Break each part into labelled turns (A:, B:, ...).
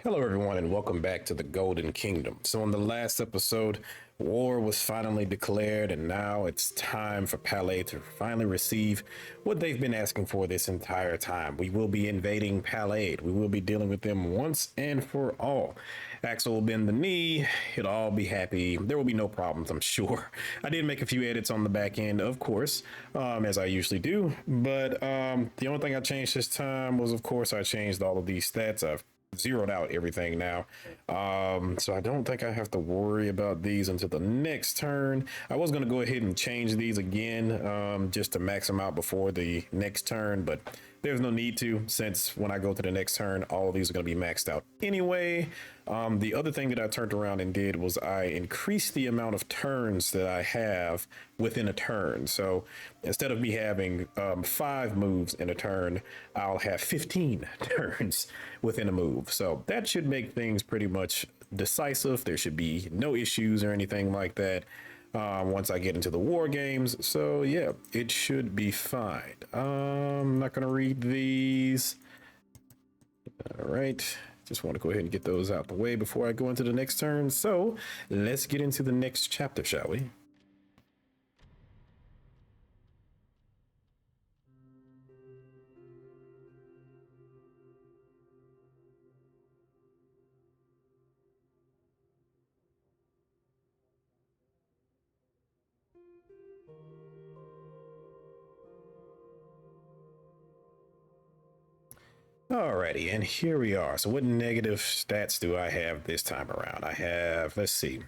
A: Hello, everyone, and welcome back to the Golden Kingdom. So, in the last episode, war was finally declared, and now it's time for Palais to finally receive what they've been asking for this entire time. We will be invading Palais. We will be dealing with them once and for all. Axel will bend the knee. He'll all be happy. There will be no problems, I'm sure. I did make a few edits on the back end, of course, as I usually do. But the only thing I changed this time was, of course, I changed all of these stats. I've zeroed out everything now. So I don't think I have to worry about these until the next turn. I was going to go ahead and change these again just to max them out before the next turn, but there's no need to, since when I go to the next turn, all of these are going to be maxed out anyway. The other thing that I turned around and did was I increased the amount of turns that I have within a turn. So instead of me having 5 moves in a turn, I'll have 15 turns within a move. So that should make things pretty much decisive. There should be no issues or anything like that once I get into the war games. So yeah, it should be fine. I'm not going to read these. All right. Just want to go ahead and get those out the way before I go into the next turn. So let's get into the next chapter, shall we? Alrighty, and here we are. So what negative stats do I have this time around? I have, let's see,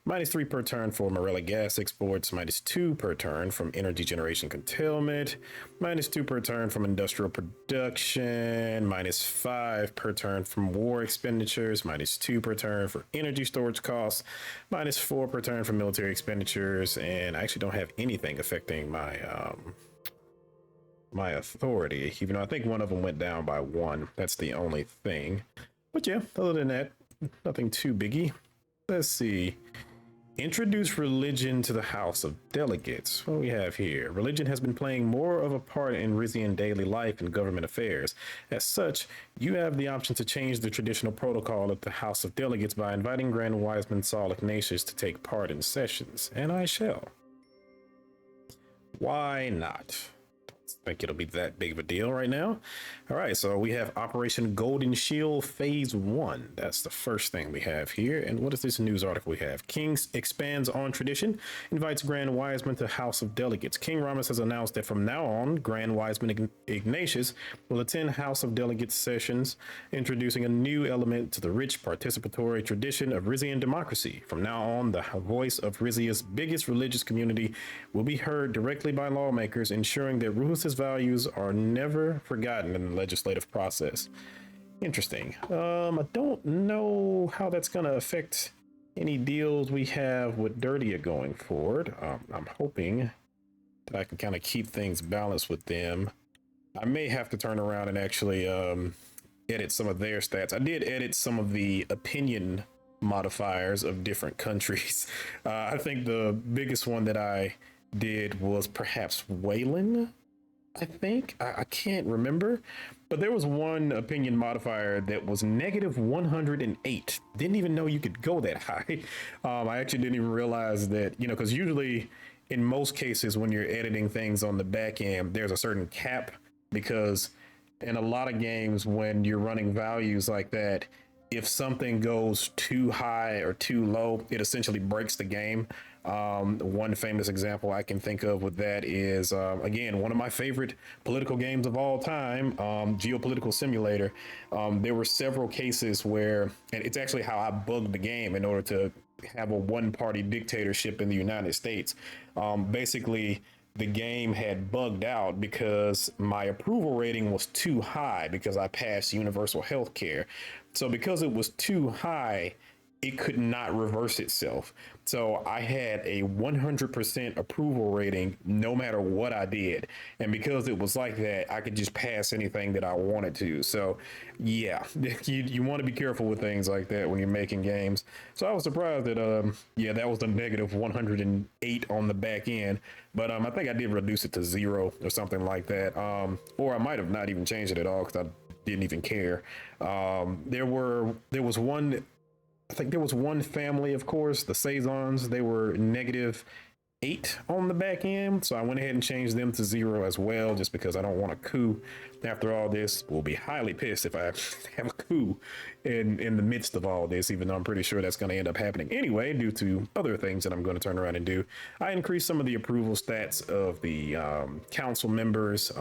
A: -3 per turn for Morella gas exports, -2 per turn from energy generation curtailment, -2 per turn from industrial production, -5 per turn from war expenditures, -2 per turn for energy storage costs, -4 per turn for military expenditures, and I actually don't have anything affecting my authority, even though I think one of them went down by 1. That's the only thing. But yeah, other than that, nothing too biggie. Let's see. Introduce religion to the House of Delegates. What do we have here? Religion has been playing more of a part in Rizian daily life and government affairs. As such, you have the option to change the traditional protocol of the House of Delegates by inviting Grand Wiseman Saul Ignatius to take part in sessions, and I shall. Why not? Think it'll be that big of a deal right now. All right, so we have Operation Golden Shield Phase 1. That's the first thing we have here. And what is this news article we have? King expands on tradition, invites Grand Wiseman to House of Delegates. King Ramus has announced that from now on, Grand Wiseman Ignatius will attend House of Delegates sessions, introducing a new element to the rich participatory tradition of Rizian democracy. From now on, the voice of Rizia's biggest religious community will be heard directly by lawmakers, ensuring that Ruhus's values are never forgotten in the legislative process. Interesting. I don't know how that's going to affect any deals we have with Dirtia going forward. I'm hoping that I can kind of keep things balanced with them. I may have to turn around and actually edit some of their stats. I did edit some of the opinion modifiers of different countries. I think the biggest one that I did was perhaps Wayland. I think I can't remember, but there was one opinion modifier that was -108. Didn't even know you could go that high. I actually didn't even realize that, because usually in most cases when you're editing things on the back end, there's a certain cap, because in a lot of games when you're running values like that, if something goes too high or too low, it essentially breaks the game. One famous example I can think of with that is, again, one of my favorite political games of all time, Geopolitical Simulator. There were several cases where, and it's actually how I bugged the game in order to have a one-party dictatorship in the United States. Basically, the game had bugged out because my approval rating was too high because I passed universal health care. So because it was too high, it could not reverse itself. So I had a 100% approval rating no matter what I did. And because it was like that, I could just pass anything that I wanted to. So yeah, you want to be careful with things like that when you're making games. So I was surprised that, yeah, that was a -108 on the back end. But I think I did reduce it to 0 or something like that. Or I might have not even changed it at all because I didn't even care. There was one, I think there was one family, of course, the Saisons, they were -8 on the back end. So I went ahead and changed them to 0 as well, just because I don't want a coup. After all this, we'll be highly pissed if I have a coup in the midst of all this, even though I'm pretty sure that's going to end up happening anyway, due to other things that I'm going to turn around and do. I increased some of the approval stats of the council members.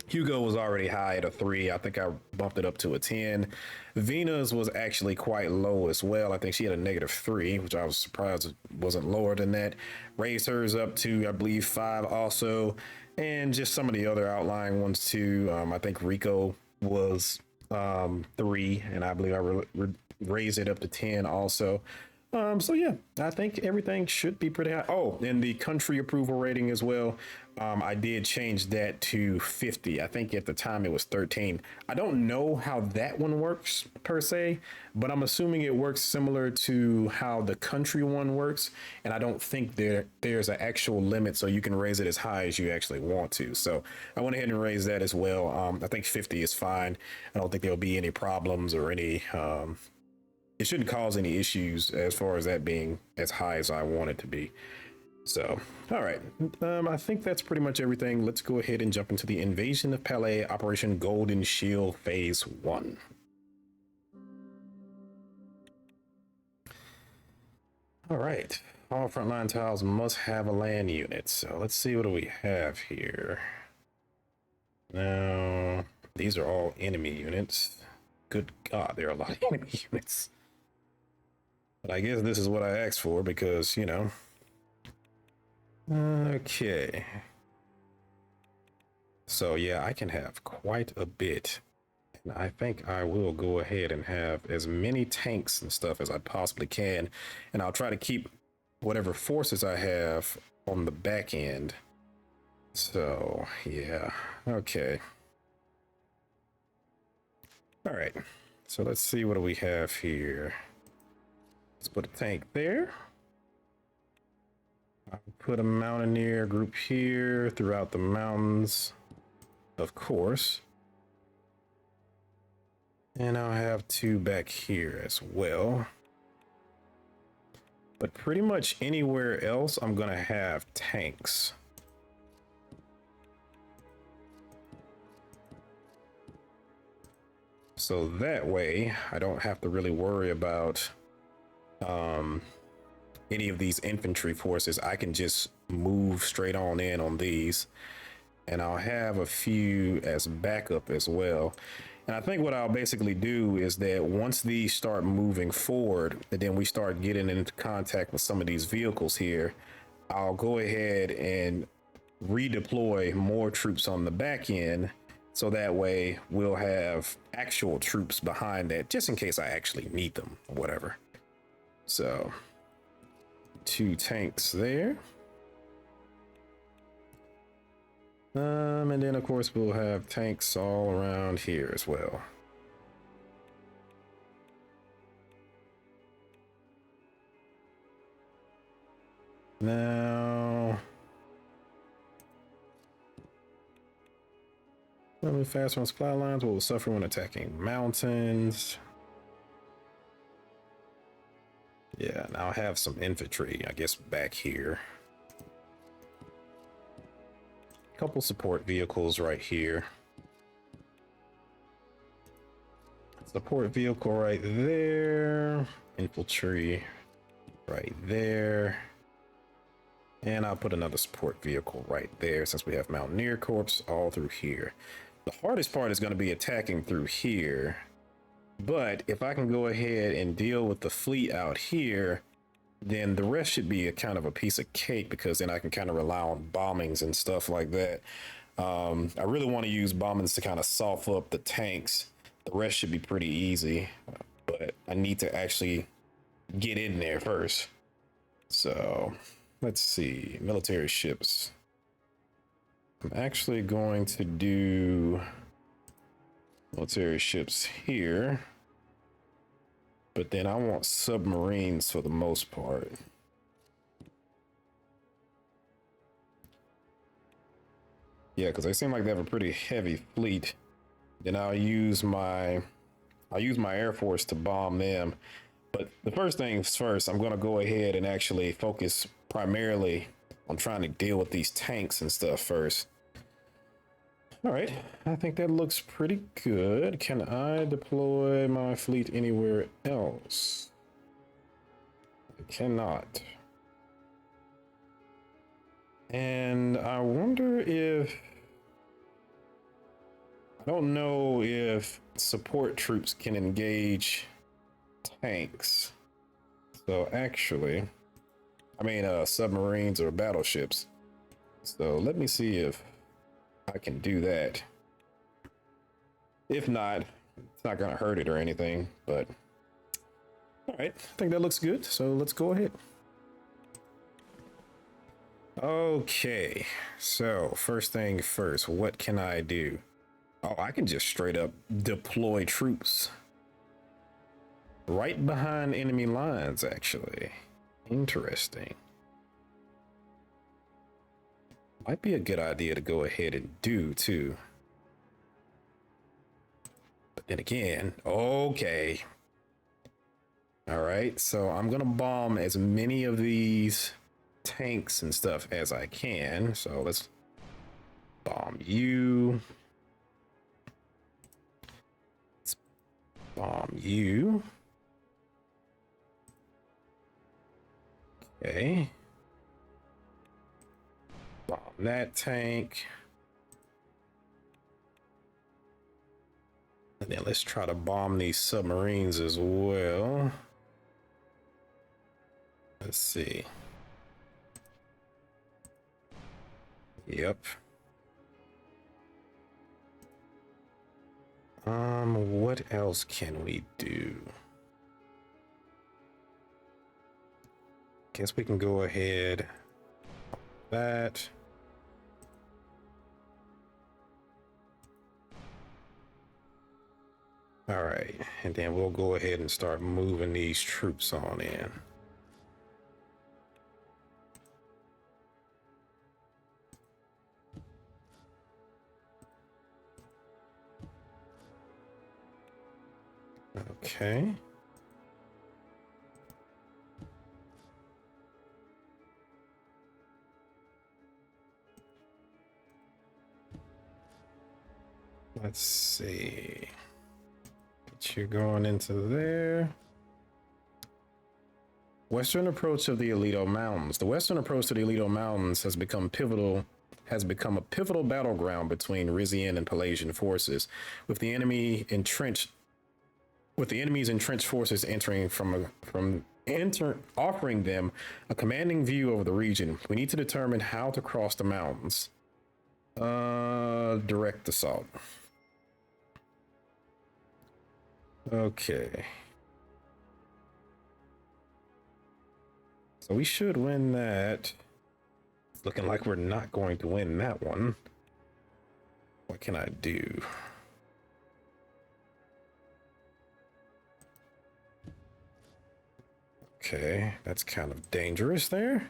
A: Hugo was already high at a 3. I think I bumped it up to a 10. Venus was actually quite low as well. I think she had a -3, which I was surprised it wasn't lower than that. Raised hers up to, I believe, 5 also. And just some of the other outlying ones too. I think Rico was 3, and I believe I raised it up to 10 also. So yeah, I think everything should be pretty high. Oh, and the country approval rating as well. I did change that to 50. I think at the time it was 13. I don't know how that one works per se, but I'm assuming it works similar to how the country one works. And I don't think there's an actual limit, so you can raise it as high as you actually want to. So I went ahead and raised that as well. I think 50 is fine. I don't think there'll be any problems or any it shouldn't cause any issues as far as that being as high as I want it to be. So, all right. I think that's pretty much everything. Let's go ahead and jump into the Invasion of Palais Operation Golden Shield Phase 1. All right. All frontline tiles must have a land unit. So let's see, what do we have here? Now, these are all enemy units. Good God, there are a lot of enemy units. But I guess this is what I asked for because, you know. Okay. So yeah, I can have quite a bit. And I think I will go ahead and have as many tanks and stuff as I possibly can. And I'll try to keep whatever forces I have on the back end. So yeah, okay. All right, so let's see, what do we have here? Let's put a tank there. I'll put a mountaineer group here throughout the mountains, of course. And I'll have 2 back here as well. But pretty much anywhere else, I'm gonna have tanks. So that way, I don't have to really worry about any of these infantry forces. I can just move straight on in on these, and I'll have a few as backup as well. And I think what I'll basically do is that once these start moving forward, and then we start getting into contact with some of these vehicles here, I'll go ahead and redeploy more troops on the back end. So that way we'll have actual troops behind that, just in case I actually need them or whatever. So 2 tanks there. And then of course we'll have tanks all around here as well. Now, faster on supply lines will suffer when attacking mountains. Yeah, now I have some infantry, I guess, back here. Couple support vehicles right here. Support vehicle right there. Infantry right there. And I'll put another support vehicle right there, since we have Mountaineer Corps all through here. The hardest part is going to be attacking through here. But if I can go ahead and deal with the fleet out here, then the rest should be a kind of a piece of cake, because then I can kind of rely on bombings and stuff like that. I really want to use bombings to kind of soften up the tanks. The rest should be pretty easy, but I need to actually get in there first. So let's see, military ships. I'm actually going to do military ships here, but then I want submarines for the most part. Yeah, because they seem like they have a pretty heavy fleet Then I'll use my Air Force to bomb them. But the first things first, I'm gonna go ahead and actually focus primarily on trying to deal with these tanks and stuff first. All right, I think that looks pretty good. Can I deploy my fleet anywhere else? I cannot. And I wonder if, I don't know if support troops can engage tanks. So actually, submarines or battleships. So let me see if I can do that. If not, it's not gonna hurt it or anything, but all right, I think that looks good. So let's go ahead. Okay, so first thing first, what can I do? Oh, I can just straight up deploy troops right behind enemy lines, actually. Interesting. Might be a good idea to go ahead and do too. But then again, okay. All right, so I'm gonna bomb as many of these tanks and stuff as I can. So let's bomb you. Let's bomb you. Okay. Bomb that tank. And then let's try to bomb these submarines as well. Let's see. Yep. What else can we do? Guess we can go ahead. That. All right, and then we'll go ahead and start moving these troops on in. Okay. Let's see. Get you going into there. Western approach of the Alito Mountains. The western approach to the Alito Mountains has become a pivotal battleground between Rizian and Pelasian forces, with the enemy's entrenched forces offering them a commanding view over the region. We need to determine how to cross the mountains. Direct assault. Okay. So we should win that. It's looking like we're not going to win that one. What can I do? Okay, that's kind of dangerous there.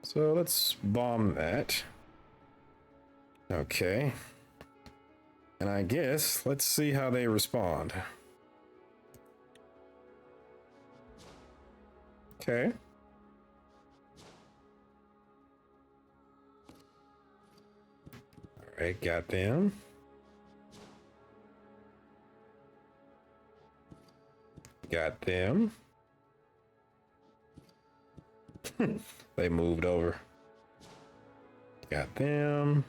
A: So let's bomb that. Okay. And I guess let's see how they respond. Okay. All right, got them. Got them. They moved over. Got them.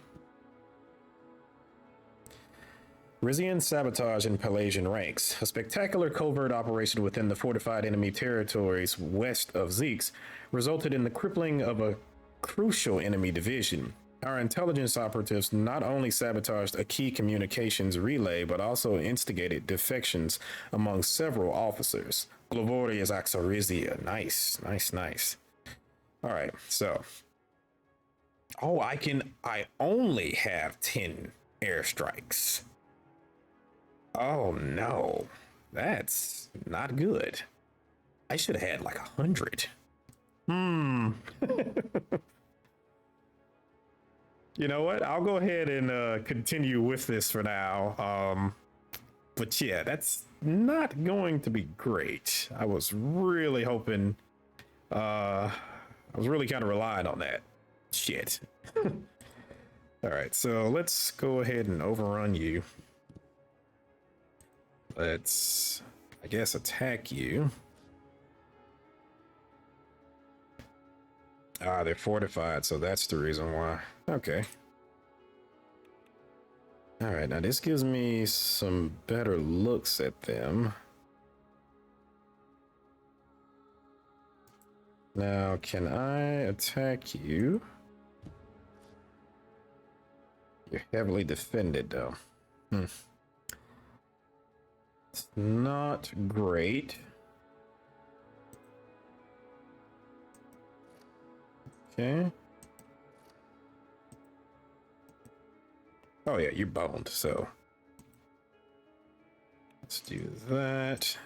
A: Rizian sabotage in Pelasian ranks. A spectacular covert operation within the fortified enemy territories west of Zeeks resulted in the crippling of a crucial enemy division. Our intelligence operatives not only sabotaged a key communications relay, but also instigated defections among several officers. Glorious acts of Rizia. Nice, nice, nice. All right, so. Oh, I only have 10 airstrikes. Oh no, that's not good. I should have had like 100. You know what? I'll go ahead and continue with this for now. But yeah, that's not going to be great. I was really hoping. I was really kind of relying on that. Shit. All right, so let's go ahead and overrun you. Let's, I guess, attack you. Ah, they're fortified, so that's the reason why. Okay. All right, now this gives me some better looks at them. Now, can I attack you? You're heavily defended, though. It's not great. Okay. Oh yeah, you're boned, so let's do that.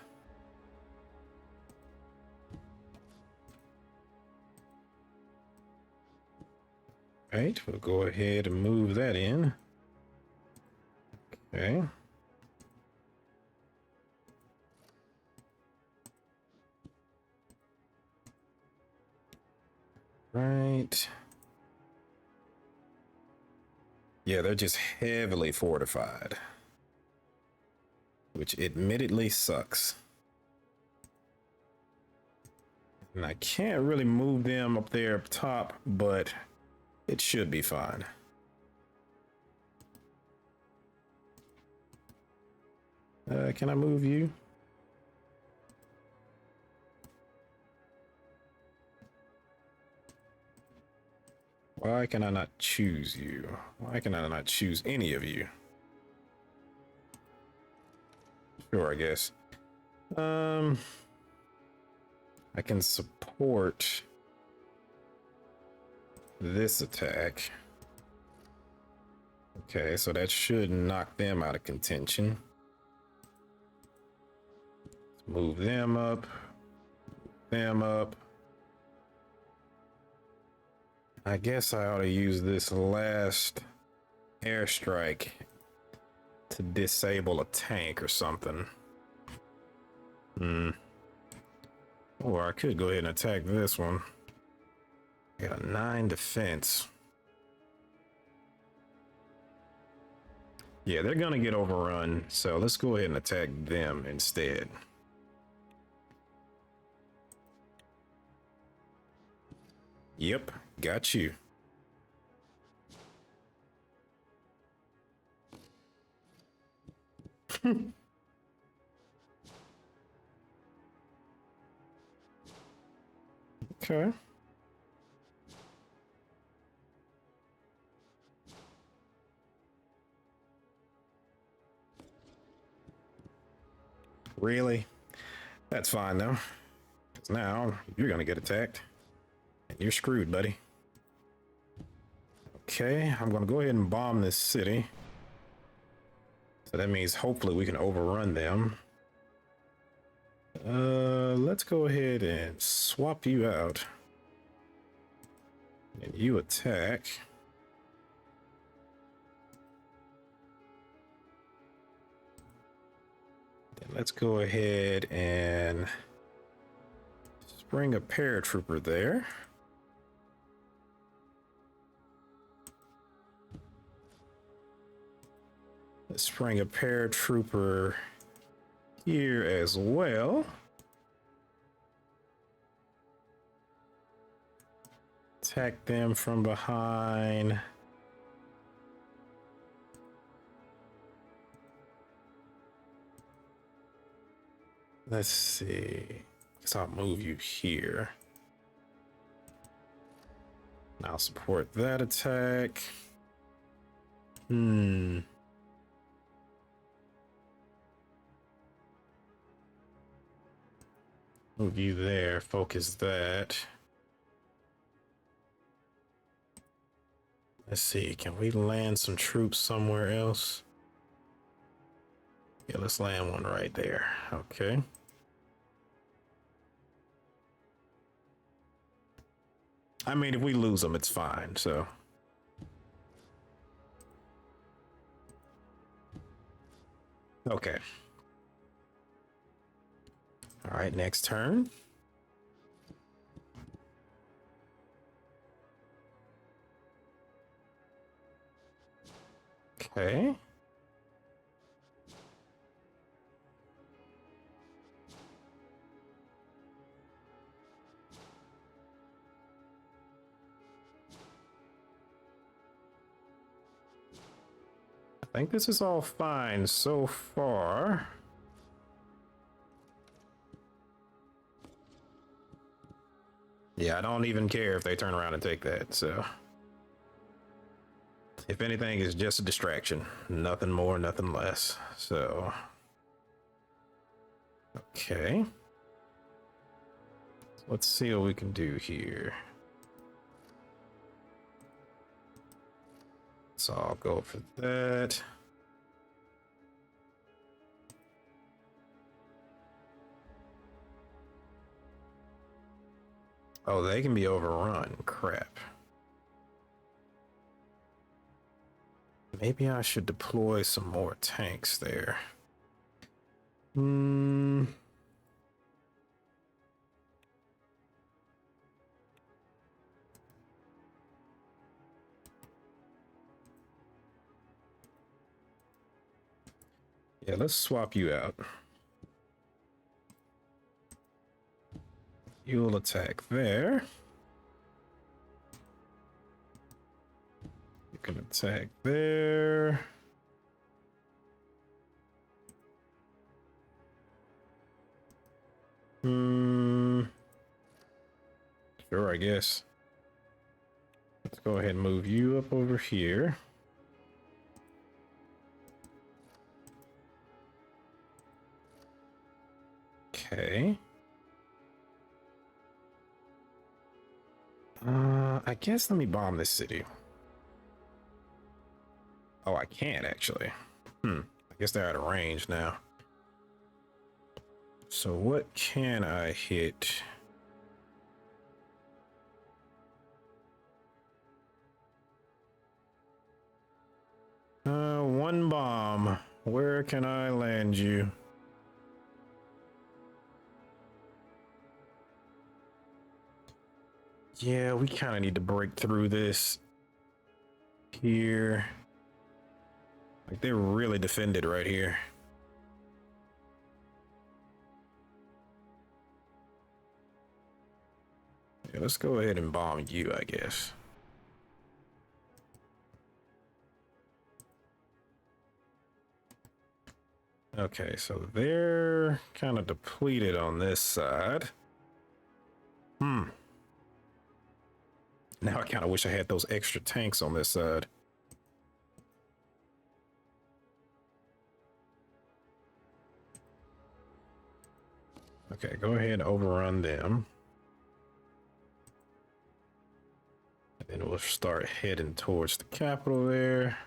A: Right, we'll go ahead and move that in. Okay. Right. Yeah, they're just heavily fortified, which admittedly sucks. And I can't really move them up there up top, but it should be fine. Can I move you? Why can I not choose you? Why can I not choose any of you? Sure, I guess. I can support this attack. Okay, so that should knock them out of contention. Let's move them up. Them up. I guess I ought to use this last airstrike to disable a tank or something. Or I could go ahead and attack this one. Got a 9 defense. Yeah, they're gonna get overrun, so let's go ahead and attack them instead. Yep, got you. Okay. Really? That's fine though. 'Cause now you're gonna get attacked. And you're screwed, buddy. Okay, I'm gonna go ahead and bomb this city. So that means hopefully we can overrun them. Let's go ahead and swap you out. And you attack. Then let's go ahead and spring a paratrooper there. Let's spring a paratrooper here as well. Attack them from behind. Let's see. Guess I'll move you here. And I'll support that attack. Move you there. Focus that. Let's see. Can we land some troops somewhere else? Yeah, let's land one right there. Okay. I mean, if we lose them, it's fine. So Okay. All right, next turn. Okay. I think this is all fine so far. Yeah, I don't even care if they turn around and take that, so. If anything, it's just a distraction. Nothing more, nothing less. So. Okay. Let's see what we can do here. So I'll go for that. Oh, they can be overrun. Crap. Maybe I should deploy some more tanks there. Hmm. Yeah, let's swap you out. You'll attack there. You can attack there. Sure, I guess. Let's go ahead and move you up over here. Okay. I guess let me bomb this city. Oh, I can't actually. I guess they're out of range now. So what can I hit? One bomb. Where can I land you? Yeah, we kind of need to break through this here. Like they're really defended right here. Yeah, let's go ahead and bomb you, I guess. Okay, so they're kind of depleted on this side. Now I kind of wish I had those extra tanks on this side. Okay, go ahead and overrun them. And then we'll start heading towards the capital there.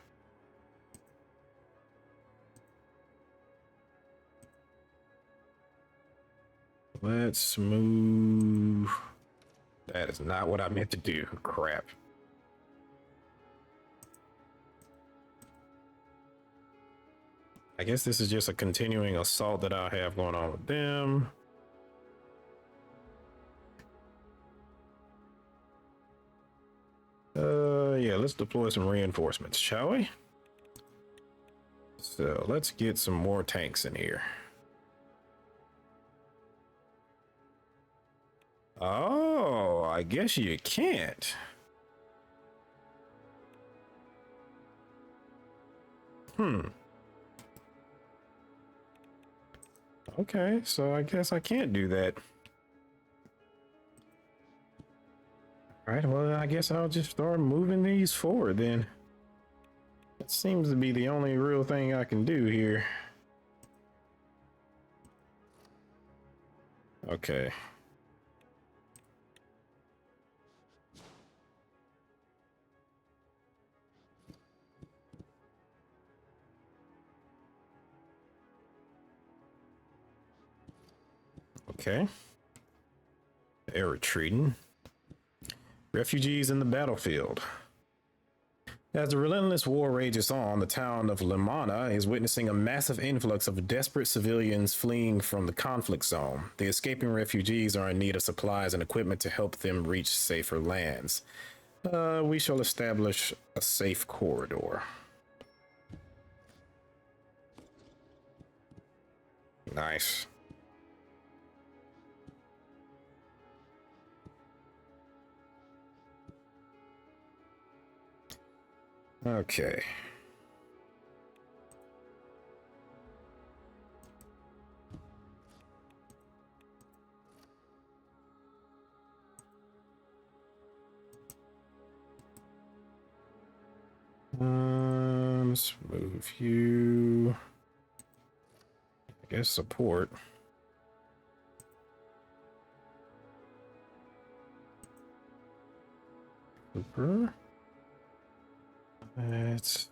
A: Let's move. That is not what I meant to do. Crap. I guess this is just a continuing assault that I have going on with them. Yeah, let's deploy some reinforcements, shall we? So let's get some more tanks in here. Oh, I guess you can't. Okay, so I guess I can't do that. All right, well, I guess I'll just start moving these forward then. That seems to be the only real thing I can do here. Okay. Okay. They're retreating. Refugees in the battlefield. As the relentless war rages on, the town of Limana is witnessing a massive influx of desperate civilians fleeing from the conflict zone. The escaping refugees are in need of supplies and equipment to help them reach safer lands. We shall establish a safe corridor. Nice. Okay. Let's move you. I guess support. Cooper. Let's.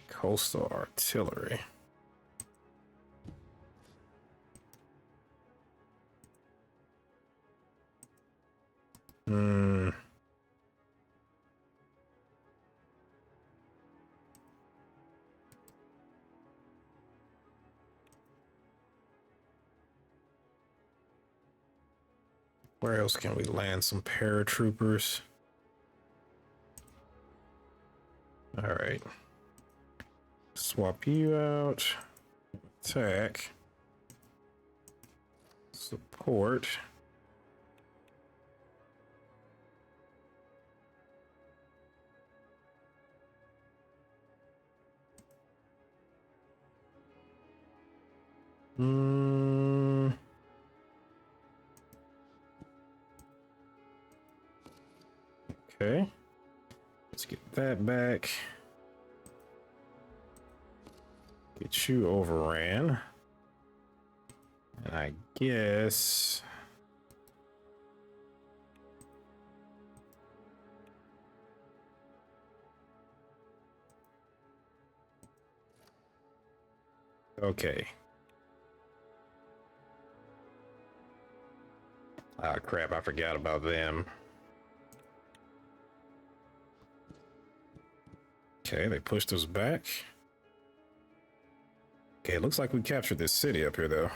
A: Coastal artillery. Where else can we land some paratroopers? All right. Swap you out. Attack. Support. Okay. Let's get that back. Get you overran. And I guess... Okay. Ah, crap, I forgot about them. Okay, they pushed us back. Okay, it looks like we captured this city up here, though.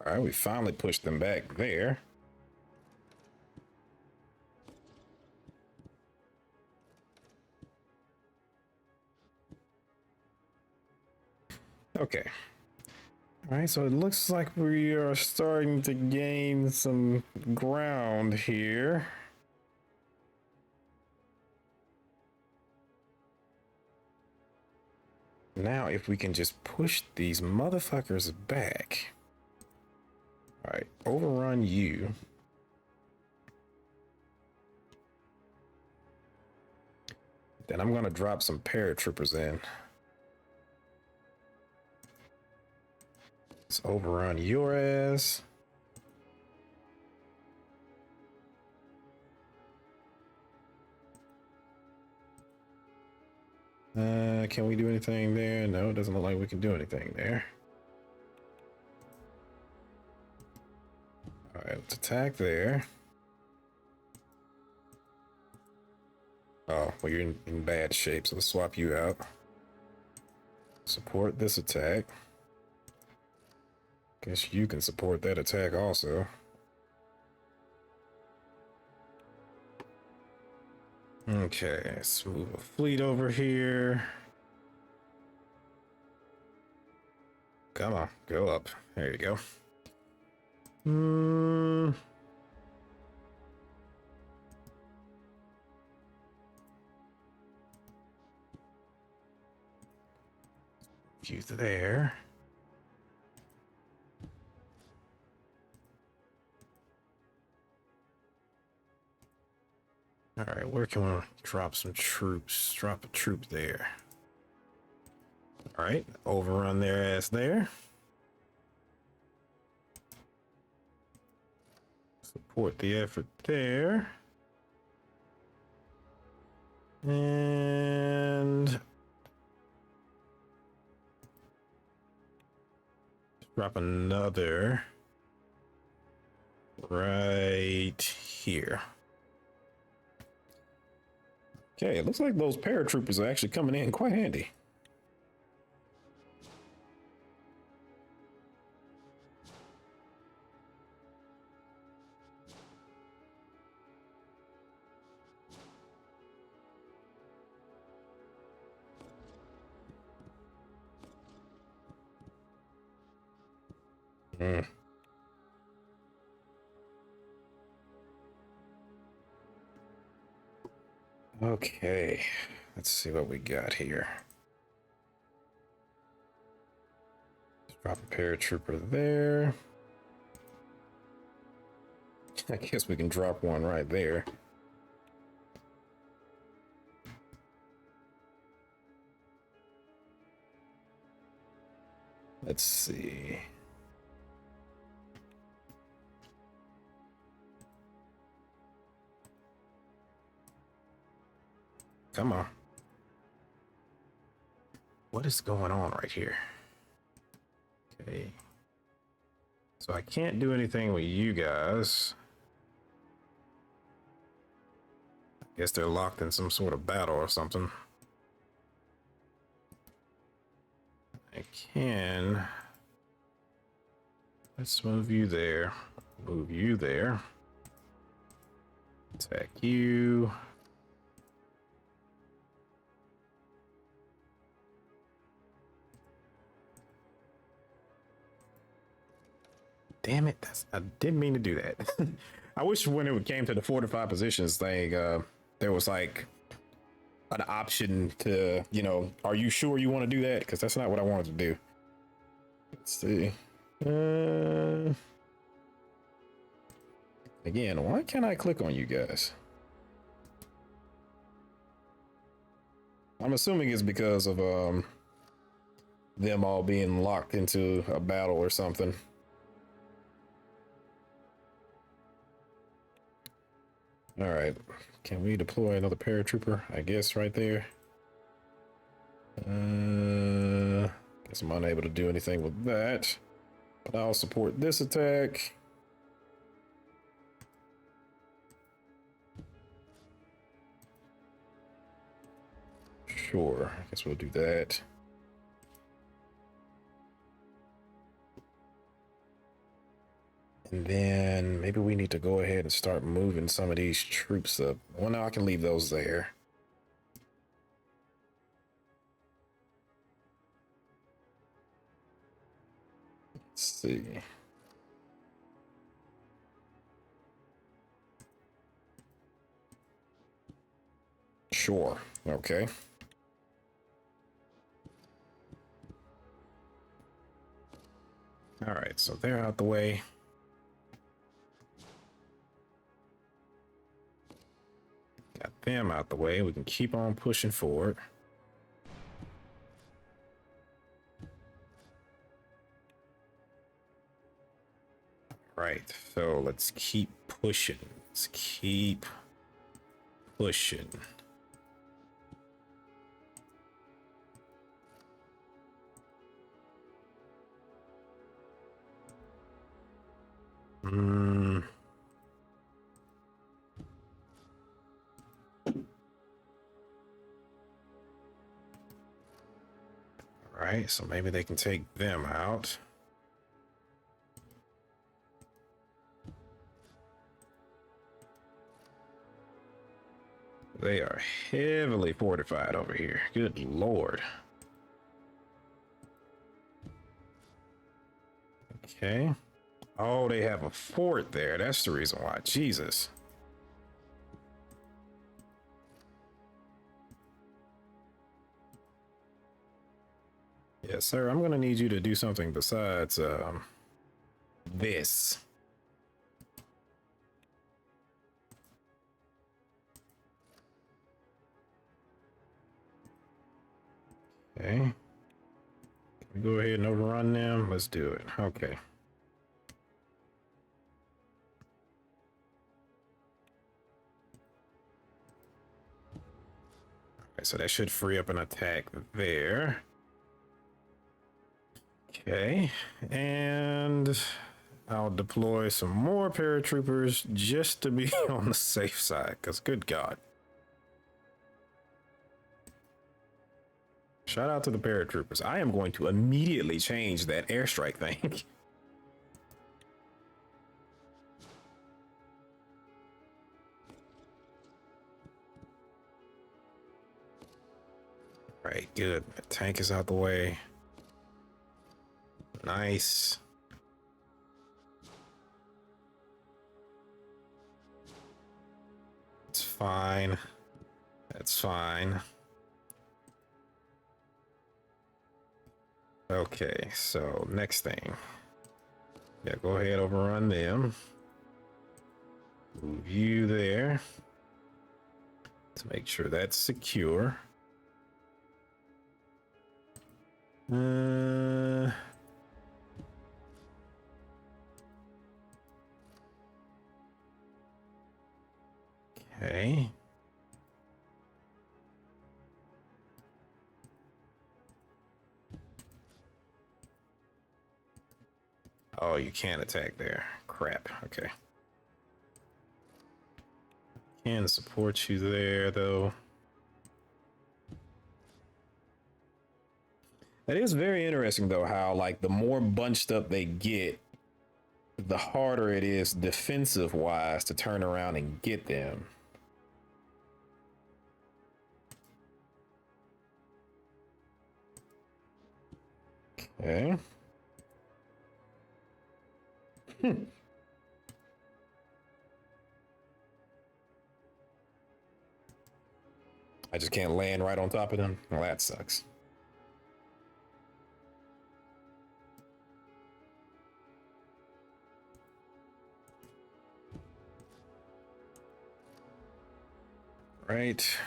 A: All right, we finally pushed them back there. Okay. All right, so it looks like we are starting to gain some ground here. Now, if we can just push these motherfuckers back. All right, overrun you. Then I'm going to drop some paratroopers in. Let's overrun your ass. Can we do anything there? No, it doesn't look like we can do anything there. All right, let's attack there. Oh, well, you're in bad shape, so let's swap you out. Support this attack. Guess you can support that attack also. Okay, let's move a fleet over here. Come on, go up. There you go. You there. All right, where can we drop some troops? Drop a troop there. All right, overrun their ass there. Support the effort there. And drop another right here. Okay, it looks like those paratroopers are actually coming in quite handy. Mm. Okay, let's see what we got here. Drop a paratrooper there. I guess we can drop one right there. Let's see. Come on. What is going on right here? Okay. So I can't do anything with you guys. I guess they're locked in some sort of battle or something. I can. Let's move you there. Move you there. Attack you. Damn it. I didn't mean to do that. I wish when it came to the fortified positions thing, there was like an option to, you know, are you sure you want to do that? Because that's not what I wanted to do. Let's see. Again, why can't I click on you guys? I'm assuming it's because of them all being locked into a battle or something. All right, can we deploy another paratrooper? I guess right there. Guess I'm unable to do anything with that, but I'll support this attack. Sure, I guess we'll do that. And then maybe we need to go ahead and start moving some of these troops up. Well, now I can leave those there. Let's see. Sure, okay. All right, so they're out the way. Got them out the way. We can keep on pushing forward. Right, so let's keep pushing. Let's keep pushing. Right, so maybe they can take them out. They are heavily fortified over here. Good Lord. Okay. Oh, they have a fort there. That's the reason why. Jesus. Yes, sir. I'm going to need you to do something besides this. Okay. Can we go ahead and overrun them? Let's do it. Okay. right, so that should free up an attack there. Okay, and I'll deploy some more paratroopers just to be on the safe side, because good God. Shout out to the paratroopers. I am going to immediately change that airstrike thing. Right, good. The tank is out the way. Nice. It's fine. That's fine. Okay, so next thing. Yeah, go ahead, overrun them. Move you there to make sure that's secure. Okay. Oh, you can't attack there. Crap. Okay. Can support you there, though. That is very interesting, though, how, like, the more bunched up they get, the harder it is defensive-wise to turn around and get them. Okay. I just can't land right on top of them. Well, that sucks. Right.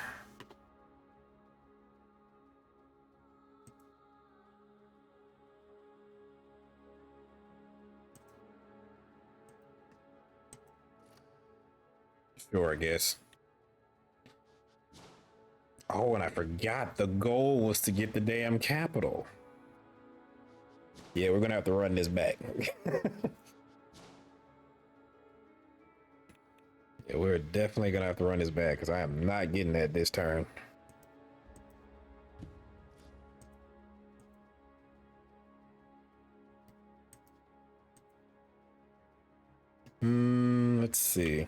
A: Sure, I guess. Oh, and I forgot the goal was to get the damn capital. Yeah, we're gonna have to run this back. Yeah, we're definitely gonna have to run this back because I am not getting that this turn. Let's see.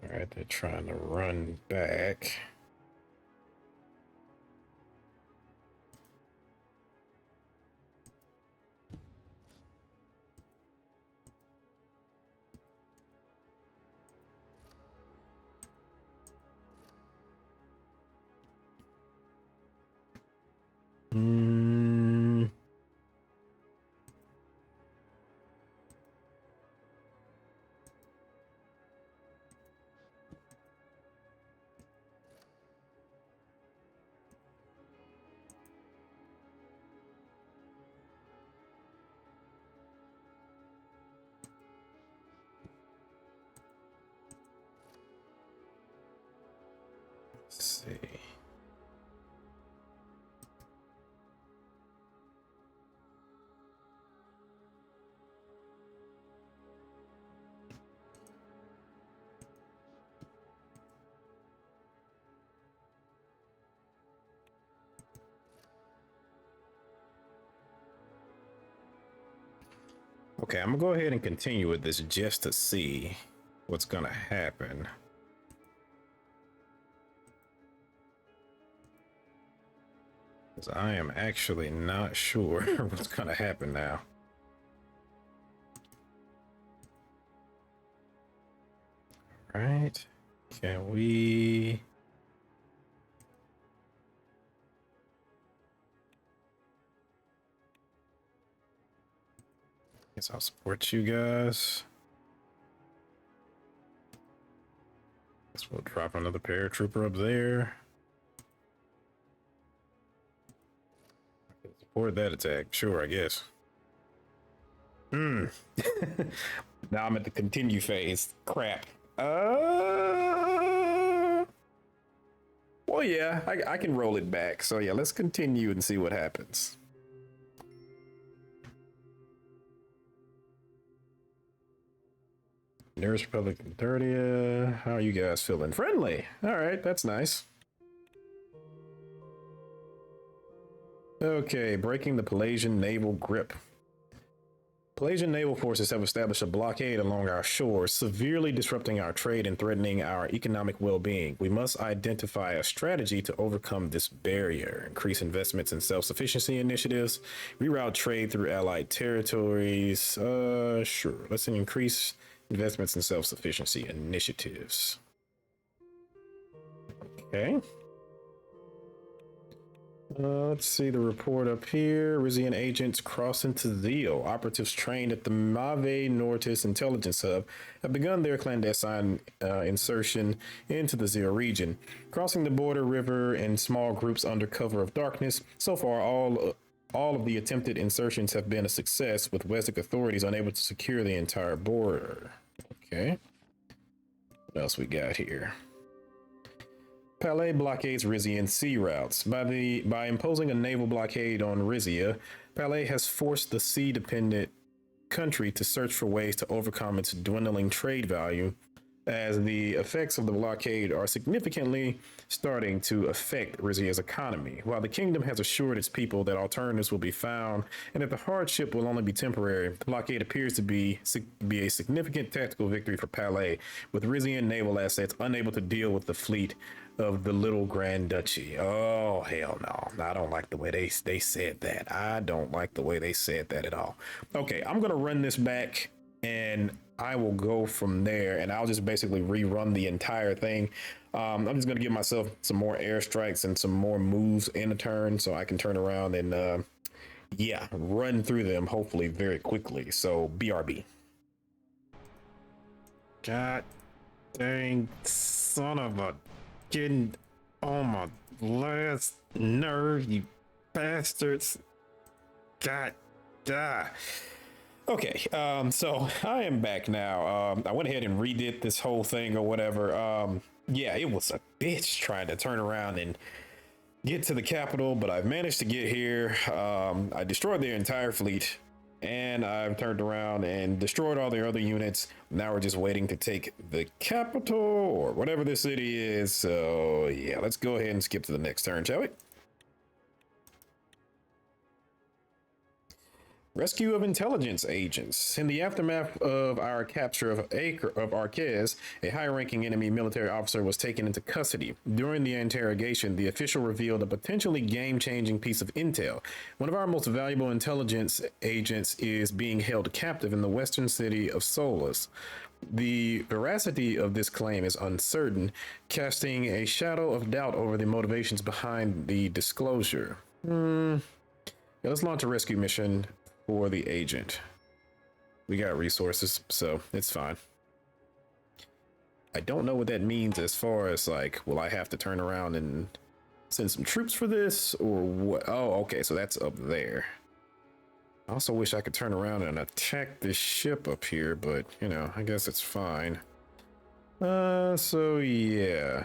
A: All right, they're trying to run back. Let's see. Okay, I'm gonna go ahead and continue with this just to see what's gonna happen. Because I am actually not sure what's gonna happen now. All right, can we? Guess I'll support you guys. Guess we'll drop another paratrooper up there. Support that attack, sure, I guess. Now I'm at the continue phase. Crap. Well, yeah, I can roll it back. So yeah, let's continue and see what happens. Nurse Republican 30. How are you guys feeling? Friendly. All right, that's nice. Okay, breaking the Pelasian naval grip. Pelasian naval forces have established a blockade along our shores, severely disrupting our trade and threatening our economic well-being. We must identify a strategy to overcome this barrier, increase investments in self-sufficiency initiatives, reroute trade through allied territories. Sure. Let's increase investments in self-sufficiency initiatives. Okay. Let's see the report up here. Rizian agents cross into Zeo. Operatives trained at the Mave Nortis intelligence hub have begun their clandestine insertion into the Zeo region, crossing the border river in small groups under cover of darkness. So far, all of the attempted insertions have been a success, with Westic authorities unable to secure the entire border. Okay. What else we got here? Palais blockades Rizian sea routes. By imposing a naval blockade on Rizia, Palais has forced the sea-dependent country to search for ways to overcome its dwindling trade value, as the effects of the blockade are significantly starting to affect Rizia's economy. While the kingdom has assured its people that alternatives will be found and that the hardship will only be temporary, the blockade appears to be a significant tactical victory for Palais, with Rizian naval assets unable to deal with the fleet of the Little Grand Duchy. Oh, hell no. I don't like the way they said that. I don't like the way they said that at all. Okay, I'm going to run this back and I will go from there, and I'll just basically rerun the entire thing. I'm just going to give myself some more airstrikes and some more moves in a turn so I can turn around and, yeah, run through them hopefully very quickly. So, BRB. God dang son of a... Getting on my last nerve, you bastards. God. Okay, so I am back now. I went ahead and redid this whole thing or whatever. Yeah, it was a bitch trying to turn around and get to the capital, but I've managed to get here. I destroyed their entire fleet, and I've turned around and destroyed all their other units. Now we're just waiting to take the capital or whatever the city is. So yeah, let's go ahead and skip to the next turn, shall we? Rescue of intelligence agents. In the aftermath of our capture of Arquez, a high-ranking enemy military officer was taken into custody. During the interrogation, the official revealed a potentially game-changing piece of intel. One of our most valuable intelligence agents is being held captive in the western city of Solus. The veracity of this claim is uncertain, casting a shadow of doubt over the motivations behind the disclosure. Yeah, let's launch a rescue mission for the agent. We got resources, so it's fine. I don't know what that means as far as like, will I have to turn around and send some troops for this or what? Oh, okay, so that's up there. I also wish I could turn around and attack this ship up here, but you know, I guess it's fine. So yeah,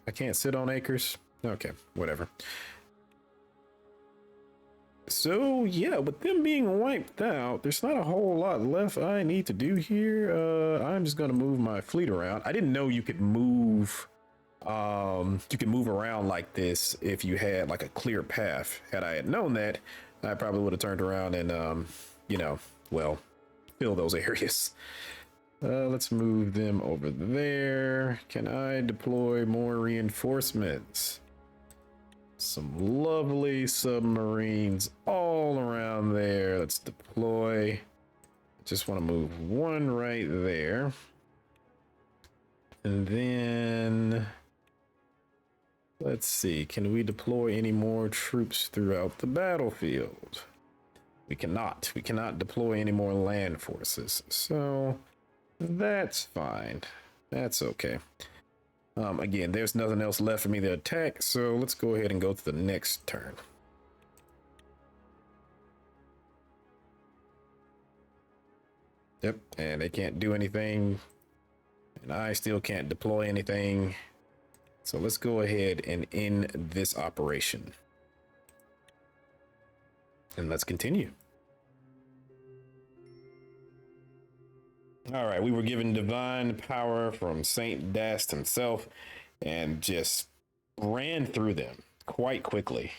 A: I can't sit on acres. Okay, whatever. So yeah, with them being wiped out, there's not a whole lot left I need to do here. I'm just gonna move my fleet around. I didn't know you could move around like this if you had like a clear path. Had I had known that, I probably would have turned around and you know, well, fill those areas. Let's move them over there. Can I deploy more reinforcements? Some lovely submarines all around there. Let's deploy. Just want to move one right there. And then let's see, can we deploy any more troops throughout the battlefield? We cannot. We cannot deploy any more land forces. So that's fine. That's okay. Again, there's nothing else left for me to attack, so let's go ahead and go to the next turn. Yep, and they can't do anything. And I still can't deploy anything. So let's go ahead and end this operation. And let's continue. All right, we were given divine power from Saint Dast himself and just ran through them quite quickly,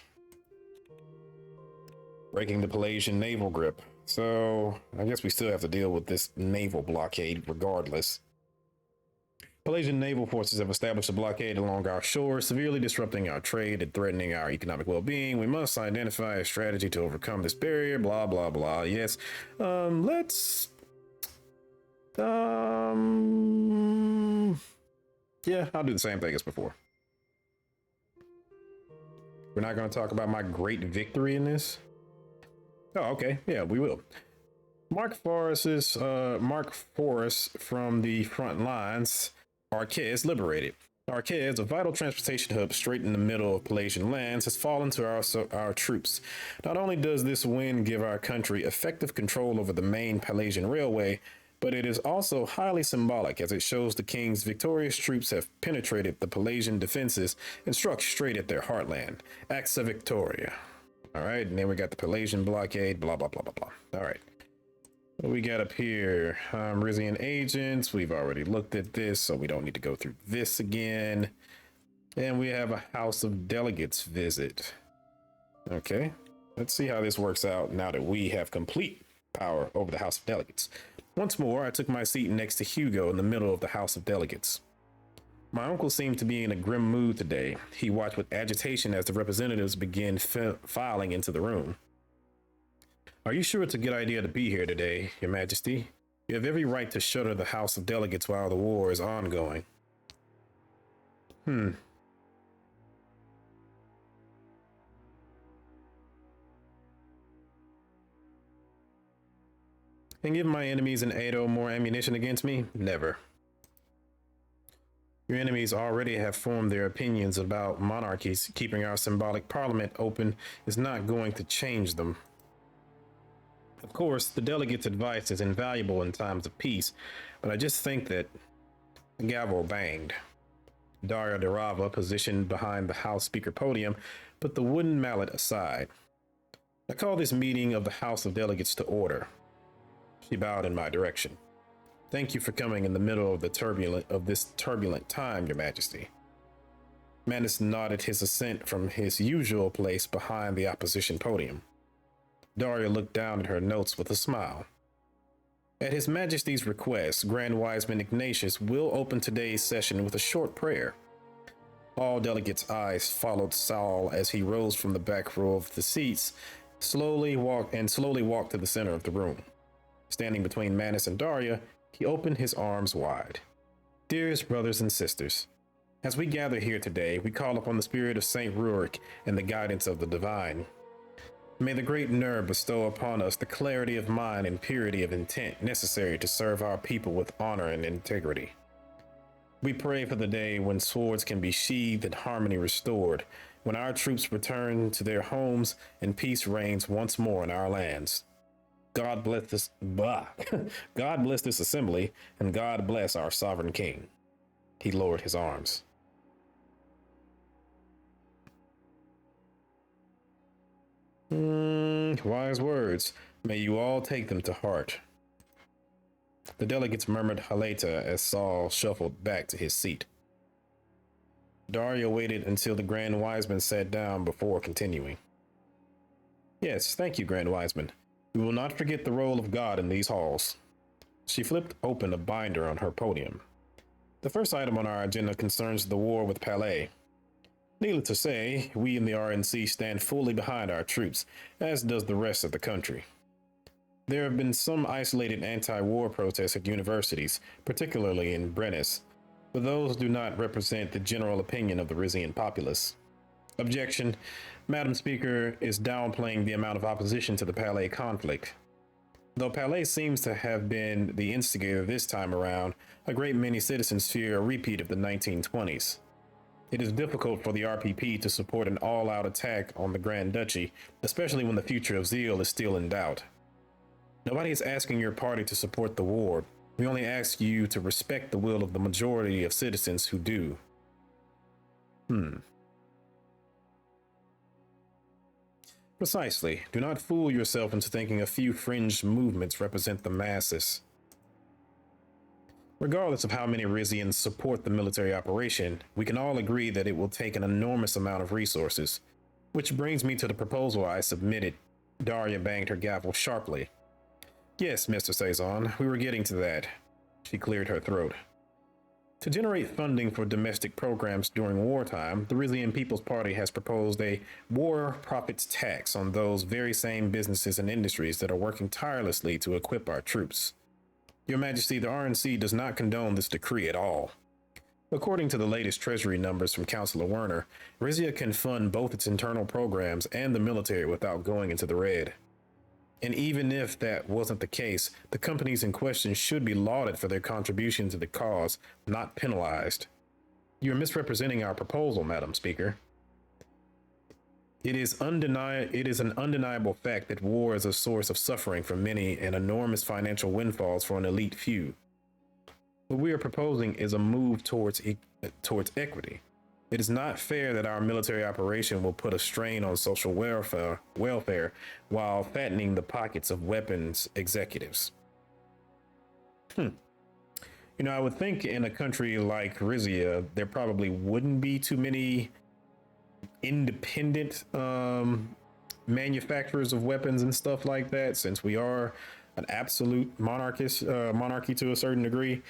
A: breaking the Pelasian naval grip. So I guess we still have to deal with this naval blockade regardless. Pelasian naval forces have established a blockade along our shores, severely disrupting our trade and threatening our economic well-being. We must identify a strategy to overcome this barrier, blah, blah, blah. Yes, let's... yeah, I'll do the same thing as before. We're not going to talk about my great victory in this. Oh, okay. Yeah, we will. Mark Forrest from the front lines. Arquez liberated. Arquez, a vital transportation hub straight in the middle of Pelasian lands, has fallen to our troops. Not only does this win give our country effective control over the main Pelasian railway, but it is also highly symbolic as it shows the king's victorious troops have penetrated the Pelasian defenses and struck straight at their heartland. Axa Victoria. All right, and then we got the Pelasian blockade, blah, blah, blah, blah, blah. All right. What we got up here? Rizian agents. We've already looked at this, so we don't need to go through this again. And we have a House of Delegates visit. Okay, let's see how this works out now that we have complete power over the House of Delegates. Once more, I took my seat next to Hugo in the middle of the House of Delegates. My uncle seemed to be in a grim mood today. He watched with agitation as the representatives began filing into the room. Are you sure it's a good idea to be here today, Your Majesty? You have every right to shutter the House of Delegates while the war is ongoing. And give my enemies in Edo more ammunition against me? Never. Your enemies already have formed their opinions about monarchies. Keeping our symbolic parliament open is not going to change them. Of course, the delegates' advice is invaluable in times of peace, but I just think that the gavel banged. Daria Derava, positioned behind the House Speaker podium, put the wooden mallet aside. I call this meeting of the House of Delegates to order. She bowed in my direction. Thank you for coming in the middle of this turbulent time, Your Majesty. Manus nodded his assent from his usual place behind the opposition podium. Daria looked down at her notes with a smile. At His Majesty's request, Grand Wiseman Ignatius will open today's session with a short prayer. All delegates' eyes followed Saul as he rose from the back row of the seats, slowly walked to the center of the room. Standing between Manus and Daria, he opened his arms wide. Dearest brothers and sisters, as we gather here today, we call upon the spirit of Saint Rurik and the guidance of the divine. May the great Nur bestow upon us the clarity of mind and purity of intent necessary to serve our people with honor and integrity. We pray for the day when swords can be sheathed and harmony restored, when our troops return to their homes and peace reigns once more in our lands. God bless this, God bless this assembly, and God bless our sovereign king. He lowered his arms. Wise words. May you all take them to heart. The delegates murmured Haleta as Saul shuffled back to his seat. Daria waited until the Grand Wiseman sat down before continuing. Yes, thank you, Grand Wiseman. We will not forget the role of God in these halls. She flipped open a binder on her podium. The first item on our agenda concerns the war with Palais. Needless to say, we in the RNC stand fully behind our troops, as does the rest of the country. There have been some isolated anti-war protests at universities, particularly in Brennus, but those do not represent the general opinion of the Rizian populace. Objection. Madam Speaker is downplaying the amount of opposition to the Palais conflict. Though Palais seems to have been the instigator this time around, a great many citizens fear a repeat of the 1920s. It is difficult for the RPP to support an all-out attack on the Grand Duchy, especially when the future of Zeal is still in doubt. Nobody is asking your party to support the war. We only ask you to respect the will of the majority of citizens who do. Precisely. Do not fool yourself into thinking a few fringe movements represent the masses. Regardless of how many Rizians support the military operation, we can all agree that it will take an enormous amount of resources. Which brings me to the proposal I submitted. Daria banged her gavel sharply. Yes, Mr. Saison, we were getting to that. She cleared her throat. To generate funding for domestic programs during wartime, the Rizian People's Party has proposed a war profits tax on those very same businesses and industries that are working tirelessly to equip our troops. Your Majesty, the RNC does not condone this decree at all. According to the latest Treasury numbers from Councillor Werner, Rizia can fund both its internal programs and the military without going into the red. And even if that wasn't the case, the companies in question should be lauded for their contribution to the cause, not penalized. You are misrepresenting our proposal, Madam Speaker. It is an undeniable fact that war is a source of suffering for many and enormous financial windfalls for an elite few. What we are proposing is a move towards equity. It is not fair that our military operation will put a strain on social welfare while fattening the pockets of weapons executives. You know, I would think in a country like Rizia, there probably wouldn't be too many independent manufacturers of weapons and stuff like that, since we are an absolute monarchy to a certain degree.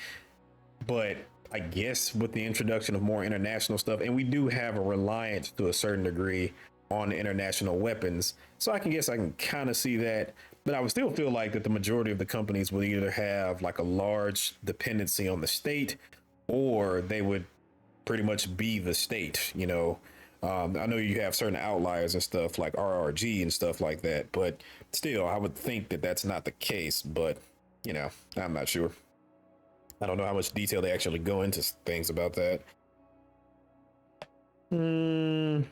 A: But I guess with the introduction of more international stuff, and we do have a reliance to a certain degree on international weapons, so I can kind of see that. But I would still feel like that the majority of the companies would either have like a large dependency on the state, or they would pretty much be the state. You know, I know you have certain outliers and stuff like RRG and stuff like that, but still, I would think that that's not the case. But you know, I'm not sure. I don't know how much detail they actually go into things about that. We're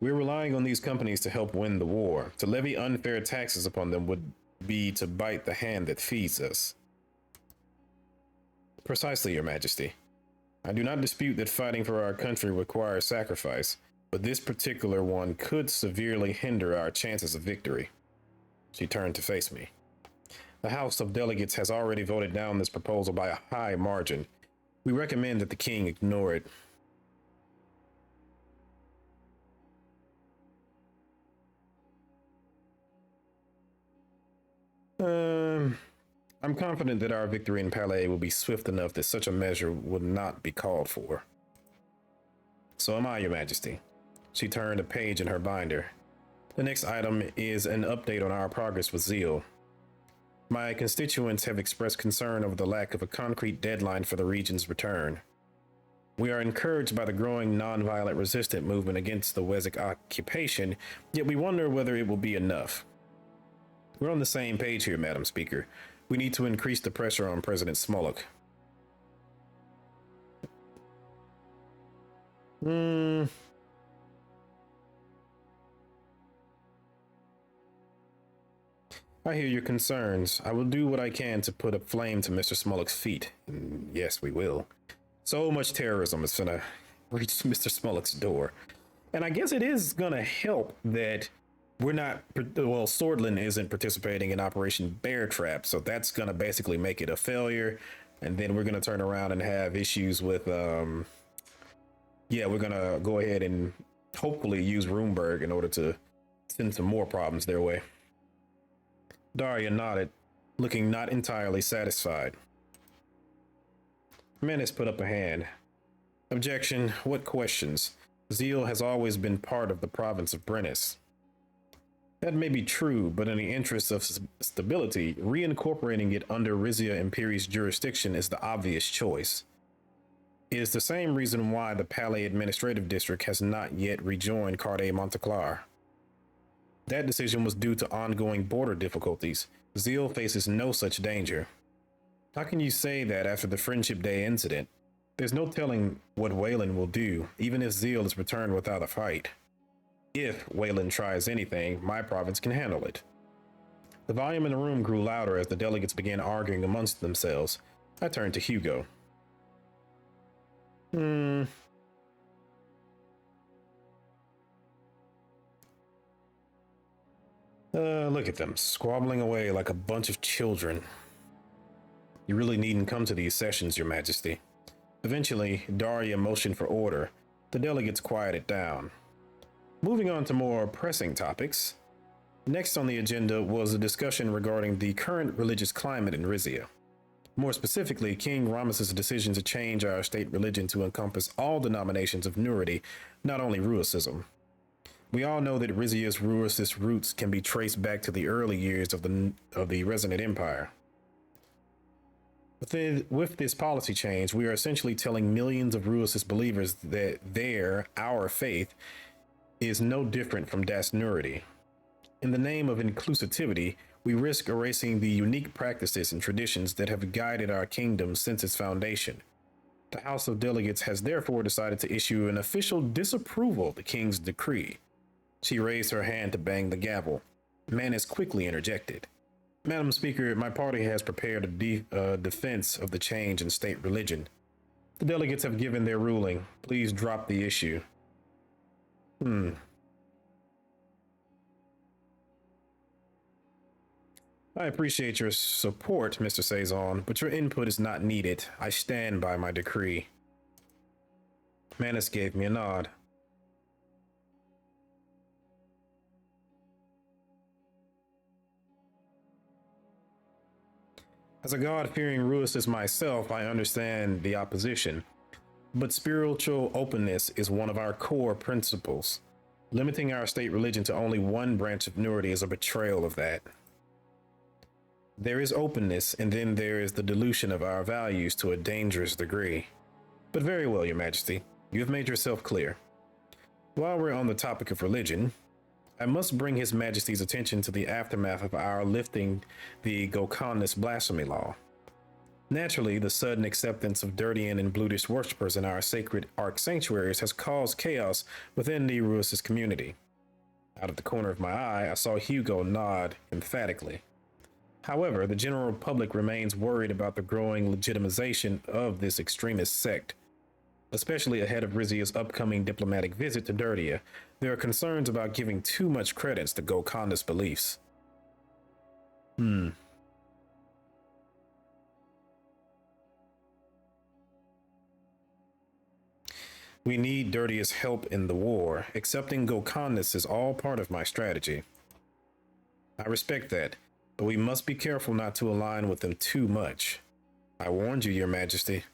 A: relying on these companies to help win the war. To levy unfair taxes upon them would be to bite the hand that feeds us. Precisely, Your Majesty. I do not dispute that fighting for our country requires sacrifice, but this particular one could severely hinder our chances of victory. She turned to face me. The House of Delegates has already voted down this proposal by a high margin. We recommend that the king ignore it. I'm confident that our victory in Palais will be swift enough that such a measure would not be called for. So am I, Your Majesty. She turned a page in her binder. The next item is an update on our progress with Zeal. My constituents have expressed concern over the lack of a concrete deadline for the region's return. We are encouraged by the growing non-violent resistant movement against the Wessex occupation, yet we wonder whether it will be enough. We're on the same page here, Madam Speaker. We need to increase the pressure on President Smolik. I hear your concerns. I will do what I can to put a flame to Mr. Smolik's feet. And yes, we will. So much terrorism is gonna reach Mr. Smolik's door. And I guess it is gonna help that we're not, well, Swordland isn't participating in Operation Bear Trap, so that's gonna basically make it a failure. And then we're gonna turn around and have issues with, we're gonna go ahead and hopefully use Runeberg in order to send some more problems their way. Daria nodded, looking not entirely satisfied. Menace put up a hand. Objection, what questions? Zeal has always been part of the province of Brennus. That may be true, but in the interest of stability, reincorporating it under Rizia Imperi's jurisdiction is the obvious choice. It is the same reason why the Palais Administrative District has not yet rejoined Cardet Monteclar. That decision was due to ongoing border difficulties. Zeal faces no such danger. How can you say that after the Friendship Day incident? There's no telling what Wayland will do, even if Zeal is returned without a fight. If Wayland tries anything, my province can handle it. The volume in the room grew louder as the delegates began arguing amongst themselves. I turned to Hugo. Look at them, squabbling away like a bunch of children. You really needn't come to these sessions, Your Majesty. Eventually, Daria motioned for order. The delegates quieted down. Moving on to more pressing topics. Next on the agenda was a discussion regarding the current religious climate in Rizia. More specifically, King Rames's decision to change our state religion to encompass all denominations of Nurity, not only Ruisism. We all know that Rizia's Ruisist roots can be traced back to the early years of the Resonant Empire. With this policy change, we are essentially telling millions of Ruisist believers that our faith, is no different from Das Nurity. In the name of inclusivity, we risk erasing the unique practices and traditions that have guided our kingdom since its foundation. The House of Delegates has therefore decided to issue an official disapproval of the king's decree. She raised her hand to bang the gavel. Manus quickly interjected. Madam Speaker, my party has prepared a defense of the change in state religion. The delegates have given their ruling. Please drop the issue. I appreciate your support, Mr. Saison, but your input is not needed. I stand by my decree. Manus gave me a nod. As a God-fearing Ruisist myself, I understand the opposition, but spiritual openness is one of our core principles. Limiting our state religion to only one branch of Nurity is a betrayal of that. There is openness, and then there is the dilution of our values to a dangerous degree. But very well, Your Majesty, you have made yourself clear. While we're on the topic of religion, I must bring His Majesty's attention to the aftermath of our lifting the Gokhanist blasphemy law. Naturally, the sudden acceptance of Dirtian and Blutish worshippers in our sacred Ark sanctuaries has caused chaos within the Ruisist community. Out of the corner of my eye, I saw Hugo nod emphatically. However, the general public remains worried about the growing legitimization of this extremist sect. Especially ahead of Rizia's upcoming diplomatic visit to Dirtia, there are concerns about giving too much credence to Gokhanda's beliefs. We need Dirtia's help in the war. Accepting Gokhandas is all part of my strategy. I respect that, but we must be careful not to align with them too much. I warned you, Your Majesty.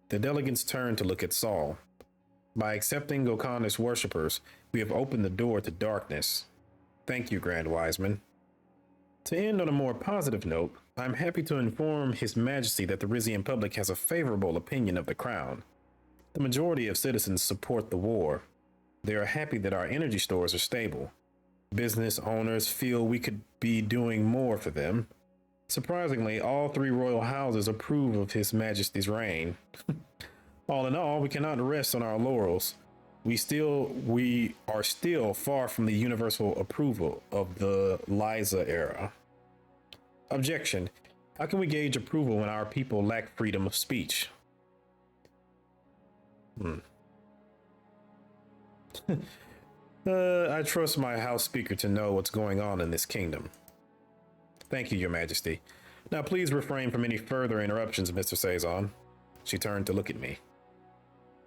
A: The delegates turned to look at Saul. By accepting Gokhanda's worshippers, we have opened the door to darkness. Thank you, Grand Wiseman. To end on a more positive note, I'm happy to inform His Majesty that the Rizian public has a favorable opinion of the crown. The majority of citizens support the war. They are happy that our energy stores are stable. Business owners feel we could be doing more for them. Surprisingly, all three royal houses approve of His Majesty's reign. All in all, we cannot rest on our laurels. We are still far from the universal approval of the Liza era. Objection. How can we gauge approval when our people lack freedom of speech? I trust my House Speaker to know what's going on in this kingdom. Thank you, Your Majesty. Now please refrain from any further interruptions, Mr. Saison. She turned to look at me.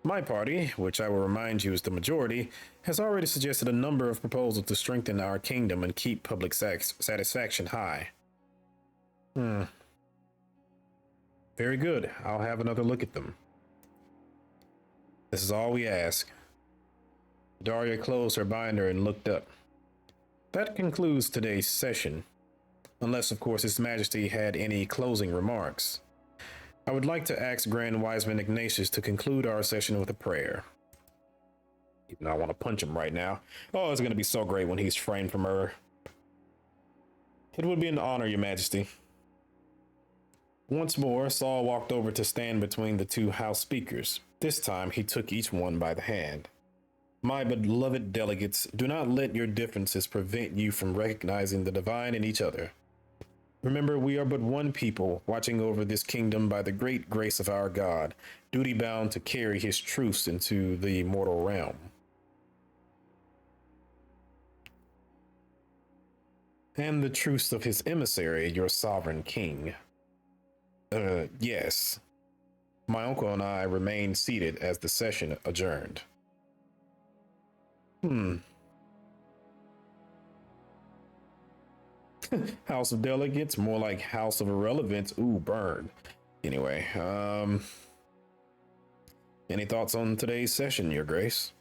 A: My party, which I will remind you is the majority, has already suggested a number of proposals to strengthen our kingdom and keep public satisfaction high. Very good. I'll have another look at them. This is all we ask. Daria closed her binder and looked up. That concludes today's session. Unless, of course, His Majesty had any closing remarks. I would like to ask Grand Wiseman Ignatius to conclude our session with a prayer. Even though I want to punch him right now. Oh, it's going to be so great when he's framed from her. It would be an honor, Your Majesty. Once more, Saul walked over to stand between the two House Speakers. This time, he took each one by the hand. My beloved delegates, do not let your differences prevent you from recognizing the divine in each other. Remember, we are but one people, watching over this kingdom by the great grace of our God, duty bound to carry his truths into the mortal realm. And the truths of his emissary, your sovereign king. Yes. My uncle and I remained seated as the session adjourned. House of Delegates, more like House of Irrelevance. Ooh, burn. Anyway, any thoughts on today's session, Your Grace?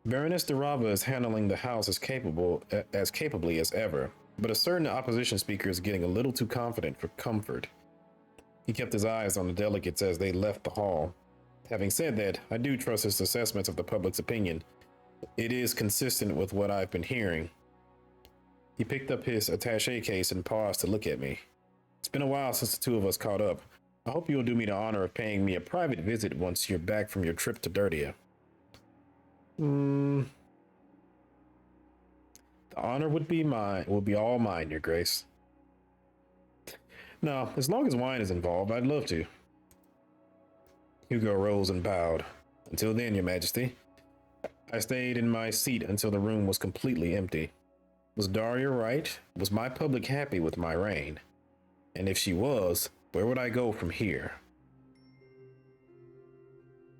A: Baroness Dira is handling the House as capably as ever, but a certain opposition speaker is getting a little too confident for comfort. He kept his eyes on the delegates as they left the hall. Having said that, I do trust his assessments of the public's opinion. It is consistent with what I've been hearing. He picked up his attaché case and paused to look at me. It's been a while since the two of us caught up. I hope you'll do me the honor of paying me a private visit once you're back from your trip to Dirtia. The honor would be all mine, Your Grace. No, as long as wine is involved, I'd love to. Hugo rose and bowed. Until then, Your Majesty. I stayed in my seat until the room was completely empty. Was Daria right? Was my public happy with my reign? And if she was, where would I go from here?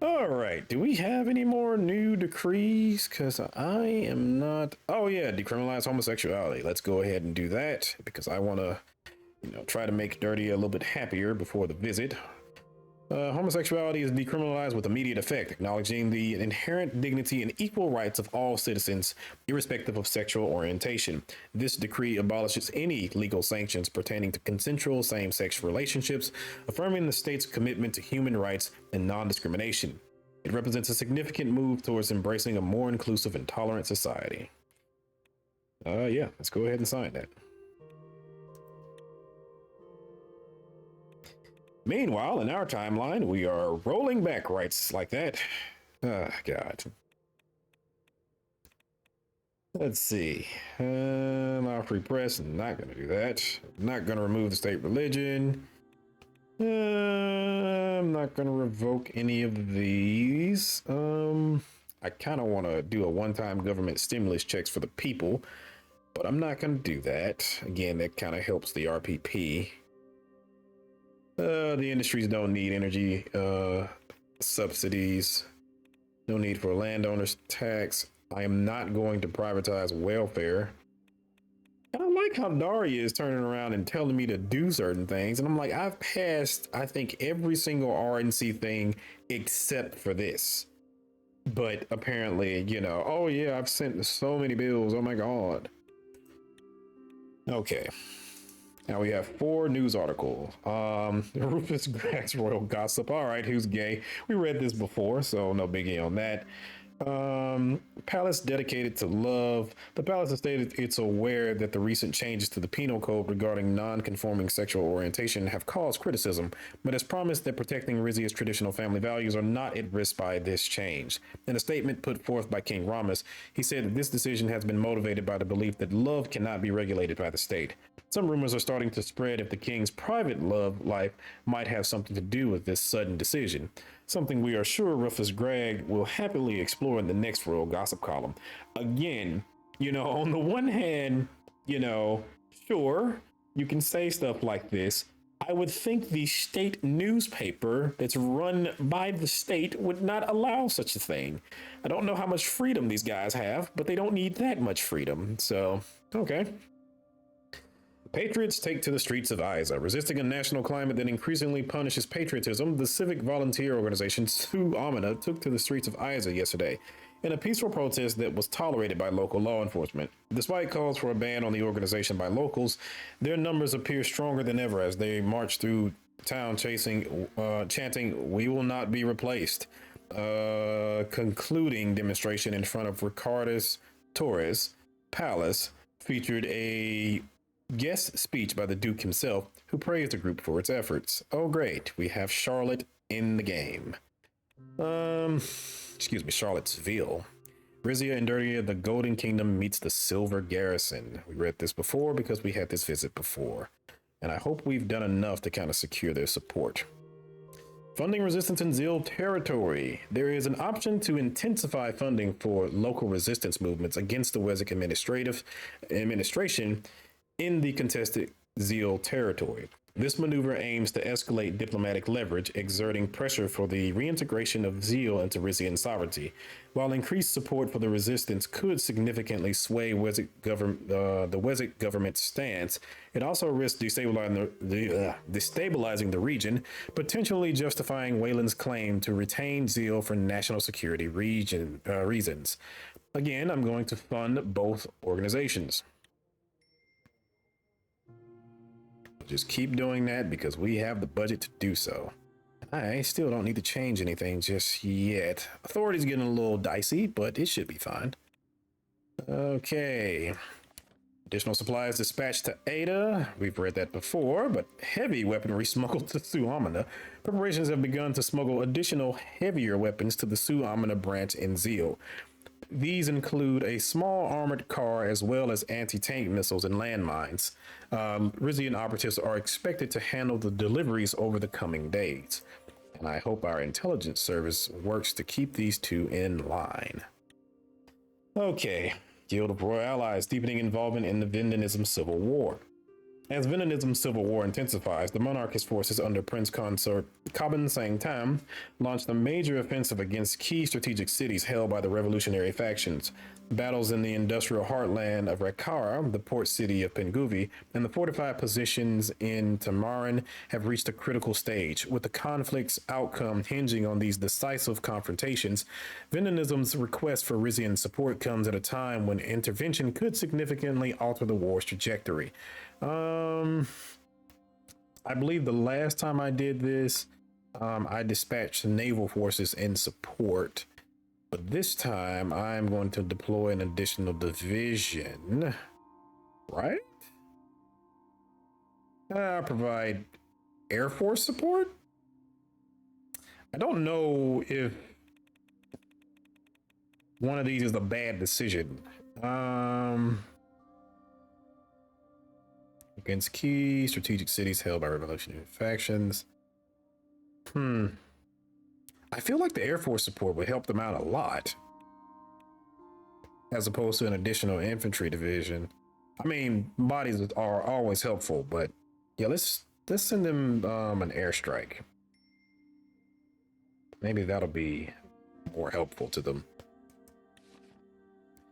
A: All right, do we have any more new decrees? Because I am not... Oh yeah, decriminalize homosexuality. Let's go ahead and do that, because I want to, try to make Dirty a little bit happier before the visit. Homosexuality is decriminalized with immediate effect, acknowledging the inherent dignity and equal rights of all citizens, irrespective of sexual orientation. This decree abolishes any legal sanctions pertaining to consensual same-sex relationships, affirming the state's commitment to human rights and non-discrimination. It represents a significant move towards embracing a more inclusive and tolerant society. Yeah, let's go ahead and sign that. Meanwhile, in our timeline, we are rolling back rights like that. God. Let's see. Allow free press. Not going to do that. Not going to remove the state religion. I'm not going to revoke any of these. I kind of want to do a one-time government stimulus checks for the people, but I'm not going to do that. Again, that kind of helps the RPP. The industries don't need energy subsidies. No need for a landowner's tax. I am not going to privatize welfare. I don't like how Daria is turning around and telling me to do certain things. And I'm like, I've passed, I think, every single RNC thing except for this. But apparently, oh yeah, I've sent so many bills. Oh my God. Okay. Now we have 4 news articles. Rufus Grack's royal gossip. All right, who's gay? We read this before, so no biggie on that. Palace dedicated to love. The palace has stated it's aware that the recent changes to the penal code regarding non-conforming sexual orientation have caused criticism, but has promised that protecting Rizia's traditional family values are not at risk by this change. In a statement put forth by King Ramas, he said that this decision has been motivated by the belief that love cannot be regulated by the state. Some rumors are starting to spread if the king's private love life might have something to do with this sudden decision. Something we are sure Rufus Gregg will happily explore in the next royal gossip column. Again, on the one hand, sure, you can say stuff like this. I would think the state newspaper that's run by the state would not allow such a thing. I don't know how much freedom these guys have, but they don't need that much freedom. So, okay. Patriots take to the streets of Isa. Resisting a national climate that increasingly punishes patriotism, the civic volunteer organization Su Amina took to the streets of Isa yesterday in a peaceful protest that was tolerated by local law enforcement. Despite calls for a ban on the organization by locals, their numbers appear stronger than ever as they march through town chanting, "We will not be replaced." Concluding demonstration in front of Ricardo's Torres Palace featured a guest speech by the Duke himself, who praised the group for its efforts. Oh, great. We have Charlotte in the game. Excuse me, Charlottesville. Rizia and Dirtia, the Golden Kingdom meets the Silver Garrison. We read this before because we had this visit before. And I hope we've done enough to kind of secure their support. Funding resistance in Zil territory. There is an option to intensify funding for local resistance movements against the Wessex administration in the contested Zil territory. This maneuver aims to escalate diplomatic leverage, exerting pressure for the reintegration of Zil into Rizian sovereignty. While increased support for the resistance could significantly sway the Wessex government's stance, it also risks destabilizing the region, potentially justifying Wayland's claim to retain Zil for national security reasons. Again, I'm going to fund both organizations. Just keep doing that because we have the budget to do so. I still don't need to change anything just yet. Authority's getting a little dicey, but it should be fine. Okay. Additional supplies dispatched to Ada. We've read that before, but heavy weaponry smuggled to Suamina. Preparations have begun to smuggle additional heavier weapons to the Suamina branch in Zil. These include a small armored car as well as anti-tank missiles and landmines. Rizian operatives are expected to handle the deliveries over the coming days, and I hope our intelligence service works to keep these two in line. Okay, Guild of Royal Allies deepening involvement in the Vendenism Civil War. As Vendenism Civil War intensifies, the monarchist forces under Prince Consort Kaban Sangtam launched a major offensive against key strategic cities held by the revolutionary factions. Battles in the industrial heartland of Rekara, the port city of Penguvi, and the fortified positions in Tamarin have reached a critical stage. With the conflict's outcome hinging on these decisive confrontations, Vendenism's request for Rizian support comes at a time when intervention could significantly alter the war's trajectory. I believe the last time I did this, I dispatched naval forces in support, but this time I'm going to deploy an additional division, right? Provide Air Force support. I don't know if one of these is a bad decision. Against key strategic cities held by revolutionary factions. I feel like the Air Force support would help them out a lot, as opposed to an additional infantry division. I mean, bodies are always helpful, but yeah, let's send them an airstrike. Maybe that'll be more helpful to them.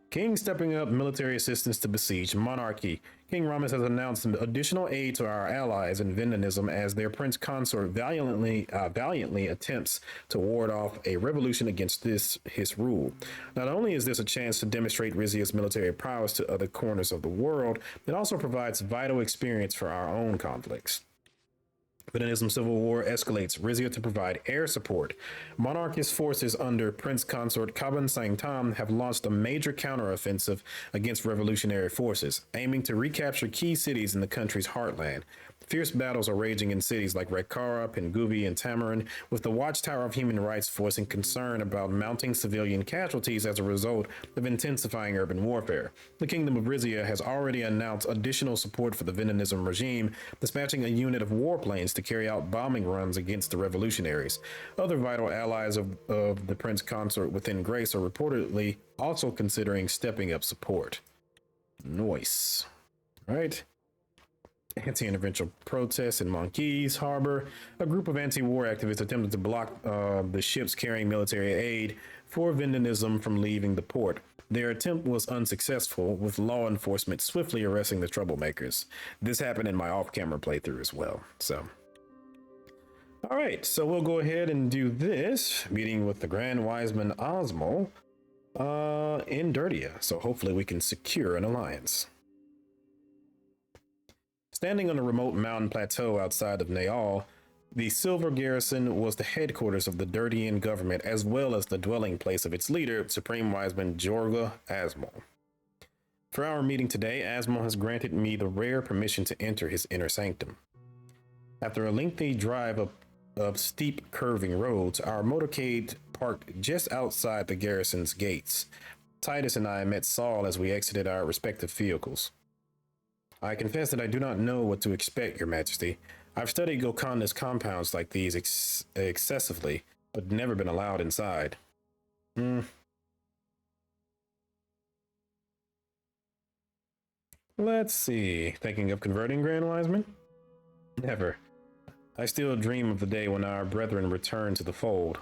A: King stepping up military assistance to besieged monarchy. King Ramis has announced additional aid to our allies in Vendenism as their prince consort valiantly attempts to ward off a revolution against his rule. Not only is this a chance to demonstrate Rizia's military prowess to other corners of the world, it also provides vital experience for our own conflicts. Vendenism Civil War escalates. Rizia to provide air support. Monarchist forces under Prince Consort Kaban Sangtam have launched a major counteroffensive against revolutionary forces, aiming to recapture key cities in the country's heartland. Fierce battles are raging in cities like Rekara, Penguvi, and Tamarin, with the Watchtower of Human Rights voicing concern about mounting civilian casualties as a result of intensifying urban warfare. The Kingdom of Rizia has already announced additional support for the Vendenism regime, dispatching a unit of warplanes to carry out bombing runs against the revolutionaries. Other vital allies of the Prince Consort within Grace are reportedly also considering stepping up support. Nice. Right. Anti-intervention protests in Monkeys Harbor. A group of anti-war activists attempted to block the ships carrying military aid for Vendenism from leaving the port. Their attempt was unsuccessful, with law enforcement swiftly arresting the troublemakers. This happened in my off-camera playthrough as well. So, all right, so we'll go ahead and do this meeting with the Grand Wiseman Osmo in Dirtia. So hopefully we can secure an alliance. Standing on a remote mountain plateau outside of Naval, the Silver Garrison was the headquarters of the Dirtian government as well as the dwelling place of its leader, Supreme Wiseman Jorga Asmo. For our meeting today, Asmo has granted me the rare permission to enter his inner sanctum. After a lengthy drive up of steep curving roads, our motorcade parked just outside the garrison's gates. Titus and I met Saul as we exited our respective vehicles. I confess that I do not know what to expect, Your Majesty. I've studied Golconda's compounds like these excessively, but never been allowed inside. Let's see. Thinking of converting, Grand Wiseman? Never. I still dream of the day when our brethren return to the fold.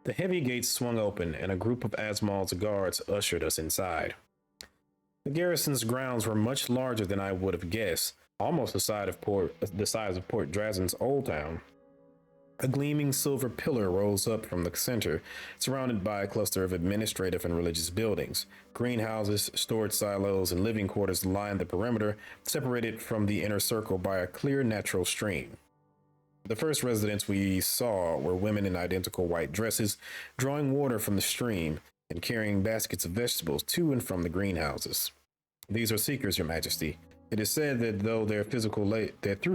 A: The heavy gates swung open, and a group of Asmal's guards ushered us inside. The garrison's grounds were much larger than I would have guessed, almost the size of Port Drazen's old town. A gleaming silver pillar rose up from the center, surrounded by a cluster of administrative and religious buildings. Greenhouses, storage silos, and living quarters lined the perimeter, separated from the inner circle by a clear natural stream. The first residents we saw were women in identical white dresses, drawing water from the stream and carrying baskets of vegetables to and from the greenhouses. These are seekers, Your Majesty. It is said that through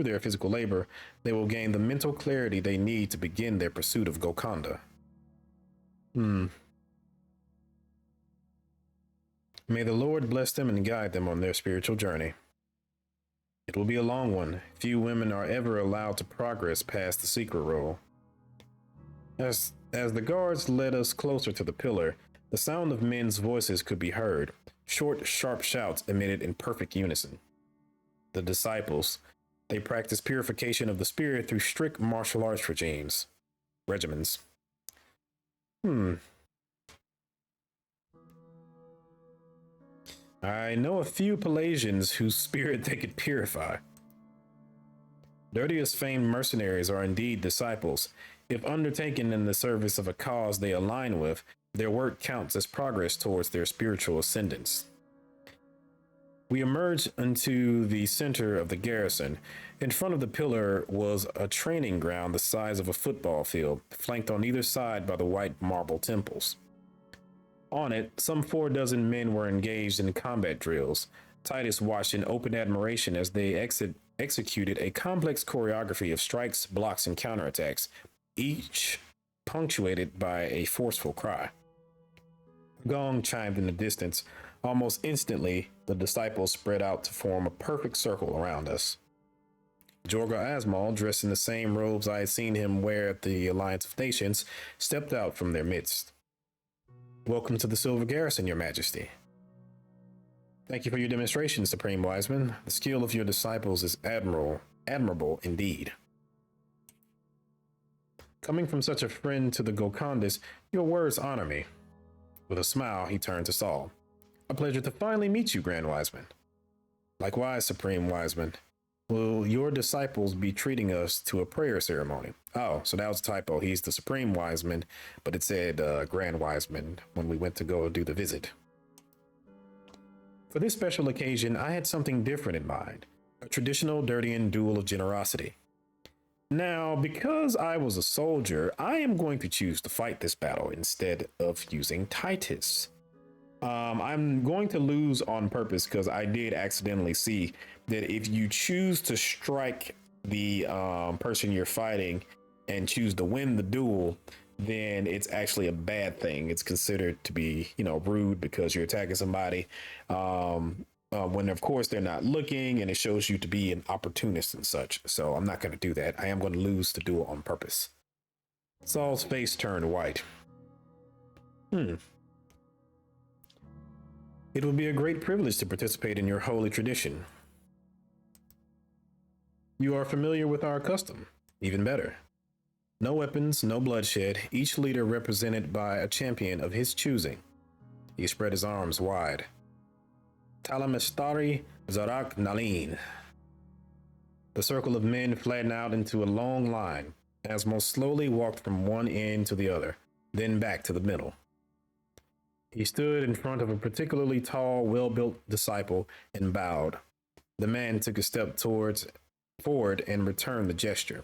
A: their physical labor, they will gain the mental clarity they need to begin their pursuit of Golconda. May the Lord bless them and guide them on their spiritual journey. It will be a long one. Few women are ever allowed to progress past the secret role. As the guards led us closer to the pillar, the sound of men's voices could be heard. Short, sharp shouts emitted in perfect unison. The disciples, they practice purification of the spirit through strict martial arts regimens. I know a few Pelasians whose spirit they could purify. Dirtius famed mercenaries are indeed disciples. If undertaken in the service of a cause they align with, their work counts as progress towards their spiritual ascendance. We emerged into the center of the garrison. In front of the pillar was a training ground the size of a football field, flanked on either side by the white marble temples. On it, some 4 dozen men were engaged in combat drills. Titus watched in open admiration as they executed a complex choreography of strikes, blocks, and counterattacks, each punctuated by a forceful cry. A gong chimed in the distance. Almost instantly, the disciples spread out to form a perfect circle around us. Jorga Asmal, dressed in the same robes I had seen him wear at the Alliance of Nations, stepped out from their midst. Welcome to the Silver Garrison, Your Majesty. Thank you for your demonstration, Supreme Wiseman. The skill of your disciples is admirable indeed. Coming from such a friend to the Golcondas, your words honor me. With a smile, he turned to Saul. A pleasure to finally meet you, Grand Wiseman. Likewise, Supreme Wiseman. Will your disciples be treating us to a prayer ceremony? Oh, so that was a typo. He's the Supreme Wiseman, but it said Grand Wiseman when we went to go do the visit. For this special occasion, I had something different in mind. A traditional Dirtian duel of generosity. Now, because I was a soldier, I am going to choose to fight this battle instead of using Titus. I'm going to lose on purpose because I did accidentally see that if you choose to strike the person you're fighting and choose to win the duel, then it's actually a bad thing. It's considered to be, rude because you're attacking somebody when, of course, they're not looking, and it shows you to be an opportunist and such. So I'm not going to do that. I am going to lose the duel on purpose. Saul's face turned white. It would be a great privilege to participate in your holy tradition. You are familiar with our custom. Even better. No weapons, no bloodshed, each leader represented by a champion of his choosing. He spread his arms wide. Talamestari Zarak Nalin. The circle of men flattened out into a long line. Asmo slowly walked from one end to the other, then back to the middle. He stood in front of a particularly tall, well-built disciple and bowed. The man took a step forward and returned the gesture.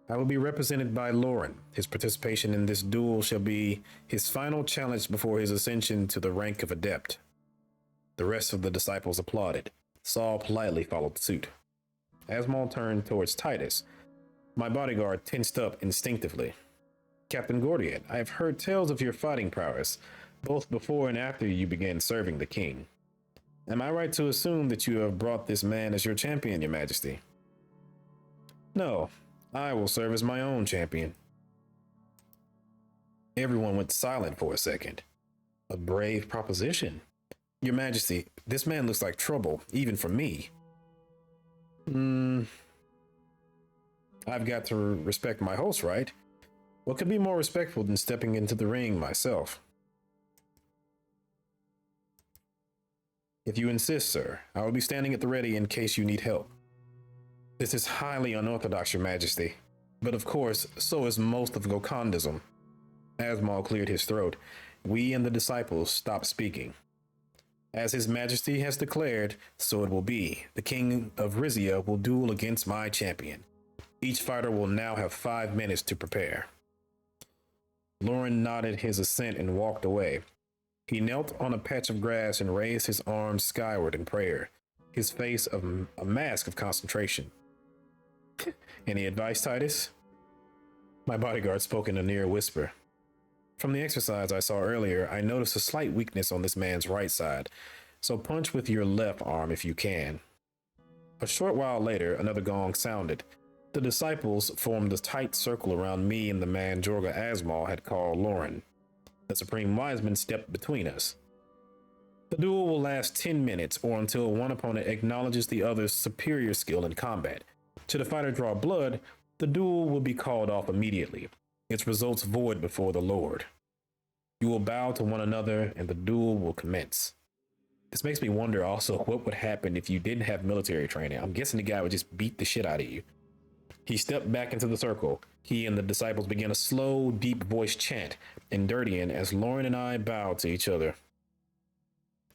A: I will be represented by Lauren. His participation in this duel shall be his final challenge before his ascension to the rank of adept. The rest of the disciples applauded. Saul politely followed suit. Asmal turned towards Titus. My bodyguard tensed up instinctively. Captain Gordian, I have heard tales of your fighting prowess, both before and after you began serving the king. Am I right to assume that you have brought this man as your champion, your majesty? No, I will serve as my own champion. Everyone went silent for a second. A brave proposition. Your majesty, this man looks like trouble, even for me. I've got to respect my host, right? What could be more respectful than stepping into the ring myself? If you insist, sir, I will be standing at the ready in case you need help. This is highly unorthodox, your majesty. But of course, so is most of Gokandism. Asmal cleared his throat. We and the disciples stopped speaking. As his majesty has declared, so it will be. The king of Rizia will duel against my champion. Each fighter will now have 5 minutes to prepare. Lauren nodded his assent and walked away. He knelt on a patch of grass and raised his arms skyward in prayer, his face a mask of concentration. Any advice, Titus? My bodyguard spoke in a near whisper. From the exercise I saw earlier, I noticed a slight weakness on this man's right side, so punch with your left arm if you can. A short while later, another gong sounded. The disciples formed a tight circle around me and the man Jorga Asmal had called Lauren. The Supreme Wiseman stepped between us. The duel will last 10 minutes or until one opponent acknowledges the other's superior skill in combat. Should a fighter draw blood, the duel will be called off immediately, its results void before the Lord. You will bow to one another and the duel will commence. This makes me wonder also what would happen if you didn't have military training. I'm guessing the guy would just beat the shit out of you. He stepped back into the circle. He and the disciples began a slow, deep-voiced chant in Dirtian as Lauren and I bowed to each other.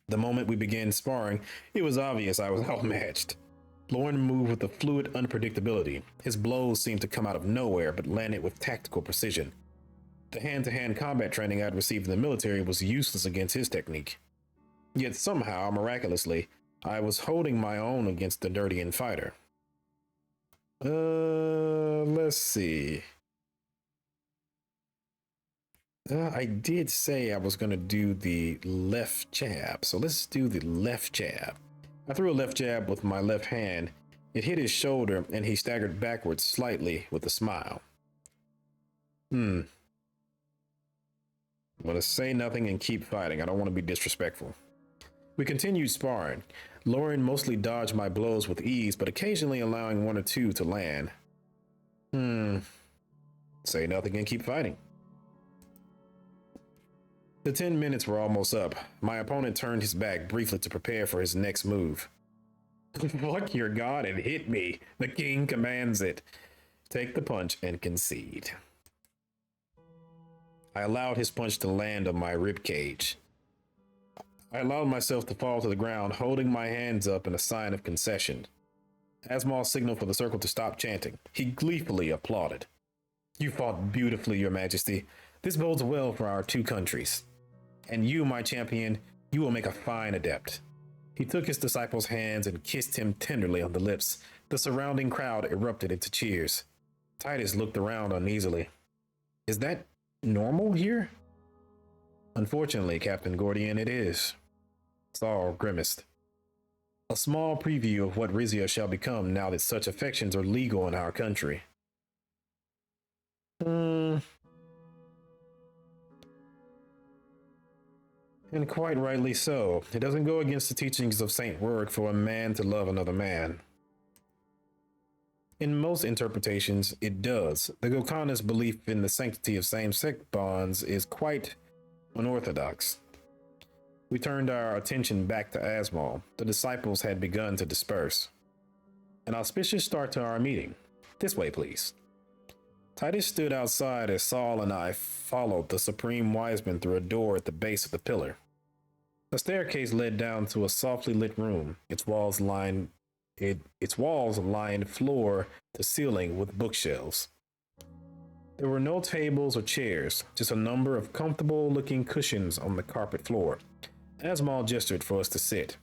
A: The moment we began sparring, it was obvious I was outmatched. Lauren moved with a fluid unpredictability. His blows seemed to come out of nowhere, but landed with tactical precision. The hand-to-hand combat training I'd received in the military was useless against his technique. Yet somehow, miraculously, I was holding my own against the Dirtian fighter. Let's see. I did say I was going to do the left jab, so let's do the left jab. I threw a left jab with my left hand. It hit his shoulder, and he staggered backwards slightly with a smile. I'm going to say nothing and keep fighting. I don't want to be disrespectful. We continued sparring. Lauren mostly dodged my blows with ease, but occasionally allowing one or two to land. Say nothing and keep fighting. The 10 minutes were almost up. My opponent turned his back briefly to prepare for his next move. Fuck your god and hit me. The king commands it. Take the punch and concede. I allowed his punch to land on my rib cage. I allowed myself to fall to the ground, holding my hands up in a sign of concession. Asmal signaled for the circle to stop chanting. He gleefully applauded. You fought beautifully, your majesty. This bodes well for our two countries. And you, my champion, you will make a fine adept. He took his disciple's hands and kissed him tenderly on the lips. The surrounding crowd erupted into cheers. Titus looked around uneasily. Is that normal here? Unfortunately, Captain Gordian, it is. Saul grimaced. A small preview of what Rizia shall become now that such affections are legal in our country. And quite rightly so. It doesn't go against the teachings of Saint Work for a man to love another man. In most interpretations, it does. The Gokana's belief in the sanctity of same-sex bonds is quite unorthodox. We turned our attention back to Asmal. The disciples had begun to disperse. An auspicious start to our meeting. This way, please. Titus stood outside as Saul and I followed the Supreme Wiseman through a door at the base of the pillar. A staircase led down to a softly lit room, its walls lined floor to ceiling with bookshelves. There were no tables or chairs, just a number of comfortable-looking cushions on the carpet floor. Asmal gestured for us to sit.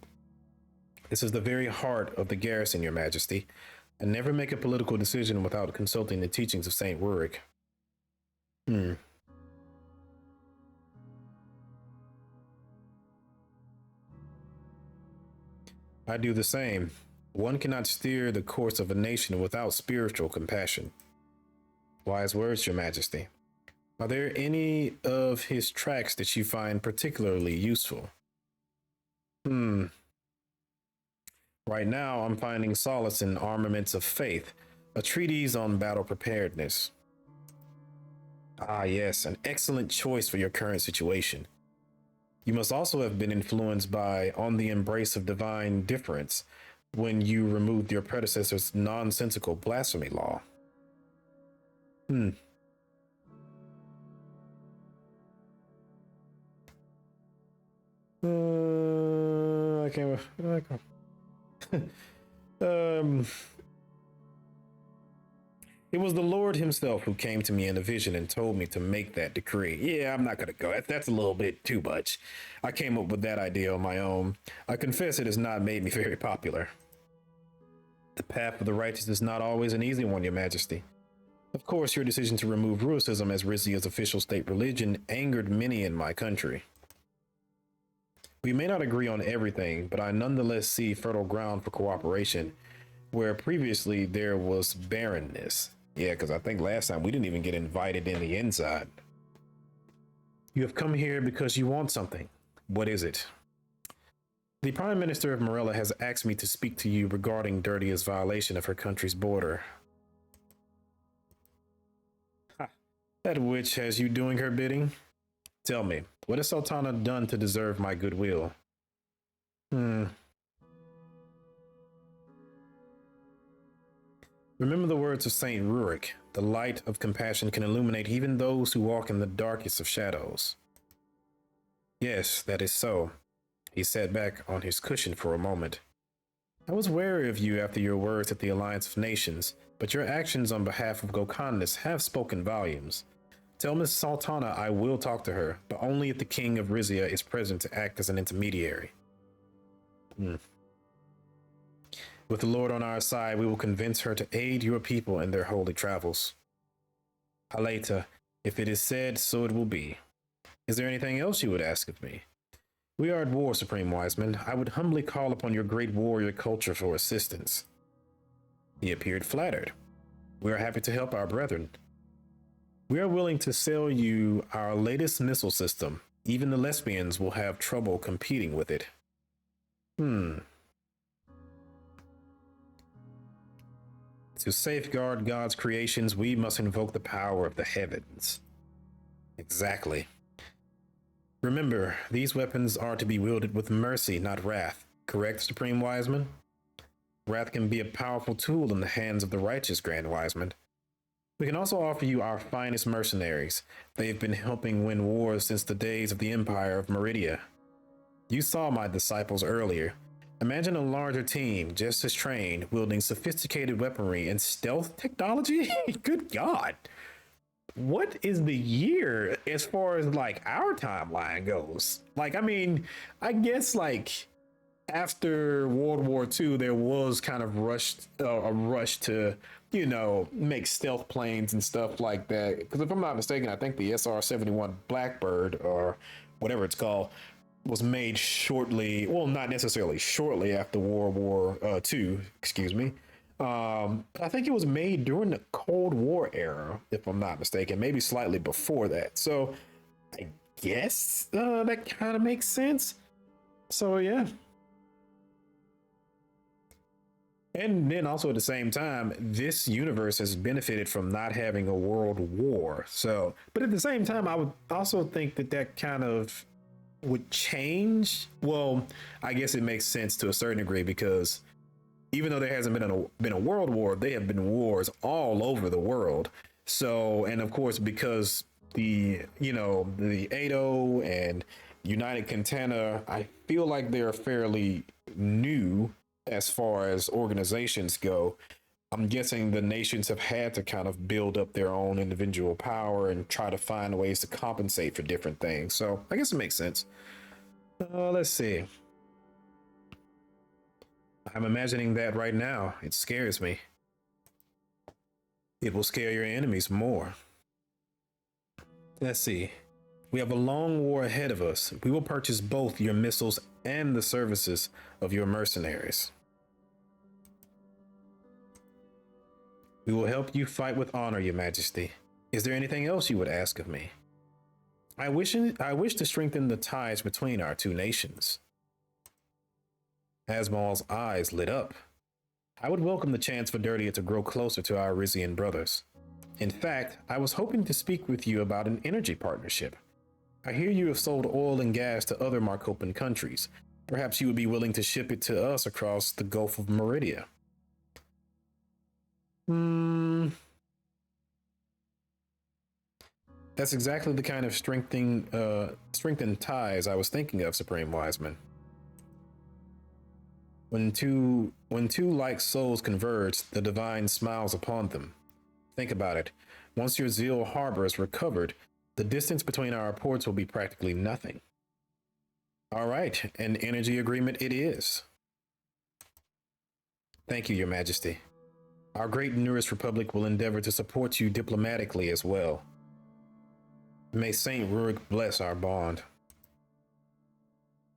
A: This is the very heart of the garrison, your majesty. And never make a political decision without consulting the teachings of Saint Rurik. I do the same. One cannot steer the course of a nation without spiritual compassion. Wise words, Your Majesty. Are there any of his tracts that you find particularly useful? Right now, I'm finding solace in Armaments of Faith, a treatise on battle preparedness. Ah, yes, an excellent choice for your current situation. You must also have been influenced by On the Embrace of Divine Difference when you removed your predecessor's nonsensical blasphemy law. I can't. It was the Lord himself who came to me in a vision and told me to make that decree. Yeah, I'm not going to go. That's a little bit too much. I came up with that idea on my own. I confess it has not made me very popular. The path of the righteous is not always an easy one, Your Majesty. Of course, your decision to remove Ruicism as Rizia's official state religion angered many in my country. We may not agree on everything, but I nonetheless see fertile ground for cooperation, where previously there was barrenness. Yeah, because I think last time we didn't even get invited in the inside. You have come here because you want something. What is it? The Prime Minister of Morella has asked me to speak to you regarding Dirtia's violation of her country's border. Ha. That witch has you doing her bidding? Tell me, what has Sultana done to deserve my goodwill? Remember the words of Saint Rurik. The light of compassion can illuminate even those who walk in the darkest of shadows. Yes, that is so. He sat back on his cushion for a moment. I was wary of you after your words at the Alliance of Nations, but your actions on behalf of Gokhannis have spoken volumes. Tell Miss Sultana I will talk to her, but only if the King of Rizia is present to act as an intermediary. With the Lord on our side, we will convince her to aid your people in their holy travels. Haleta, if it is said, so it will be. Is there anything else you would ask of me? We are at war, Supreme Wiseman. I would humbly call upon your great warrior culture for assistance. He appeared flattered. We are happy to help our brethren. We are willing to sell you our latest missile system. Even the lesbians will have trouble competing with it. To safeguard God's creations, we must invoke the power of the heavens. Exactly. Remember, these weapons are to be wielded with mercy, not wrath. Correct, Supreme Wiseman? Wrath can be a powerful tool in the hands of the righteous, Grand Wiseman. We can also offer you our finest mercenaries. They've been helping win wars since the days of the Empire of Meridia. You saw my disciples earlier. Imagine a larger team, just as trained, wielding sophisticated weaponry and stealth technology? Good God. What is the year as far as like our timeline goes? Like, I mean, I guess like after World War II, there was kind of a rush to, you know, make stealth planes and stuff like that. Because if I'm not mistaken, I think the SR-71 Blackbird or whatever it's called was made shortly, well, not necessarily shortly after World War II, excuse me. I think it was made during the Cold War era, if I'm not mistaken, maybe slightly before that. So I guess that kind of makes sense. So yeah. And then also at the same time, this universe has benefited from not having a world war. So, but at the same time, I would also think that that kind of would change. Well, I guess it makes sense to a certain degree because even though there hasn't been a world war, there have been wars all over the world. So, and of course, because the Edo and United Contana, I feel like they're fairly new as far as organizations go. I'm guessing the nations have had to kind of build up their own individual power and try to find ways to compensate for different things. So I guess it makes sense. Let's see. I'm imagining that right now. It scares me. It will scare your enemies more. Let's see. We have a long war ahead of us. We will purchase both your missiles and the services of your mercenaries. We will help you fight with honor, Your Majesty. Is there anything else you would ask of me? I wish to strengthen the ties between our two nations. Asmal's eyes lit up. I would welcome the chance for Dirtia to grow closer to our Rizian brothers. In fact, I was hoping to speak with you about an energy partnership. I hear you have sold oil and gas to other Marcopan countries. Perhaps you would be willing to ship it to us across the Gulf of Meridia. That's exactly the kind of strengthened ties I was thinking of, Supreme Wiseman. When two like souls converge, the divine smiles upon them. Think about it. Once your Zeal harbor is recovered, the distance between our ports will be practically nothing. All right, an energy agreement it is. Thank you, Your Majesty. Our great Nurus Republic will endeavor to support you diplomatically as well. May Saint Rurik bless our bond.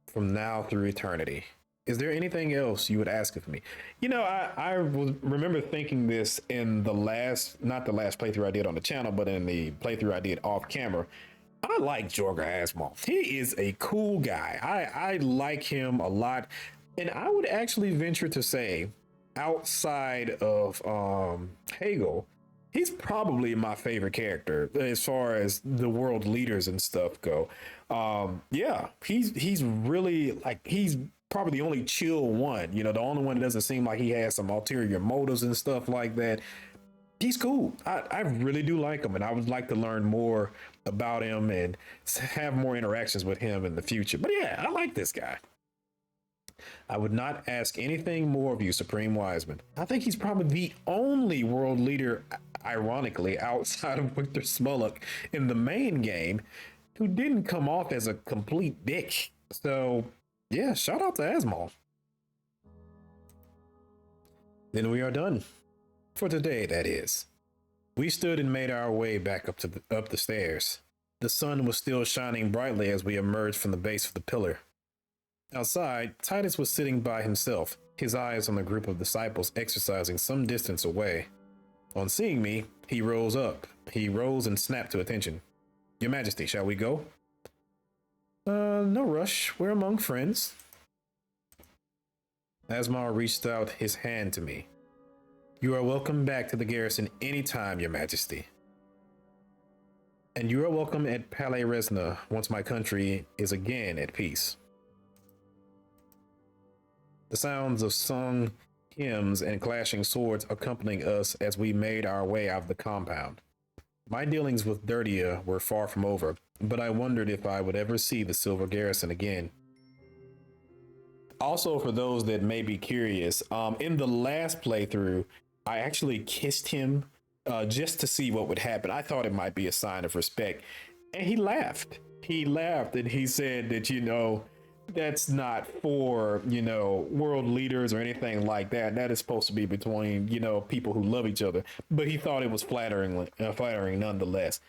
A: From now through eternity. Is there anything else you would ask of me? You know, I remember thinking this in the last, not the last playthrough I did on the channel, but in the playthrough I did off camera. I like Jorga Asmal. He is a cool guy. I like him a lot. And I would actually venture to say, outside of Hegel, he's probably my favorite character as far as the world leaders and stuff go. Yeah, he's really like, he's probably the only chill one, you know, the only one that doesn't seem like he has some ulterior motives and stuff like that. He's cool. I really do like him, and I would like to learn more about him and have more interactions with him in the future. But yeah, I like this guy. I would not ask anything more of you, Supreme Wiseman. I think he's probably the only world leader, ironically, outside of Victor Smoluk in the main game, who didn't come off as a complete dick. So yeah, shout out to Asmal. Then we are done. For today, that is. We stood and made our way back up the stairs. The sun was still shining brightly as we emerged from the base of the pillar. Outside, Titus was sitting by himself, his eyes on the group of disciples exercising some distance away. On seeing me, he rose up. He rose and snapped to attention. Your Majesty, shall we go? No rush. We're among friends. Asmar reached out his hand to me. You are welcome back to the garrison anytime, Your Majesty. And you are welcome at Palais Resna once my country is again at peace. The sounds of sung hymns and clashing swords accompanying us as we made our way out of the compound. My dealings with Dirtia were far from over, but I wondered if I would ever see the Silver Garrison again. Also, for those that may be curious, in the last playthrough, I actually kissed him just to see what would happen. I thought it might be a sign of respect. And he laughed. He laughed and he said that, you know, that's not for, you know, world leaders or anything like that. That is supposed to be between, you know, people who love each other. But he thought it was flattering nonetheless.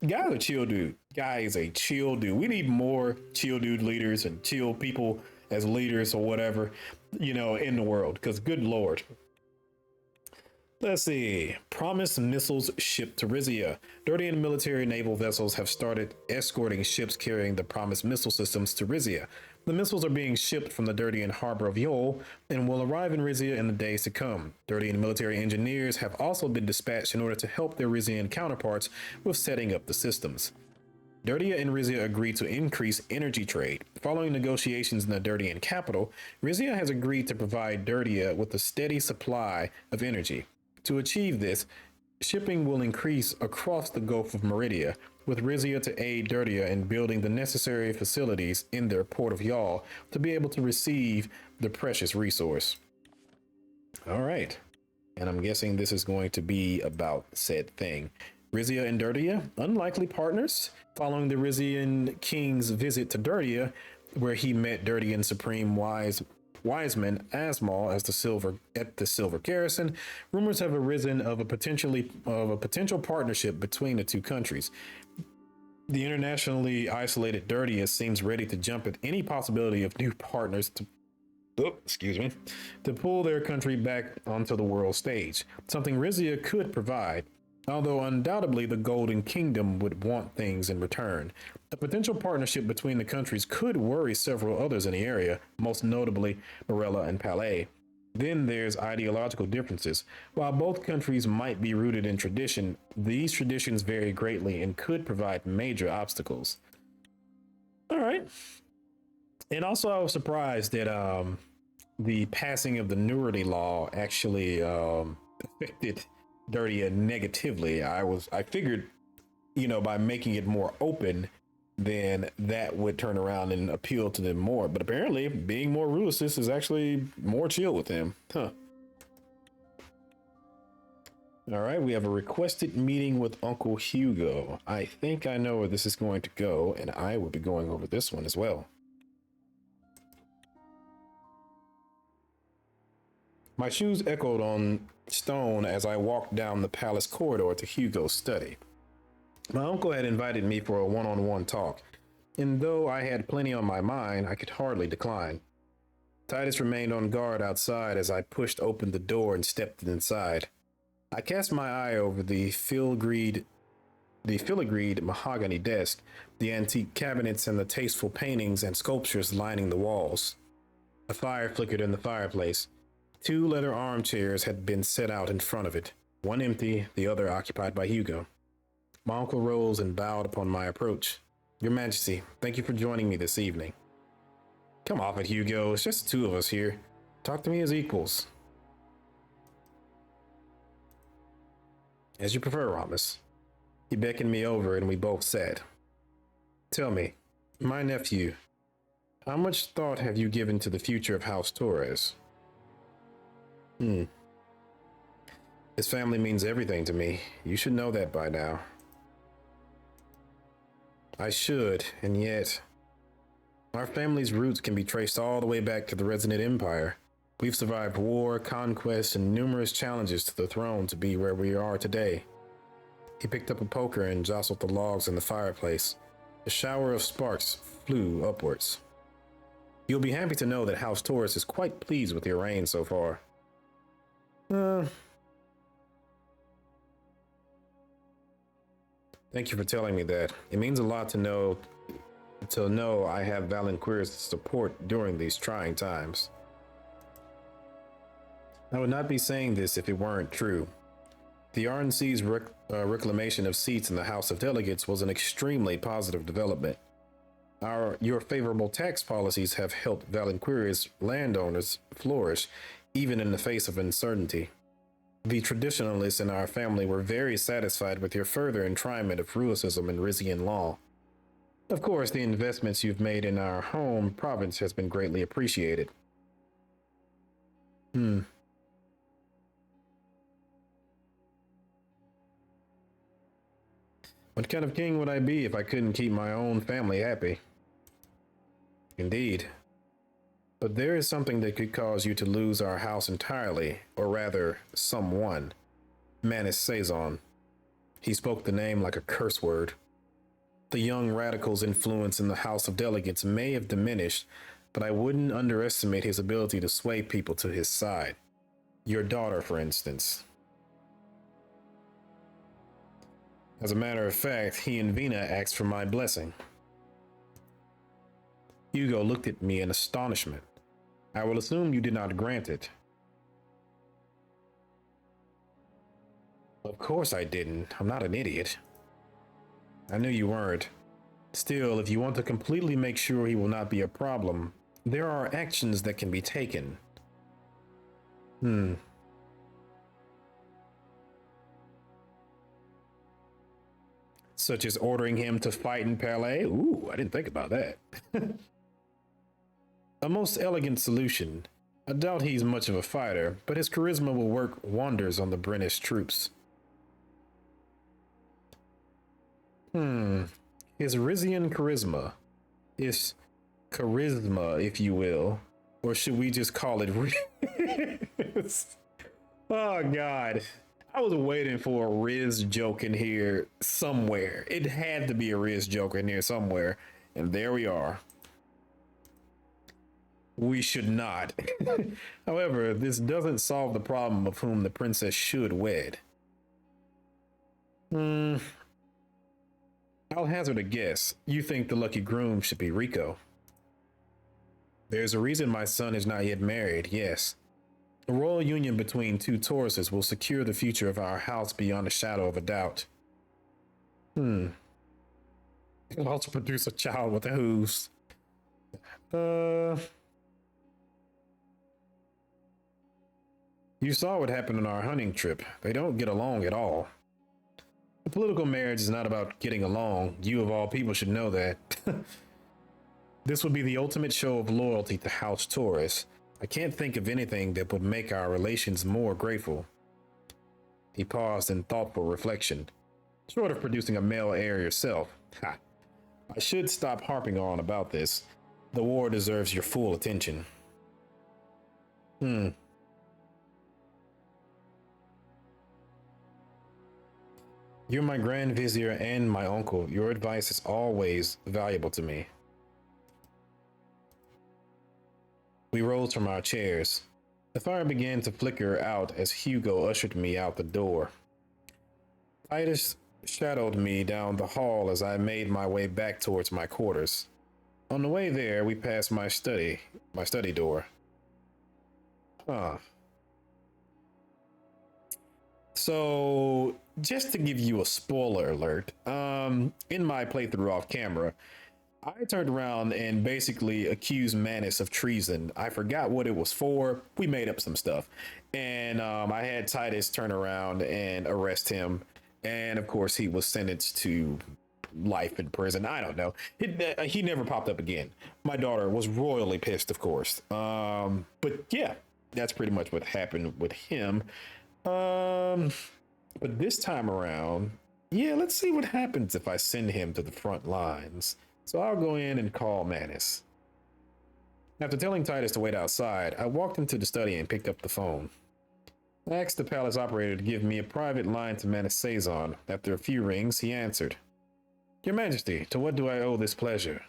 A: Guy's a chill dude. Guy is a chill dude. We need more chill dude leaders and chill people as leaders or whatever, you know, in the world. Because good Lord. Let's see. Promised missiles shipped to Rizia. Dirtian military naval vessels have started escorting ships carrying the promised missile systems to Rizia. The missiles are being shipped from the Dirtian harbor of Yol and will arrive in Rizia in the days to come. Dirtian military engineers have also been dispatched in order to help their Rizian counterparts with setting up the systems. Dirtia and Rizia agreed to increase energy trade. Following negotiations in the Dirtian capital, Rizia has agreed to provide Dirtia with a steady supply of energy. To achieve this, shipping will increase across the Gulf of Meridia, with Rizia to aid Dirtia in building the necessary facilities in their port of Yal to be able to receive the precious resource. All right. And I'm guessing this is going to be about said thing. Rizia and Dirtia, unlikely partners, following the Rizian king's visit to Dirtia, where he met Dirtian Supreme Wiseman Asmal as the Silver Garrison, rumors have arisen of a potential partnership between the two countries. The internationally isolated Dirtius seems ready to jump at any possibility of new partners to pull their country back onto the world stage, something Rizia could provide, although undoubtedly the Golden Kingdom would want things in return. A potential partnership between the countries could worry several others in the area, most notably Morella and Palais. Then there's ideological differences. While both countries might be rooted in tradition, these traditions vary greatly and could provide major obstacles. All right. And also, I was surprised that the passing of the nudity law actually affected Dirtia negatively. I figured, by making it more open, then that would turn around and appeal to them more. But apparently, being more ruthless is actually more chill with them. Huh. All right, we have a requested meeting with Uncle Hugo. I think I know where this is going to go, and I will be going over this one as well. My shoes echoed on stone as I walked down the palace corridor to Hugo's study. My uncle had invited me for a one-on-one talk, and though I had plenty on my mind, I could hardly decline. Titus remained on guard outside as I pushed open the door and stepped inside. I cast my eye over the filigreed mahogany desk, the antique cabinets, and the tasteful paintings and sculptures lining the walls. A fire flickered in the fireplace. 2 leather armchairs had been set out in front of it, one empty, the other occupied by Hugo. My uncle rose and bowed upon my approach. Your Majesty, thank you for joining me this evening. Come off it, Hugo. It's just the 2 of us here. Talk to me as equals. As you prefer, Rhombus. He beckoned me over and we both sat. Tell me, my nephew, how much thought have you given to the future of House Torres? His family means everything to me. You should know that by now. I should, and yet, our family's roots can be traced all the way back to the Resident Empire. We've survived war, conquest, and numerous challenges to the throne to be where we are today. He picked up a poker and jostled the logs in the fireplace. A shower of sparks flew upwards. You'll be happy to know that House Torres is quite pleased with your reign so far. Thank you for telling me that. It means a lot to know I have Valenquier's support during these trying times. I would not be saying this if it weren't true. The RNC's reclamation of seats in the House of Delegates was an extremely positive development. Your favorable tax policies have helped Valenquier's landowners flourish, even in the face of uncertainty. The traditionalists in our family were very satisfied with your further enshrinement of Ruicism and Rizian law. Of course, the investments you've made in our home province has been greatly appreciated. What kind of king would I be if I couldn't keep my own family happy? Indeed. But there is something that could cause you to lose our house entirely, or rather, someone. Manus Saison. He spoke the name like a curse word. The young radical's influence in the House of Delegates may have diminished, but I wouldn't underestimate his ability to sway people to his side. Your daughter, for instance. As a matter of fact, he and Vina asked for my blessing. Hugo looked at me in astonishment. I will assume you did not grant it. Of course I didn't. I'm not an idiot. I knew you weren't. Still, if you want to completely make sure he will not be a problem, there are actions that can be taken. Such as ordering him to fight in Palais? Ooh, I didn't think about that. A most elegant solution. I doubt he's much of a fighter, but his charisma will work wonders on the British troops. His Rizian charisma. His charisma, if you will. Or should we just call it Riz? Oh, God. I was waiting for a Riz joke in here somewhere. It had to be a Riz joke in here somewhere. And there we are. We should not. However, this doesn't solve the problem of whom the princess should wed. I'll hazard a guess. You think the lucky groom should be Rico. There's a reason my son is not yet married, yes. A royal union between two Tauruses will secure the future of our house beyond a shadow of a doubt. It'll also produce a child with the hooves. You saw what happened on our hunting trip. They don't get along at all. A political marriage is not about getting along. You of all people should know that. This would be the ultimate show of loyalty to House Taurus. I can't think of anything that would make our relations more grateful. He paused in thoughtful reflection. Short of producing a male heir yourself. Ha! I should stop harping on about this. The war deserves your full attention. You're my Grand Vizier and my uncle. Your advice is always valuable to me. We rose from our chairs. The fire began to flicker out as Hugo ushered me out the door. Titus shadowed me down the hall as I made my way back towards my quarters. On the way there, we passed my study door. So, just to give you a spoiler alert, in my playthrough off camera, I turned around and basically accused Manus of treason. I forgot what it was for. We made up some stuff. And I had Titus turn around and arrest him. And of course, he was sentenced to life in prison. I don't know. He never popped up again. My daughter was royally pissed, of course. But yeah, that's pretty much what happened with him. But this time around, yeah, let's see what happens if I send him to the front lines. So I'll go in and call Manus. After telling Titus to wait outside, I walked into the study and picked up the phone. I asked the palace operator to give me a private line to Manus Saison. After a few rings, he answered. Your Majesty, to what do I owe this pleasure?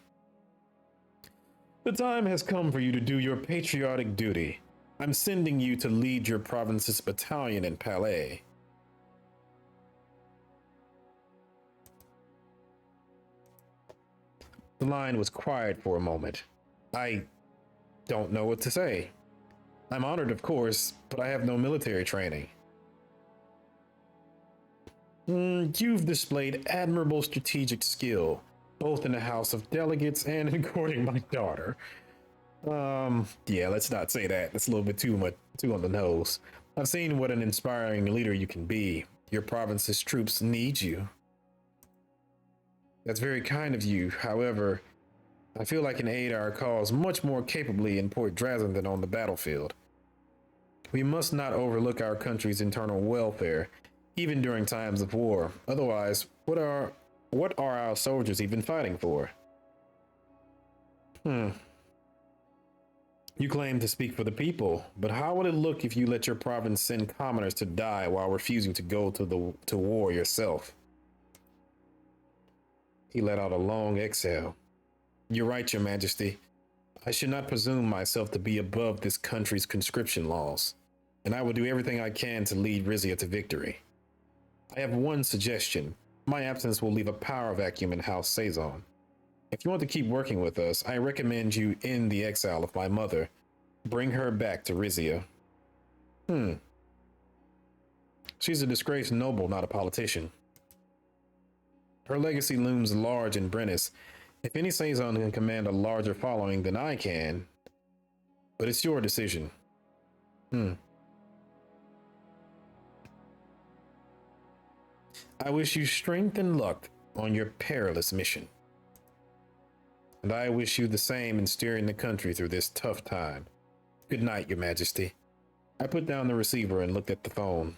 A: The time has come for you to do your patriotic duty. I'm sending you to lead your province's battalion in Palais. The line was quiet for a moment. I don't know what to say. I'm honored, of course, but I have no military training. You've displayed admirable strategic skill, both in the House of Delegates and in courting my daughter. Yeah, let's not say that. That's a little bit too on the nose. I've seen what an inspiring leader you can be. Your province's troops need you. That's very kind of you. However, I feel I can aid our cause much more capably in Port Drazen than on the battlefield. We must not overlook our country's internal welfare, even during times of war. Otherwise, what are our soldiers even fighting for? You claim to speak for the people, but how would it look if you let your province send commoners to die while refusing to go to war yourself? He let out a long exhale. You're right, Your Majesty. I should not presume myself to be above this country's conscription laws, and I will do everything I can to lead Rizia to victory. I have one suggestion. My absence will leave a power vacuum in House Saison. If you want to keep working with us, I recommend you end the exile of my mother. Bring her back to Rizia. She's a disgraced noble, not a politician. Her legacy looms large in Brennus. If any Saison can command a larger following than I can, but it's your decision. I wish you strength and luck on your perilous mission. And I wish you the same in steering the country through this tough time. Good night, Your Majesty. I put down the receiver and looked at the phone.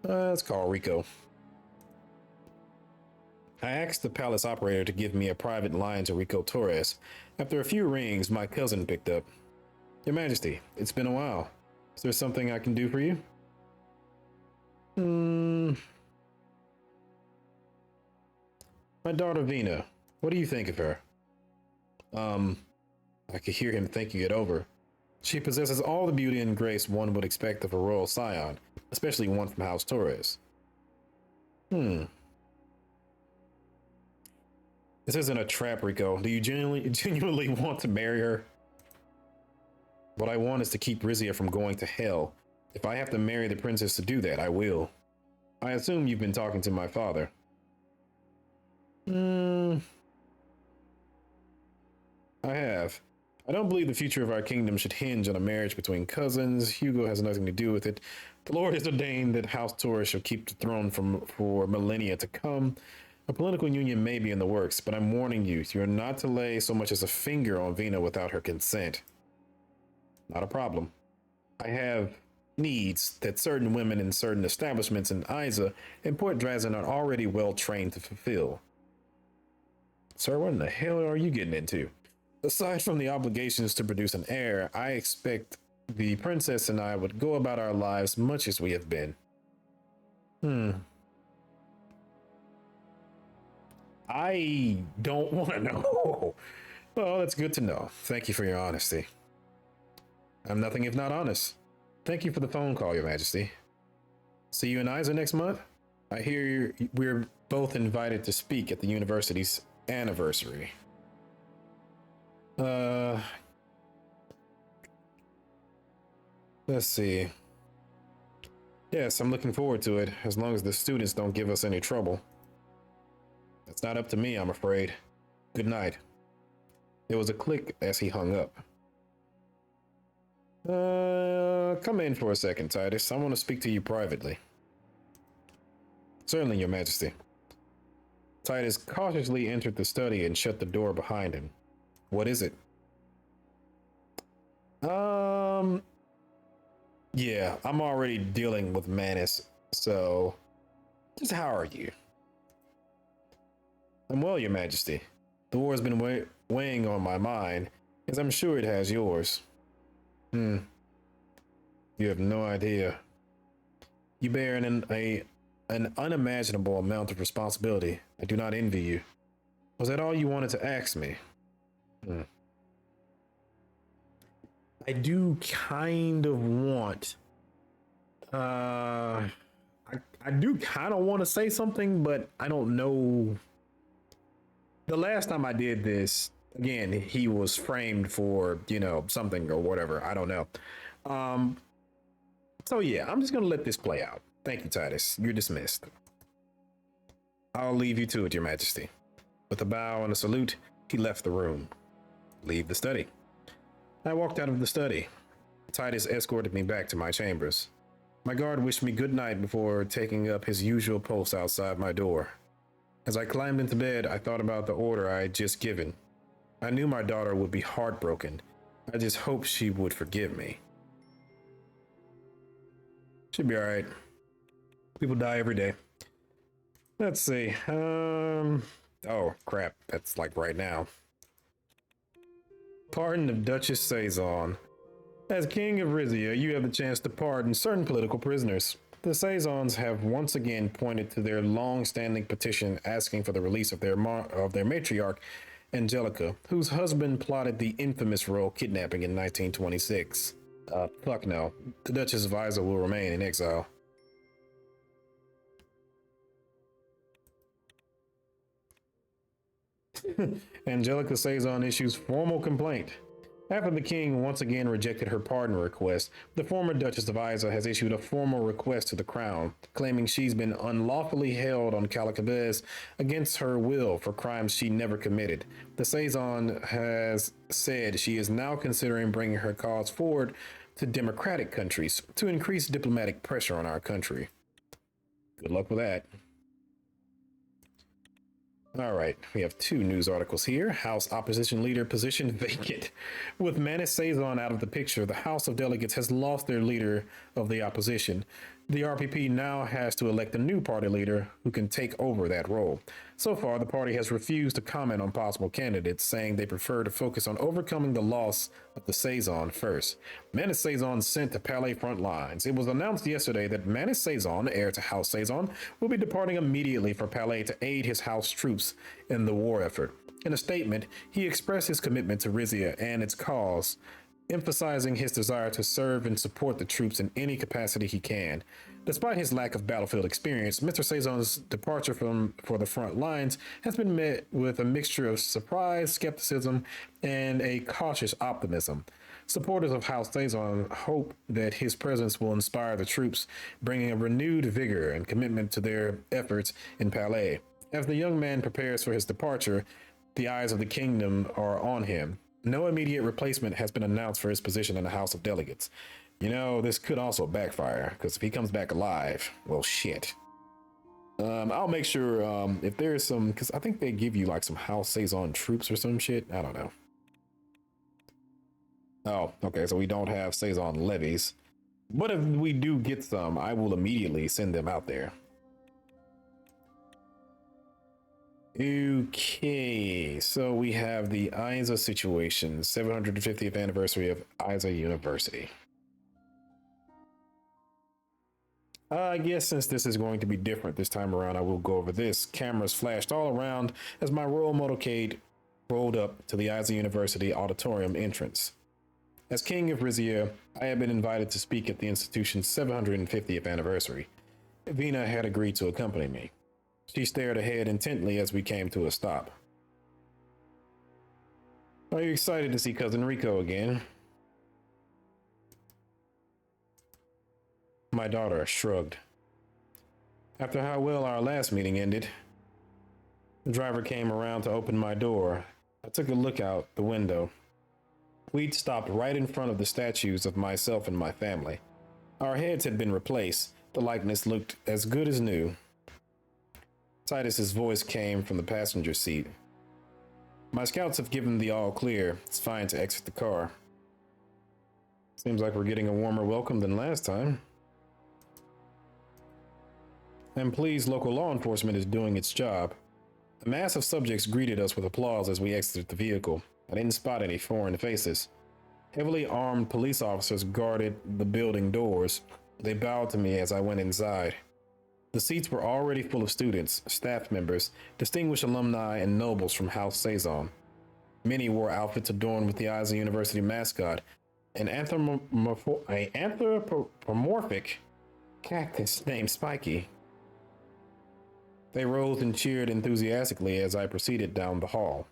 A: Let's call Rico. I asked the palace operator to give me a private line to Rico Torres. After a few rings, my cousin picked up. Your Majesty, it's been a while. Is there something I can do for you? Hmm. My daughter Vina. What do you think of her? I could hear him thinking it over. She possesses all the beauty and grace one would expect of a royal scion, especially one from House Torres. This isn't a trap, Rico. Do you genuinely want to marry her? What I want is to keep Rizia from going to hell. If I have to marry the princess to do that, I will. I assume you've been talking to my father. I have. I don't believe the future of our kingdom should hinge on a marriage between cousins. Hugo has nothing to do with it. The Lord has ordained that House Torres shall keep the throne for millennia to come. A political union may be in the works, but I'm warning you, you're not to lay so much as a finger on Vina without her consent. Not a problem. I have needs that certain women in certain establishments in Isa and Port Drazen are already well trained to fulfill. Sir, what in the hell are you getting into? Aside from the obligations to produce an heir, I expect the princess and I would go about our lives much as we have been. I don't want to know. Well, that's good to know. Thank you for your honesty. I'm nothing if not honest. Thank you for the phone call, Your Majesty. See you in Isa next month? I hear we're both invited to speak at the university's anniversary. Let's see. Yes, I'm looking forward to it, as long as the students don't give us any trouble. It's not up to me, I'm afraid. Good night. There was a click as he hung up. Come in for a second, Titus. I want to speak to you privately. Certainly, Your Majesty. Titus cautiously entered the study and shut the door behind him. What is it? Yeah, I'm already dealing with Manus, so just how are you? I'm well, Your Majesty. The war has been weighing on my mind, as I'm sure it has yours. You have no idea. You bear an unimaginable amount of responsibility. I do not envy you. Was that all you wanted to ask me? I do kind of want. I do kind of want to say something, but I don't know. The last time I did this, again, he was framed for, something or whatever. I don't know. So yeah, I'm just gonna let this play out. Thank you, Titus. You're dismissed. I'll leave you to it, Your Majesty. With a bow and a salute, he left the room. Leave the study. I walked out of the study. Titus escorted me back to my chambers. My guard wished me good night before taking up his usual post outside my door. As I climbed into bed, I thought about the order I had just given. I knew my daughter would be heartbroken. I just hoped she would forgive me. Should be all right. People die every day. Let's see. Oh, crap. That's like right now. Pardon of Duchess Saison. As King of Rizia, you have the chance to pardon certain political prisoners. The Saisons have once again pointed to their long-standing petition asking for the release of their matriarch, Angelica, whose husband plotted the infamous royal kidnapping in 1926. Fuck no. The Duchess of Isa will remain in exile. Angelica Saison issues formal complaint. After the king once again rejected her pardon request, the former Duchess of Isa has issued a formal request to the crown, claiming she's been unlawfully held on Calacabez against her will for crimes she never committed. The Saison has said she is now considering bringing her cause forward to democratic countries to increase diplomatic pressure on our country. Good luck with that. All right, we have two news articles here. House opposition leader position vacant. With Manus Saison out of the picture, the House of Delegates has lost their leader of the opposition. The RPP now has to elect a new party leader who can take over that role. So far, the party has refused to comment on possible candidates, saying they prefer to focus on overcoming the loss of the Saison first. Manus Saison sent to Palais front lines. It was announced yesterday that Manus Saison, heir to House Saison, will be departing immediately for Palais to aid his house troops in the war effort. In a statement, he expressed his commitment to Rizia and its cause, emphasizing his desire to serve and support the troops in any capacity he can. Despite his lack of battlefield experience, Mr. Saison's departure for the front lines has been met with a mixture of surprise, skepticism, and a cautious optimism. Supporters of House Saison hope that his presence will inspire the troops, bringing a renewed vigor and commitment to their efforts in Palais. As the young man prepares for his departure, the eyes of the kingdom are on him. No immediate replacement has been announced for his position in the House of Delegates. You know, this could also backfire, because if he comes back alive, well, shit. I'll make sure if there's some, because I think they give you like some House Saison troops or some shit. I don't know. Oh, okay, so we don't have Saison levies. But if we do get some, I will immediately send them out there. Okay, so we have the ISA situation, 750th anniversary of ISA University. I guess since this is going to be different this time around, I will go over this. Cameras flashed all around as my royal motorcade rolled up to the ISA University auditorium entrance. As King of Rizia, I had been invited to speak at the institution's 750th anniversary. Vina had agreed to accompany me. She stared ahead intently as we came to a stop. Are you excited to see Cousin Rico again? My daughter shrugged. After how well our last meeting ended, the driver came around to open my door. I took a look out the window. We'd stopped right in front of the statues of myself and my family. Our heads had been replaced. The likeness looked as good as new. Titus's voice came from the passenger seat. My scouts have given the all clear. It's fine to exit the car. Seems like we're getting a warmer welcome than last time. I'm pleased local law enforcement is doing its job. A mass of subjects greeted us with applause as we exited the vehicle. I didn't spot any foreign faces. Heavily armed police officers guarded the building doors. They bowed to me as I went inside. The seats were already full of students, staff members, distinguished alumni, and nobles from House Saison. Many wore outfits adorned with the ISA University mascot, an anthropomorphic cactus named Spiky. They rose and cheered enthusiastically as I proceeded down the hall.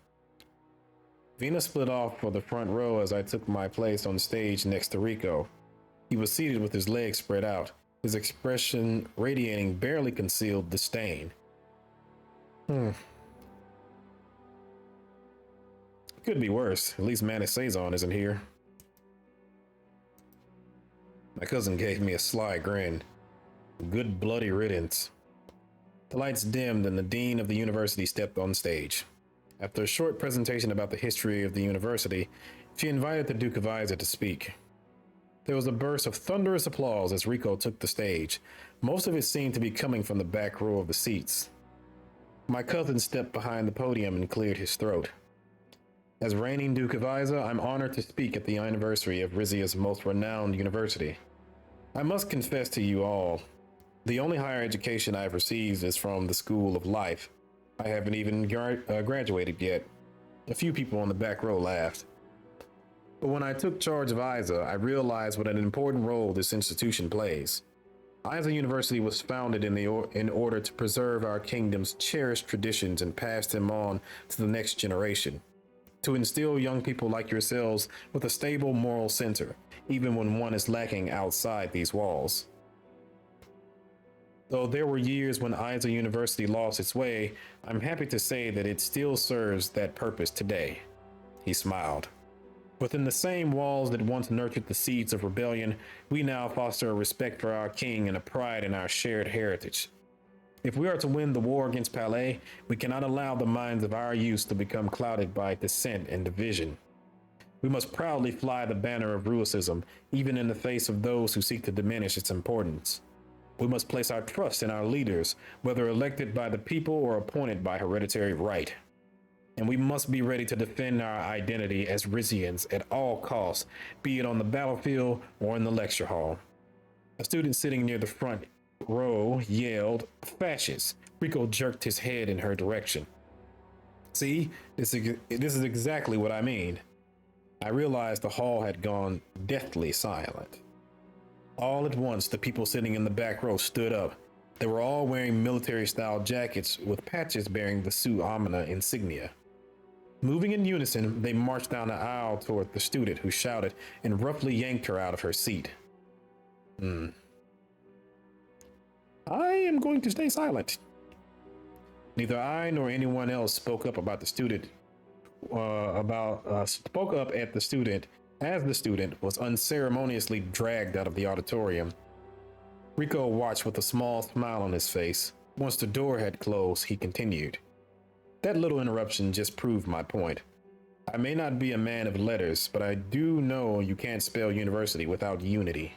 A: Vina split off for the front row as I took my place on stage next to Rico. He was seated with his legs spread out, his expression radiating barely concealed disdain. Could be worse. At least Manus Saison isn't here. My cousin gave me a sly grin. Good bloody riddance. The lights dimmed and the dean of the university stepped on stage. After a short presentation about the history of the university, she invited the Duke of Isa to speak. There was a burst of thunderous applause as Rico took the stage. Most of it seemed to be coming from the back row of the seats. My cousin stepped behind the podium and cleared his throat. As reigning Duke of Isa, I'm honored to speak at the anniversary of Rizia's most renowned university. I must confess to you all, the only higher education I've received is from the School of Life. I haven't even graduated yet. A few people on the back row laughed. But when I took charge of ISA, I realized what an important role this institution plays. ISA University was founded in order to preserve our kingdom's cherished traditions and pass them on to the next generation. To instill young people like yourselves with a stable moral center, even when one is lacking outside these walls. Though there were years when ISA University lost its way, I'm happy to say that it still serves that purpose today. He smiled. Within the same walls that once nurtured the seeds of rebellion, we now foster a respect for our king and a pride in our shared heritage. If we are to win the war against Palais, we cannot allow the minds of our youth to become clouded by dissent and division. We must proudly fly the banner of Ruicism, even in the face of those who seek to diminish its importance. We must place our trust in our leaders, whether elected by the people or appointed by hereditary right. And we must be ready to defend our identity as Rizians at all costs, be it on the battlefield or in the lecture hall. A student sitting near the front row yelled, "Fascist!" Rico jerked his head in her direction. See, this is exactly what I mean. I realized the hall had gone deathly silent. All at once, the people sitting in the back row stood up. They were all wearing military-style jackets with patches bearing the Su Amina insignia. Moving in unison, they marched down the aisle toward the student, who shouted and roughly yanked her out of her seat. I am going to stay silent. Neither I nor anyone else spoke up about the student. Spoke up at the student as the student was unceremoniously dragged out of the auditorium. Rico watched with a small smile on his face. Once the door had closed, he continued. That little interruption just proved my point. I may not be a man of letters, but I do know you can't spell university without unity.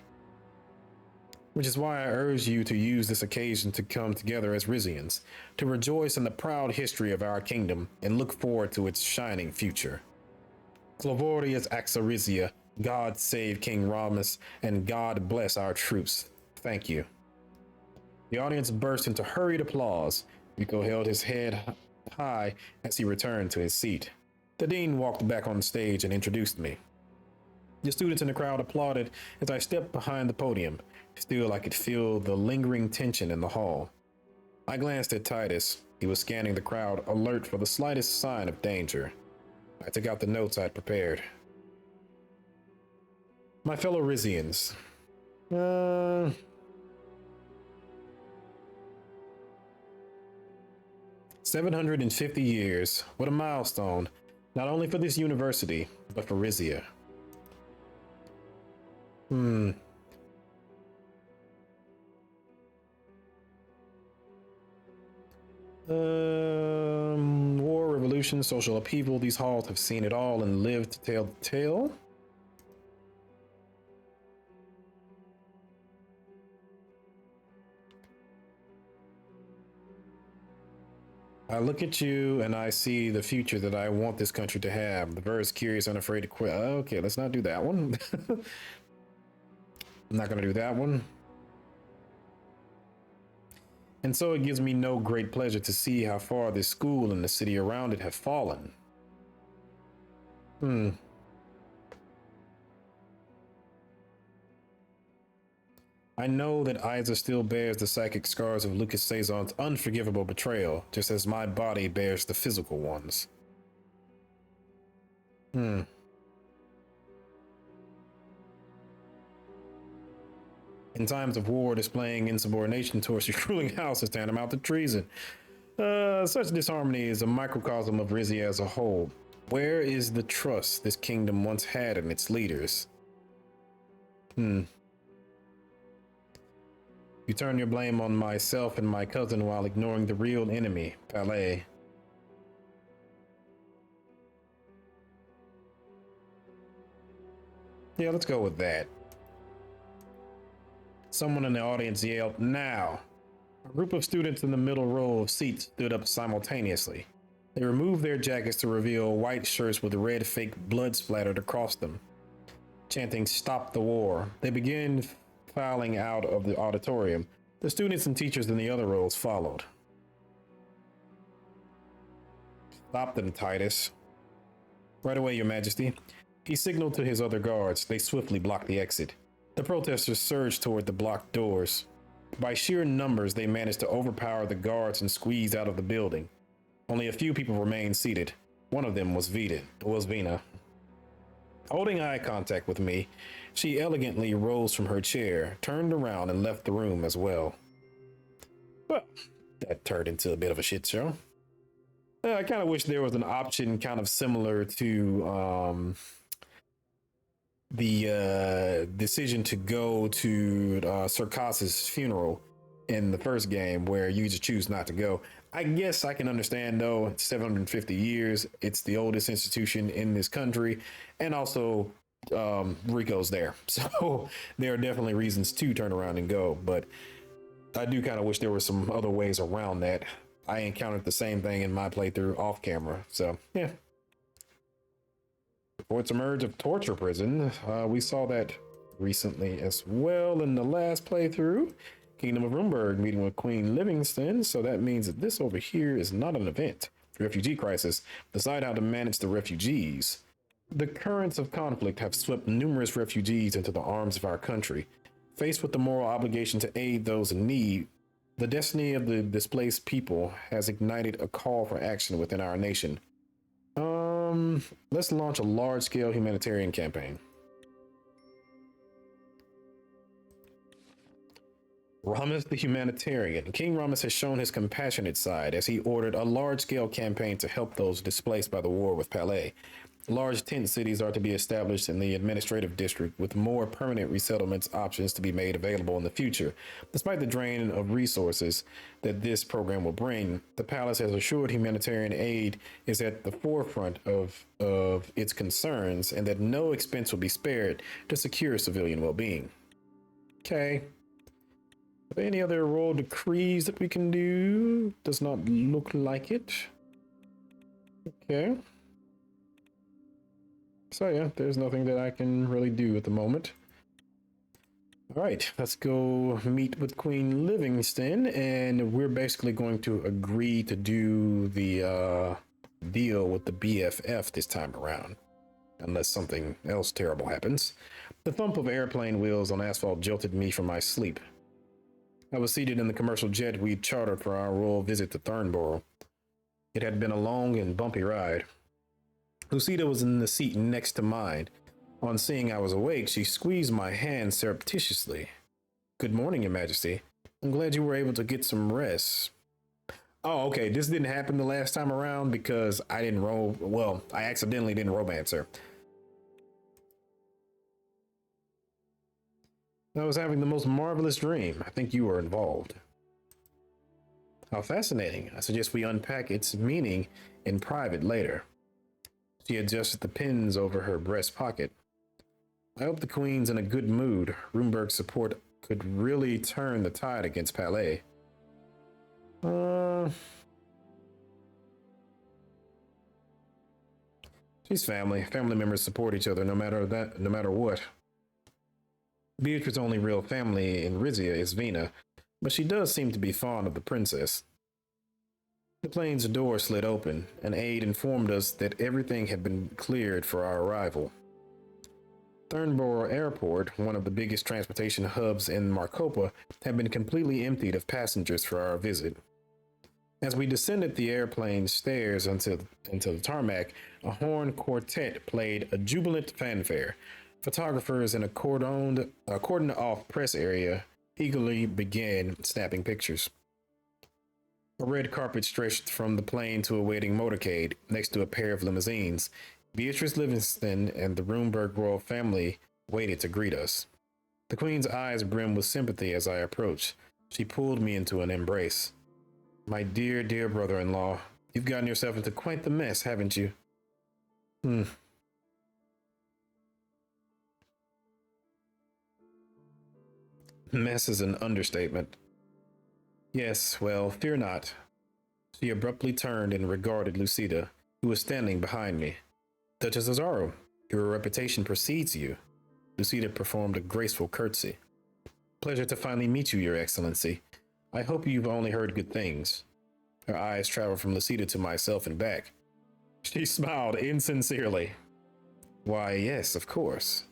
A: Which is why I urge you to use this occasion to come together as Rizians, to rejoice in the proud history of our kingdom and look forward to its shining future. Clavorius Axa Rizia, God save King Ramus, and God bless our troops. Thank you. The audience burst into hurried applause. Rico held his head high as he returned to his seat. The dean walked back on stage and introduced me. The students in the crowd applauded as I stepped behind the podium. Still, I could feel the lingering tension in the hall. I glanced at Titus. He was scanning the crowd, alert for the slightest sign of danger. I took out the notes I'd prepared. My fellow Rizians. 750 years. What a milestone. Not only for this university, but for Rizia. War, revolution, social upheaval. These halls have seen it all and lived to tell the tale. I look at you and I see the future that I want this country to have. The verse, curious, unafraid to quit. Okay, let's not do that one. I'm not going to do that one. And so it gives me no great pleasure to see how far this school and the city around it have fallen. I know that Isa still bears the psychic scars of Lucas Cezanne's unforgivable betrayal, just as my body bears the physical ones. In times of war, displaying insubordination towards your ruling house is tantamount to treason. Such disharmony is a microcosm of Rizia as a whole. Where is the trust this kingdom once had in its leaders? You turn your blame on myself and my cousin while ignoring the real enemy, Palais. Yeah, let's go with that. Someone in the audience yelled, "Now!" A group of students in the middle row of seats stood up simultaneously. They removed their jackets to reveal white shirts with red fake blood splattered across them. Chanting, "Stop the war," they began filing out of the auditorium. The students and teachers in the other rows followed. "Stop them, Titus." "Right away, Your Majesty." He signaled to his other guards. They swiftly blocked the exit. The protesters surged toward the blocked doors. By sheer numbers, they managed to overpower the guards and squeeze out of the building. Only a few people remained seated. One of them was Vina. Holding eye contact with me, she elegantly rose from her chair, turned around, and left the room as well. Well, that turned into a bit of a shit show. I kind of wish there was an option kind of similar to the decision to go to Circass's funeral in the first game, where you just choose not to go. I guess I can understand, though. It's 750 years. It's the oldest institution in this country, and also Rico's there, so there are definitely reasons to turn around and go. But I do kind of wish there were some other ways around that. I encountered the same thing in my playthrough off camera. So, yeah. Before its emerge of torture prison, we saw that recently as well in the last playthrough. Kingdom of Rumberg meeting with Queen Livingston. So that means that this over here is not an event. Refugee crisis. Decide how to manage the refugees. The currents of conflict have swept numerous refugees into the arms of our country. Faced with the moral obligation to aid those in need, the destiny of the displaced people has ignited a call for action within our nation. Let's launch a large-scale humanitarian campaign. Ramus the humanitarian. King Ramus has shown his compassionate side as he ordered a large-scale campaign to help those displaced by the war with Palais. Large tent cities are to be established in the administrative district with more permanent resettlements options to be made available in the future. Despite the drain of resources that this program will bring, the palace has assured humanitarian aid is at the forefront of its concerns and that no expense will be spared to secure civilian well-being. Okay. Are there any other royal decrees that we can do? Does not look like it. Okay. So yeah, there's nothing that I can really do at the moment. All right, let's go meet with Queen Livingston, and we're basically going to agree to do the deal with the BFF this time around, unless something else terrible happens. The thump of airplane wheels on asphalt jolted me from my sleep. I was seated in the commercial jet we'd chartered for our royal visit to Thornborough. It had been a long and bumpy ride. Lucida was in the seat next to mine. On seeing I was awake, she squeezed my hand surreptitiously. Good morning, Your Majesty. I'm glad you were able to get some rest. Oh, okay. This didn't happen the last time around because I didn't I accidentally didn't romance her. I was having the most marvelous dream. I think you were involved. How fascinating. I suggest we unpack its meaning in private later. She adjusted the pins over her breast pocket. I hope the Queen's in a good mood. Rumberg's support could really turn the tide against Palais. She's family. Family members support each other no matter what. Beatrice's only real family in Rizia is Vina, but she does seem to be fond of the princess. The plane's door slid open. An aide informed us that everything had been cleared for our arrival. Thornborough Airport, one of the biggest transportation hubs in Marcopa, had been completely emptied of passengers for our visit. As we descended the airplane stairs into the tarmac, a horn quartet played a jubilant fanfare. Photographers in a cordoned-off press area eagerly began snapping pictures. A red carpet stretched from the plane to a waiting motorcade next to a pair of limousines. Beatrice Livingston and the Rumberg royal family waited to greet us. The Queen's eyes brimmed with sympathy as I approached. She pulled me into an embrace. My dear, dear brother-in-law, you've gotten yourself into quite the mess, haven't you? Mess is an understatement. Yes, well, fear not. She abruptly turned and regarded Lucida, who was standing behind me. Duchess Azaro, your reputation precedes you. Lucida performed a graceful curtsy. Pleasure to finally meet you, Your Excellency. I hope you've only heard good things. Her eyes traveled from Lucida to myself and back. She smiled insincerely. Why, yes, of course.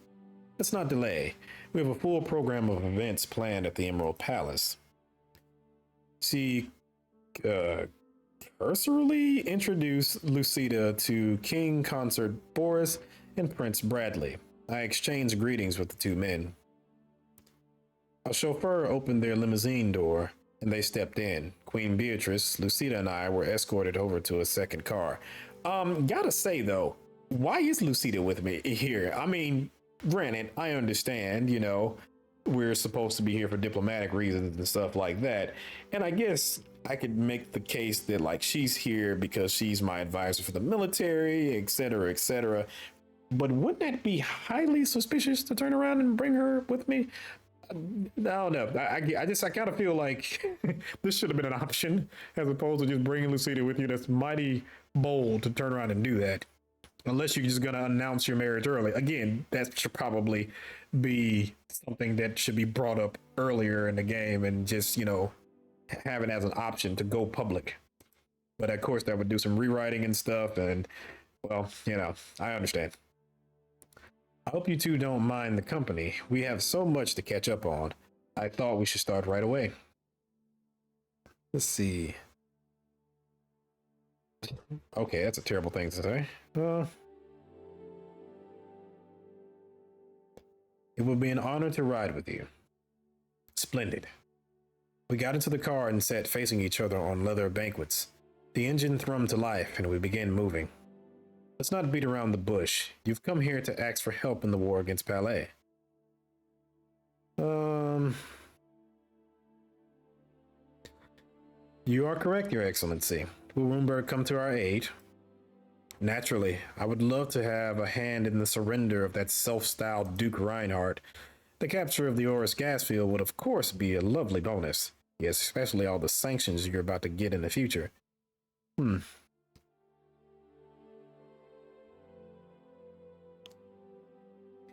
A: Let's not delay. We have a full program of events planned at the Emerald Palace. She cursorily introduced Lucida to King Consort Boris and Prince Bradley. I exchanged greetings with the two men. A chauffeur opened their limousine door, and they stepped in. Queen Beatrice, Lucida, and I were escorted over to a second car. Gotta say, though, why is Lucida with me here? I mean, granted, I understand, we're supposed to be here for diplomatic reasons and stuff like that. And I guess I could make the case that, like, she's here because she's my advisor for the military, etc., etc. But wouldn't that be highly suspicious to turn around and bring her with me? No, no. I kind of feel like this should have been an option as opposed to just bringing Lucida with you. That's mighty bold to turn around and do that. Unless you're just going to announce your marriage early. Again, that should probably be something that should be brought up earlier in the game and just, have it as an option to go public. But of course, that would do some rewriting and stuff. And, well, I understand. I hope you two don't mind the company. We have so much to catch up on. I thought we should start right away. Let's see. Okay, that's a terrible thing to say. It would be an honor to ride with you. Splendid. We got into the car and sat facing each other on leather banquets. The engine thrummed to life and we began moving. Let's not beat around the bush. You've come here to ask for help in the war against Palais. You are correct, Your Excellency. Will Rumberg come to our aid? Naturally, I would love to have a hand in the surrender of that self-styled Duke Reinhardt. The capture of the Oris gas field would of course be a lovely bonus. Yes, especially all the sanctions you're about to get in the future.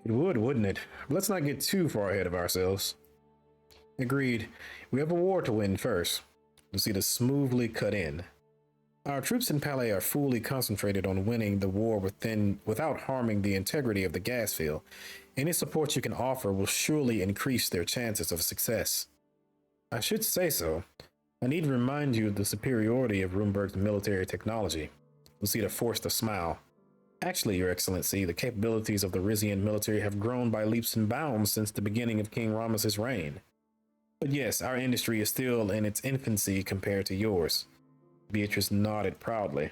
A: It would, wouldn't it? Let's not get too far ahead of ourselves. Agreed. We have a war to win first. Lucida smoothly cut in. Our troops in Palais are fully concentrated on winning the war without harming the integrity of the gas field. Any support you can offer will surely increase their chances of success. I should say so. I need to remind you of the superiority of Rumberg's military technology. Lucida forced a smile. Actually, Your Excellency, the capabilities of the Rizian military have grown by leaps and bounds since the beginning of King Rames's reign. But yes, our industry is still in its infancy compared to yours. Beatrice nodded proudly.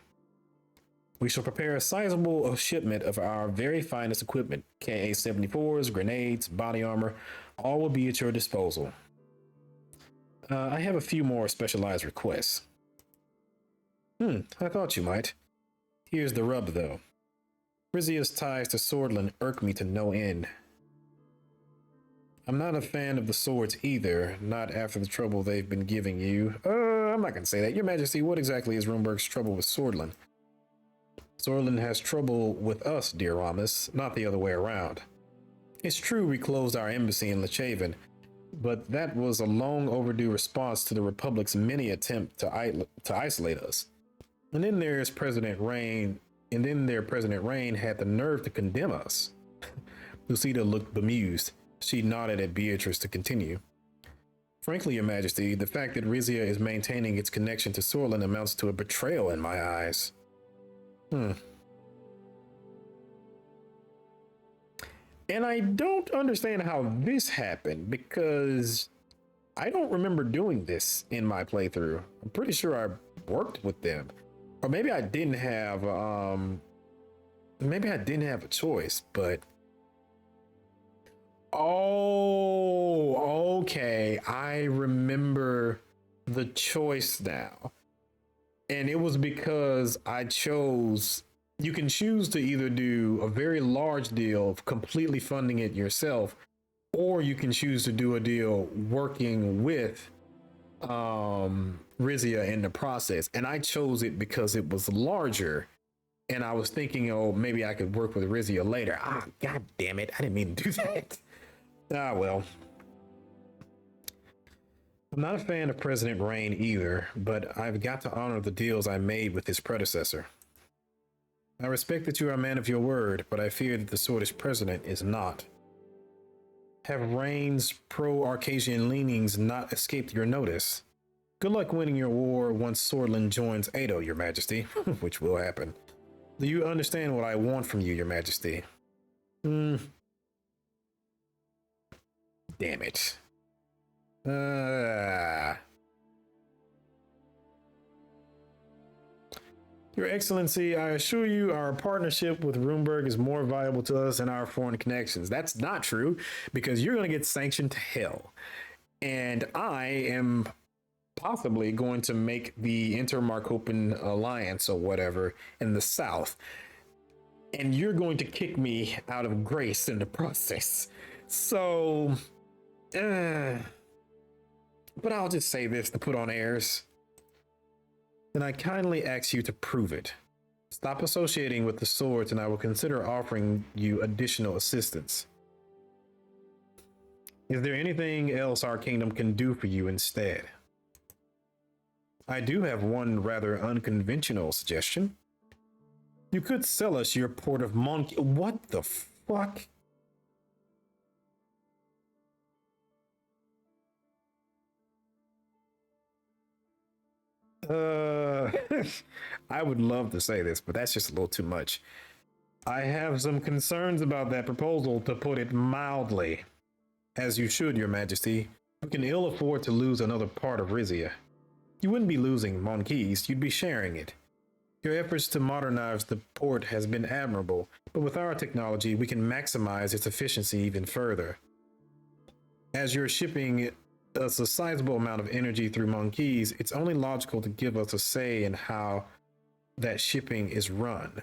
A: We shall prepare a sizable shipment of our very finest equipment. Ka-74s, grenades, body armor, all will be at your disposal. I have a few more specialized requests. I thought you might. Here's the rub, though. Rizia's ties to Swordland irk me to no end. I'm not a fan of the swords either, not after the trouble they've been giving you. I'm not going to say that. Your Majesty, what exactly is Rumberg's trouble with Swordland? Swordland has trouble with us, dear Rames, not the other way around. It's true we closed our embassy in Lechaven, but that was a long overdue response to the Republic's many attempt to isolate us. And then their President Rain had the nerve to condemn us. Lucida looked bemused. She nodded at Beatrice to continue. Frankly, Your Majesty, the fact that Rizia is maintaining its connection to Swordland amounts to a betrayal in my eyes. And I don't understand how this happened, because I don't remember doing this in my playthrough. I'm pretty sure I worked with them. Or maybe I didn't have a choice, but oh, okay. I remember the choice now. And it was because I chose, you can choose to either do a very large deal of completely funding it yourself, or you can choose to do a deal working with Rizia in the process. And I chose it because it was larger. And I was thinking, oh, maybe I could work with Rizia later. God damn it. I didn't mean to do that. Well. I'm not a fan of President Rain either, but I've got to honor the deals I made with his predecessor. I respect that you are a man of your word, but I fear that the Swordist president is not. Have Rain's pro-Arcasian leanings not escaped your notice? Good luck winning your war once Swordland joins Ado, Your Majesty, which will happen. Do you understand what I want from you, Your Majesty? Damn it. Your Excellency, I assure you our partnership with Rumberg is more valuable to us than our foreign connections. That's not true, because you're going to get sanctioned to hell. And I am possibly going to make the Intermarcopan Alliance or whatever in the south. And you're going to kick me out of grace in the process. So But I'll just say this to put on airs. Then I kindly ask you to prove it. Stop associating with the swords, and I will consider offering you additional assistance. Is there anything else our kingdom can do for you instead? I do have one rather unconventional suggestion. You could sell us your port of Monkey. What the fuck? I would love to say this, but that's just a little too much. I have some concerns about that proposal, to put it mildly. As you should, Your Majesty. We can ill afford to lose another part of Rizia. You wouldn't be losing Monkeys, you'd be sharing it. Your efforts to modernize the port has been admirable, but with our technology, we can maximize its efficiency even further. As you're shipping us a sizable amount of energy through Monkeys, it's only logical to give us a say in how that shipping is run.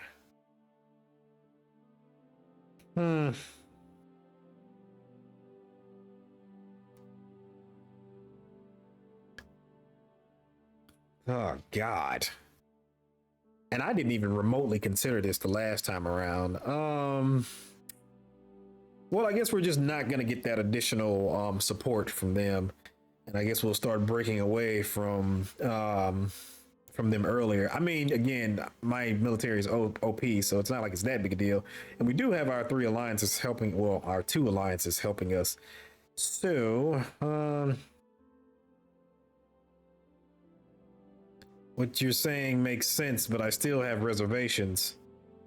A: Oh, God. And I didn't even remotely consider this the last time around. Well, I guess we're just not going to get that additional support from them. And I guess we'll start breaking away from them earlier. I mean, again, my military is OP, so it's not like it's that big a deal. And we do have our three alliances helping, well, our two alliances helping us. So, what you're saying makes sense, but I still have reservations.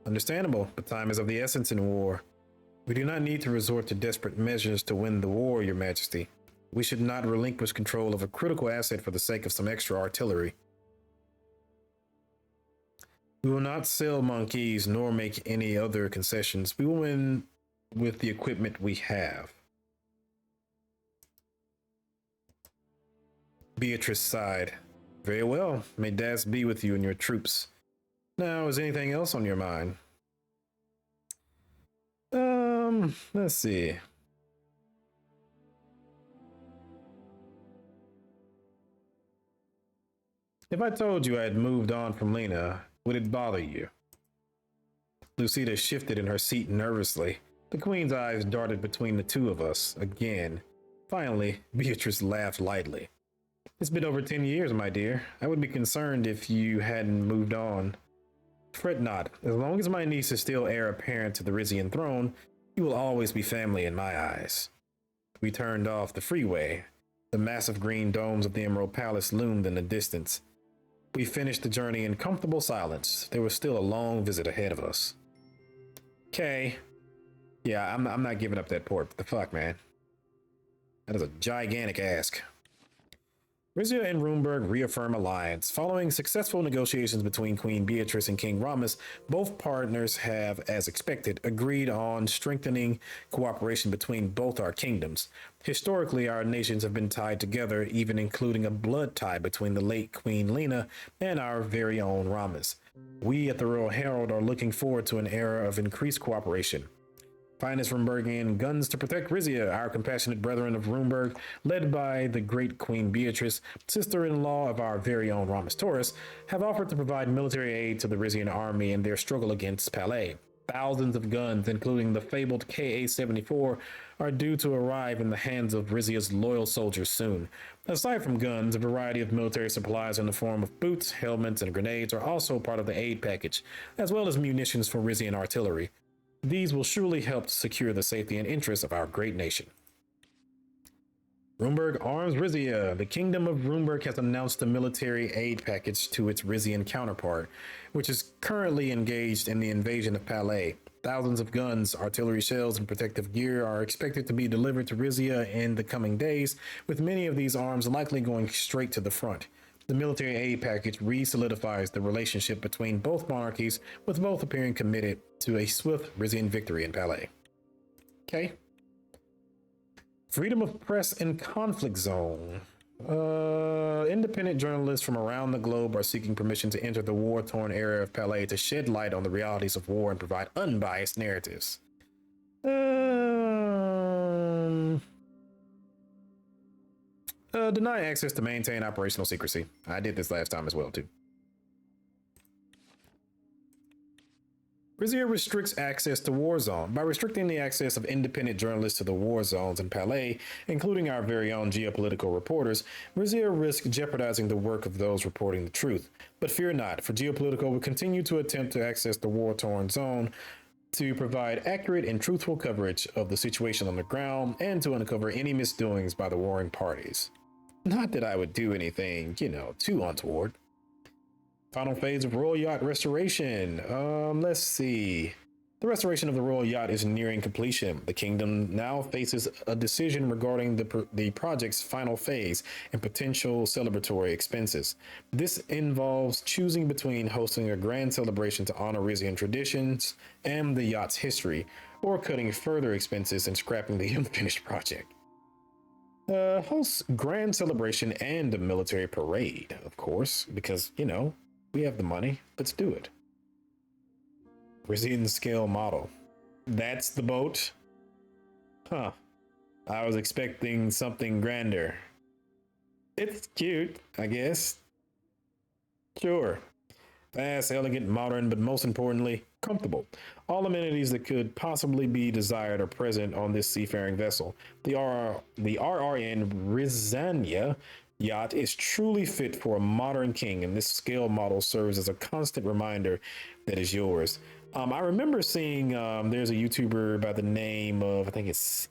A: Understandable, but time is of the essence in war. We do not need to resort to desperate measures to win the war, Your Majesty. We should not relinquish control of a critical asset for the sake of some extra artillery. We will not sell Monkeys nor make any other concessions. We will win with the equipment we have. Beatrice sighed. Very well. May Das be with you and your troops. Now, is anything else on your mind? Let's see. If I told you I had moved on from Lena, would it bother you? Lucida shifted in her seat nervously. The Queen's eyes darted between the two of us again. Finally, Beatrice laughed lightly. It's been over 10 years, my dear. I would be concerned if you hadn't moved on. Fret not. As long as my niece is still heir apparent to the Rizian throne, you will always be family in my eyes. We turned off the freeway. The massive green domes of the Emerald Palace loomed in the distance. We finished the journey in comfortable silence. There was still a long visit ahead of us. Okay. Yeah, I'm not giving up that port. What the fuck, man? That is a gigantic ask. Rizia and Runeberg reaffirm alliance. Following successful negotiations between Queen Beatrice and King Ramus, both partners have, as expected, agreed on strengthening cooperation between both our kingdoms. Historically, our nations have been tied together, even including a blood tie between the late Queen Lena and our very own Ramus. We at the Royal Herald are looking forward to an era of increased cooperation. Finest Runebergian guns to protect Rizia, our compassionate brethren of Runeberg, led by the great Queen Beatrice, sister-in-law of our very own Ramus Taurus, have offered to provide military aid to the Rizian army in their struggle against Palais. Thousands of guns, including the fabled Ka-74, are due to arrive in the hands of Rizia's loyal soldiers soon. Aside from guns, a variety of military supplies in the form of boots, helmets, and grenades are also part of the aid package, as well as munitions for Rizian artillery. These will surely help to secure the safety and interests of our great nation. Runeberg arms Rizia. The Kingdom of Runeberg has announced a military aid package to its Rizian counterpart, which is currently engaged in the invasion of Palais. Thousands of guns, artillery shells, and protective gear are expected to be delivered to Rizia in the coming days, with many of these arms likely going straight to the front. The military aid package re-solidifies the relationship between both monarchies, with both appearing committed to a swift Rizian victory in Palais. Okay. Freedom of press in conflict zone. Independent journalists from around the globe are seeking permission to enter the war-torn area of Palais to shed light on the realities of war and provide unbiased narratives. Deny access to maintain operational secrecy. I did this last time as well, too. Rizia restricts access to war zone. By restricting the access of independent journalists to the war zones in Palais, including our very own geopolitical reporters, Rizia risks jeopardizing the work of those reporting the truth. But fear not, for geopolitical will continue to attempt to access the war-torn zone to provide accurate and truthful coverage of the situation on the ground and to uncover any misdoings by the warring parties. Not that I would do anything, too untoward. Final phase of Royal Yacht restoration. Let's see. The restoration of the Royal Yacht is nearing completion. The kingdom now faces a decision regarding the project's final phase and potential celebratory expenses. This involves choosing between hosting a grand celebration to honor Rizian traditions and the yacht's history, or cutting further expenses and scrapping the unfinished project. Host grand celebration and a military parade, of course, because, we have the money. Let's do it. Rizian scale model. That's the boat? Huh. I was expecting something grander. It's cute, I guess. Sure. Fast, elegant, modern, but most importantly, comfortable. All amenities that could possibly be desired are present on this seafaring vessel. The RRN Rizania yacht is truly fit for a modern king, and this scale model serves as a constant reminder that is yours. I remember seeing there's a YouTuber by the name of, I think it's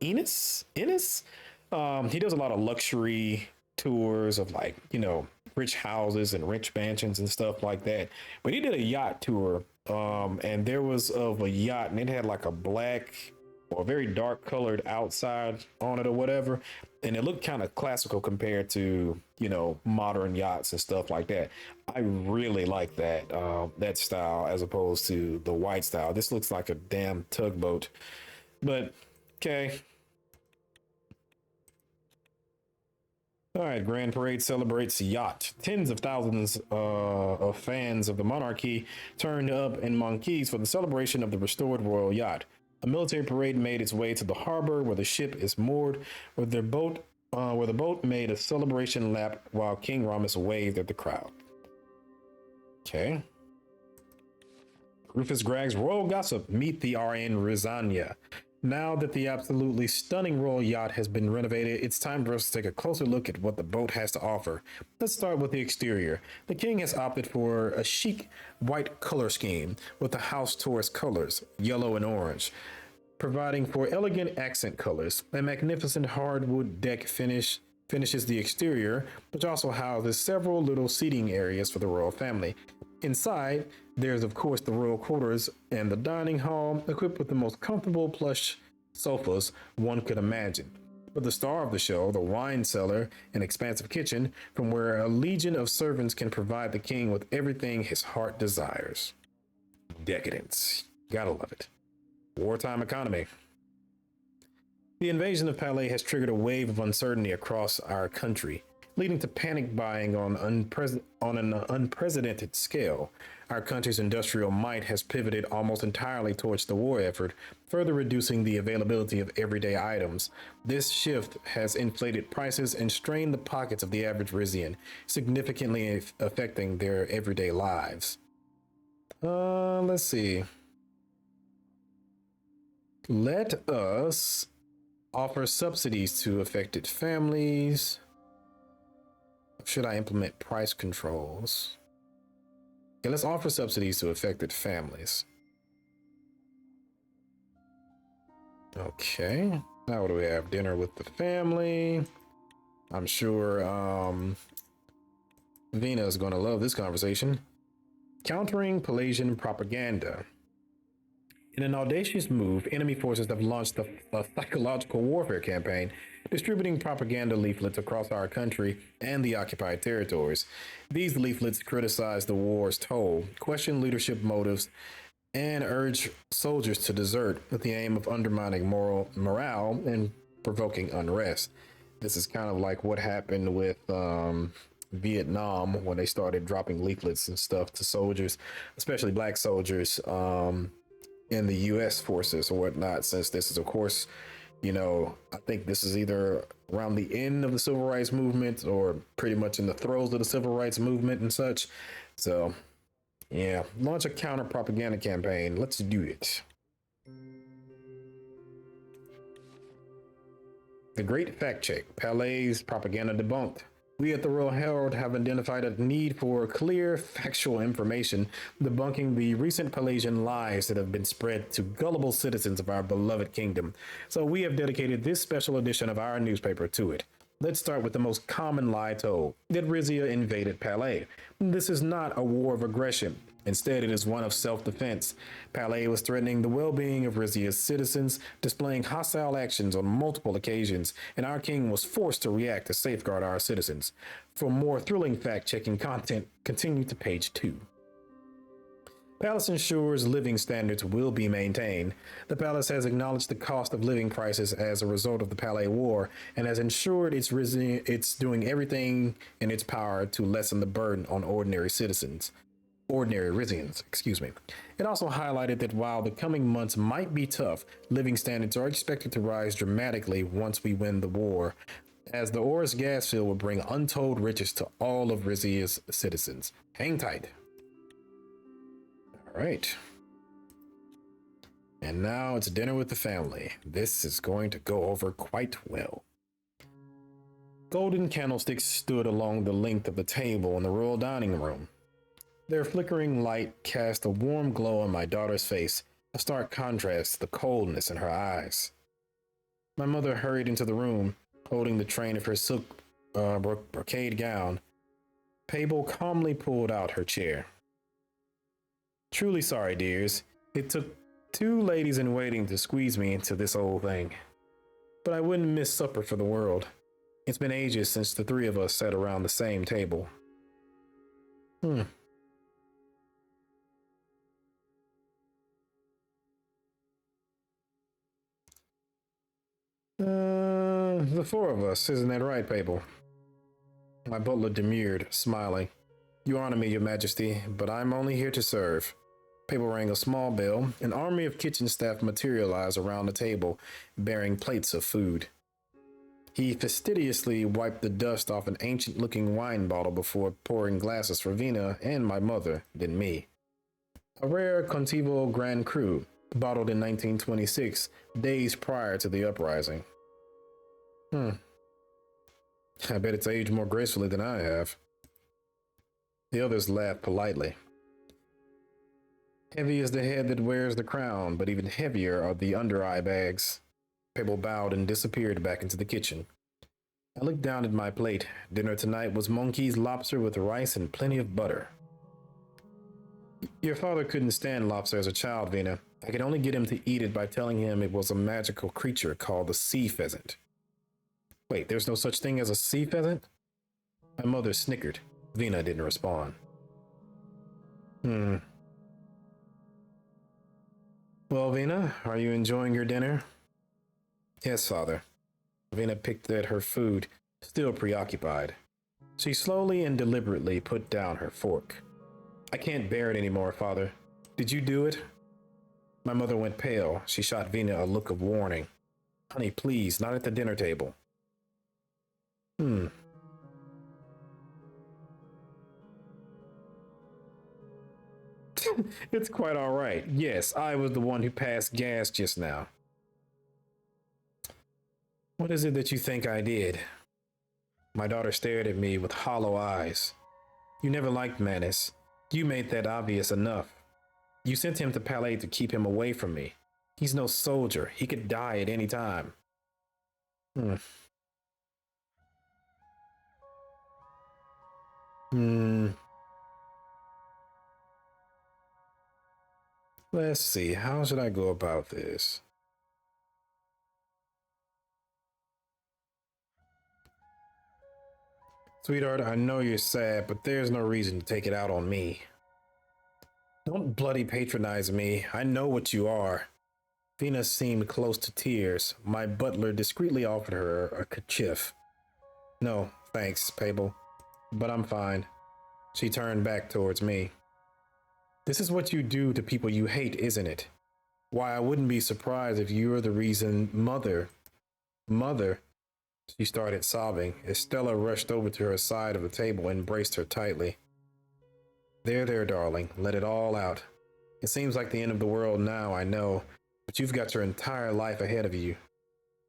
A: Enos. He does a lot of luxury tours of rich houses and rich mansions and stuff like that. But he did a yacht tour, and there was of a yacht, and it had like a black or very dark colored outside on it or whatever, and it looked kind of classical compared to modern yachts and stuff like that. I really like that style as opposed to the white style. This looks like a damn tugboat, but okay. All right, Grand Parade celebrates yacht. Tens of thousands of fans of the monarchy turned up in Monkeys for the celebration of the restored royal yacht. A military parade made its way to the harbor where the ship is moored, where the boat made a celebration lap while King Ramus waved at the crowd. Okay. Rufus Gragg's royal gossip. Meet the RN Rizania. Now that the absolutely stunning royal yacht has been renovated, it's time for us to take a closer look at what the boat has to offer. Let's start with the exterior. The king has opted for a chic white color scheme with the house tourist colors, yellow and orange, providing for elegant accent colors. A magnificent hardwood deck finishes the exterior, which also houses several little seating areas for the royal family. Inside, there's of course the royal quarters and the dining hall, equipped with the most comfortable plush sofas one could imagine. But the star of the show, the wine cellar and expansive kitchen, from where a legion of servants can provide the king with everything his heart desires. Decadence. Gotta love it. Wartime economy. The invasion of Palais has triggered a wave of uncertainty across our country, leading to panic buying on an unprecedented scale. Our country's industrial might has pivoted almost entirely towards the war effort, further reducing the availability of everyday items. This shift has inflated prices and strained the pockets of the average Rizian, significantly affecting their everyday lives. Let's see. Let us offer subsidies to affected families. Should I implement price controls? Okay, let's offer subsidies to affected families. Okay. Now what do we have? Dinner with the family. I'm sure Vina is going to love this conversation. Countering Pelagian propaganda. In an audacious move, enemy forces have launched a psychological warfare campaign, distributing propaganda leaflets across our country and the occupied territories. These leaflets criticize the war's toll, question leadership motives, and urge soldiers to desert with the aim of undermining morale and provoking unrest. This is kind of like what happened with Vietnam when they started dropping leaflets and stuff to soldiers, especially black soldiers, in the U.S. forces or whatnot, since this is, of course, I think this is either around the end of the civil rights movement or pretty much in the throes of the civil rights movement and such. So, yeah, launch a counter propaganda campaign. Let's do it. The Great Fact Check. Palais's propaganda debunked. We at the Royal Herald have identified a need for clear, factual information debunking the recent Palladian lies that have been spread to gullible citizens of our beloved kingdom. So we have dedicated this special edition of our newspaper to it. Let's start with the most common lie told, that Rizia invaded Palais. This is not a war of aggression. Instead, it is one of self-defense. Palais was threatening the well-being of Rizia's citizens, displaying hostile actions on multiple occasions, and our king was forced to react to safeguard our citizens. For more thrilling fact-checking content, continue to page 2. Palace ensures living standards will be maintained. The palace has acknowledged the cost of living crisis as a result of the Palais War and has ensured it's doing everything in its power to lessen the burden on ordinary Rizians. It also highlighted that while the coming months might be tough, living standards are expected to rise dramatically once we win the war, as the Oris gas field will bring untold riches to all of Rizia's citizens. Hang tight. All right. And now it's dinner with the family. This is going to go over quite well. Golden candlesticks stood along the length of the table in the royal dining room. Their flickering light cast a warm glow on my daughter's face, a stark contrast to the coldness in her eyes. My mother hurried into the room, holding the train of her silk brocade gown. Pabel calmly pulled out her chair. Truly sorry, dears. It took 2 ladies in waiting to squeeze me into this old thing. But I wouldn't miss supper for the world. It's been ages since the 3 of us sat around the same table. The 4 of us, isn't that right, Pabel? My butler demurred, smiling. You honor me, your majesty, but I'm only here to serve. Pabel rang a small bell. An army of kitchen staff materialized around the table, bearing plates of food. He fastidiously wiped the dust off an ancient-looking wine bottle before pouring glasses for Vina and my mother, then me. A rare Contivo Grand Cru, bottled in 1926, days prior to the uprising. I bet it's aged more gracefully than I have. The others laughed politely. Heavy is the head that wears the crown, but even heavier are the under-eye bags. Pabel bowed and disappeared back into the kitchen. I looked down at my plate. Dinner tonight was monkey's lobster with rice and plenty of butter. Your father couldn't stand lobster as a child, Vina. I could only get him to eat it by telling him it was a magical creature called the sea pheasant. Wait, there's no such thing as a sea pheasant? My mother snickered. Vina didn't respond. Well, Vina, are you enjoying your dinner? Yes, father. Vina picked at her food, still preoccupied. She slowly and deliberately put down her fork. I can't bear it anymore, father. Did you do it? My mother went pale. She shot Vina a look of warning. Honey, please, not at the dinner table. It's quite all right. Yes, I was the one who passed gas just now. What is it that you think I did? My daughter stared at me with hollow eyes. You never liked Manus. You made that obvious enough. You sent him to Palais to keep him away from me. He's no soldier. He could die at any time. Let's see. How should I go about this? Sweetheart, I know you're sad, but there's no reason to take it out on me. Don't bloody patronize me. I know what you are. Vina seemed close to tears. My butler discreetly offered her a kerchief. No, thanks, Pabel. But I'm fine. She turned back towards me. This is what you do to people you hate, isn't it? Why, I wouldn't be surprised if you're the reason Mother Mother, she started sobbing. Estella rushed over to her side of the table and embraced her tightly. There, darling. Let it all out. It seems like the end of the world now, I know, but you've got your entire life ahead of you.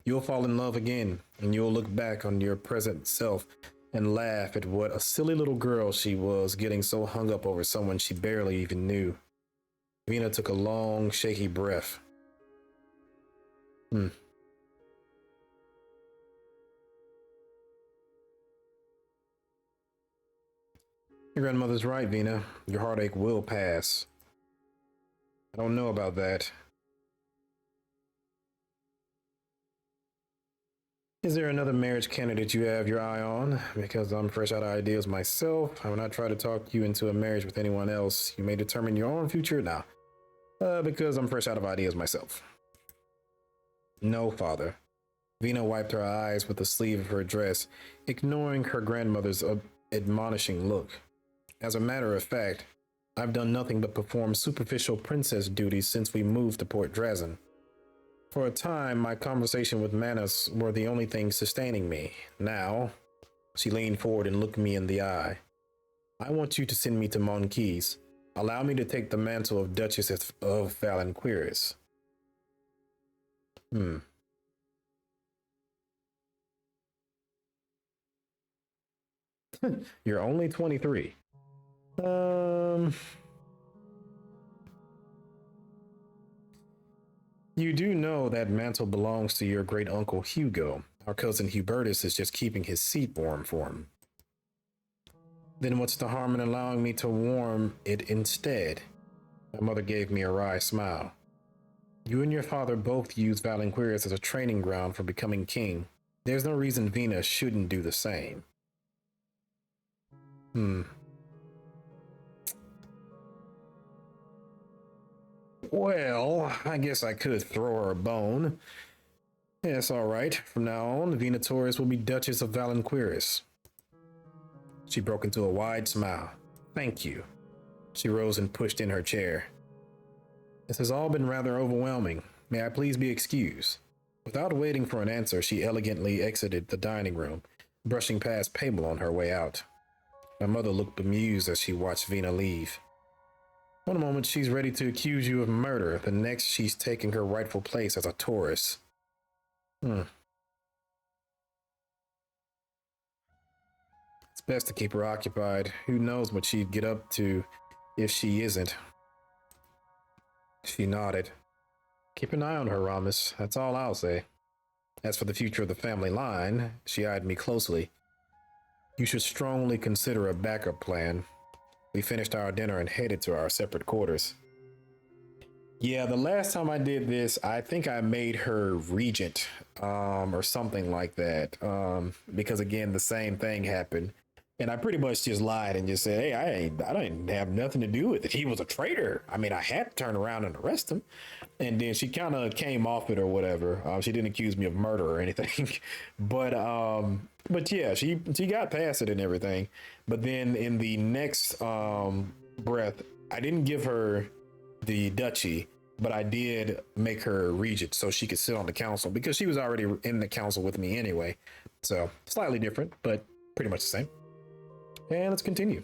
A: You'll fall in love again, and you'll look back on your present self and laugh at what a silly little girl she was, getting so hung up over someone she barely even knew. Vina took a long, shaky breath. Your grandmother's right, Vina. Your heartache will pass. I don't know about that. Is there another marriage candidate you have your eye on? Because I'm fresh out of ideas myself. I will not try to talk you into a marriage with anyone else. You may determine your own future now. Because I'm fresh out of ideas myself. No, father. Vina wiped her eyes with the sleeve of her dress, ignoring her grandmother's admonishing look. As a matter of fact, I've done nothing but perform superficial princess duties since we moved to Port Drazen. For a time, my conversation with Manus were the only thing sustaining me. Now, she leaned forward and looked me in the eye. I want you to send me to Monquise. Allow me to take the mantle of Duchess of Valenqueris. You're only 23. You do know that mantle belongs to your great uncle Hugo. Our cousin Hubertus is just keeping his seat warm for him. Then what's the harm in allowing me to warm it instead? My mother gave me a wry smile. You and your father both use Valenqueris as a training ground for becoming king. There's no reason Vina shouldn't do the same. Well, I guess I could throw her a bone. Yes, all right. From now on, Vina Torres will be Duchess of Valenqueris. She broke into a wide smile. Thank you. She rose and pushed in her chair. This has all been rather overwhelming. May I please be excused? Without waiting for an answer, she elegantly exited the dining room, brushing past Pabel on her way out. My mother looked bemused as she watched Vina leave. One moment she's ready to accuse you of murder, the next she's taking her rightful place as a Taurus. It's best to keep her occupied. Who knows what she'd get up to if she isn't. She nodded. Keep an eye on her, Ramus. That's all I'll say. As for the future of the family line, she eyed me closely. You should strongly consider a backup plan. We finished our dinner and headed to our separate quarters. Yeah, the last time I did this, I think I made her regent, or something like that. Because again, the same thing happened. And I pretty much just lied and just said, hey, I didn't have nothing to do with it. He was a traitor. I mean, I had to turn around and arrest him. And then she kind of came off it or whatever. She didn't accuse me of murder or anything. But yeah, she got past it and everything. But then in the next breath, I didn't give her the duchy, but I did make her regent so she could sit on the council because she was already in the council with me anyway. So slightly different, but pretty much the same. And let's continue.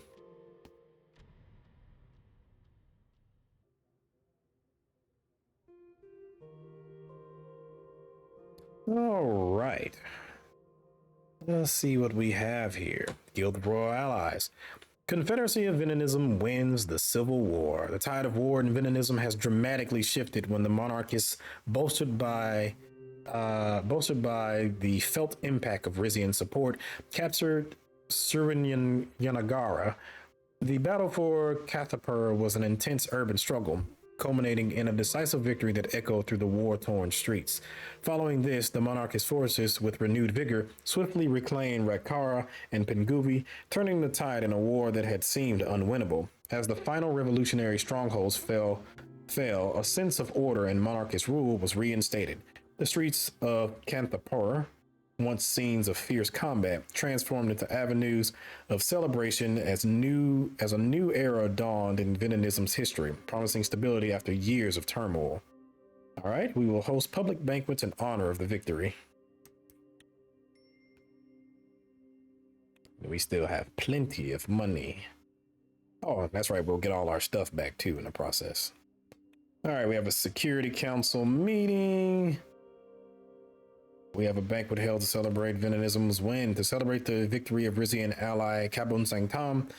A: All right. Let's see what we have here. Guild of Royal Allies. Confederacy of Venenism wins the Civil War. The tide of war in Venenism has dramatically shifted when the monarchists, bolstered by the felt impact of Rizian support, captured Surinyan Yanagara. The battle for Kathapur was an intense urban struggle, culminating in a decisive victory that echoed through the war-torn streets. Following this, the monarchist forces, with renewed vigor, swiftly reclaimed Rakara and Penguvi, turning the tide in a war that had seemed unwinnable. As the final revolutionary strongholds fell, a sense of order and monarchist rule was reinstated. The streets of Kanthapur, once scenes of fierce combat, transformed into avenues of celebration as a new era dawned in Venenism's history, promising stability after years of turmoil. All right, we will host public banquets in honor of the victory. We still have plenty of money. Oh, that's right. We'll get all our stuff back too in the process. All right, we have a Security Council meeting. We have a banquet held to celebrate Venenism's win. To celebrate the victory of Rizian ally Kabun Sangtam,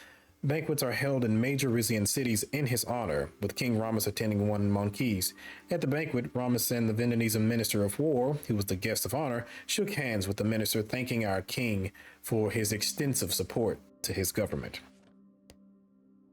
A: banquets are held in major Rizian cities in his honor, with King Ramus attending one in Monkeys. At the banquet, Ramus and the Venonese Minister of War, who was the guest of honor, shook hands with the minister, thanking our king for his extensive support to his government.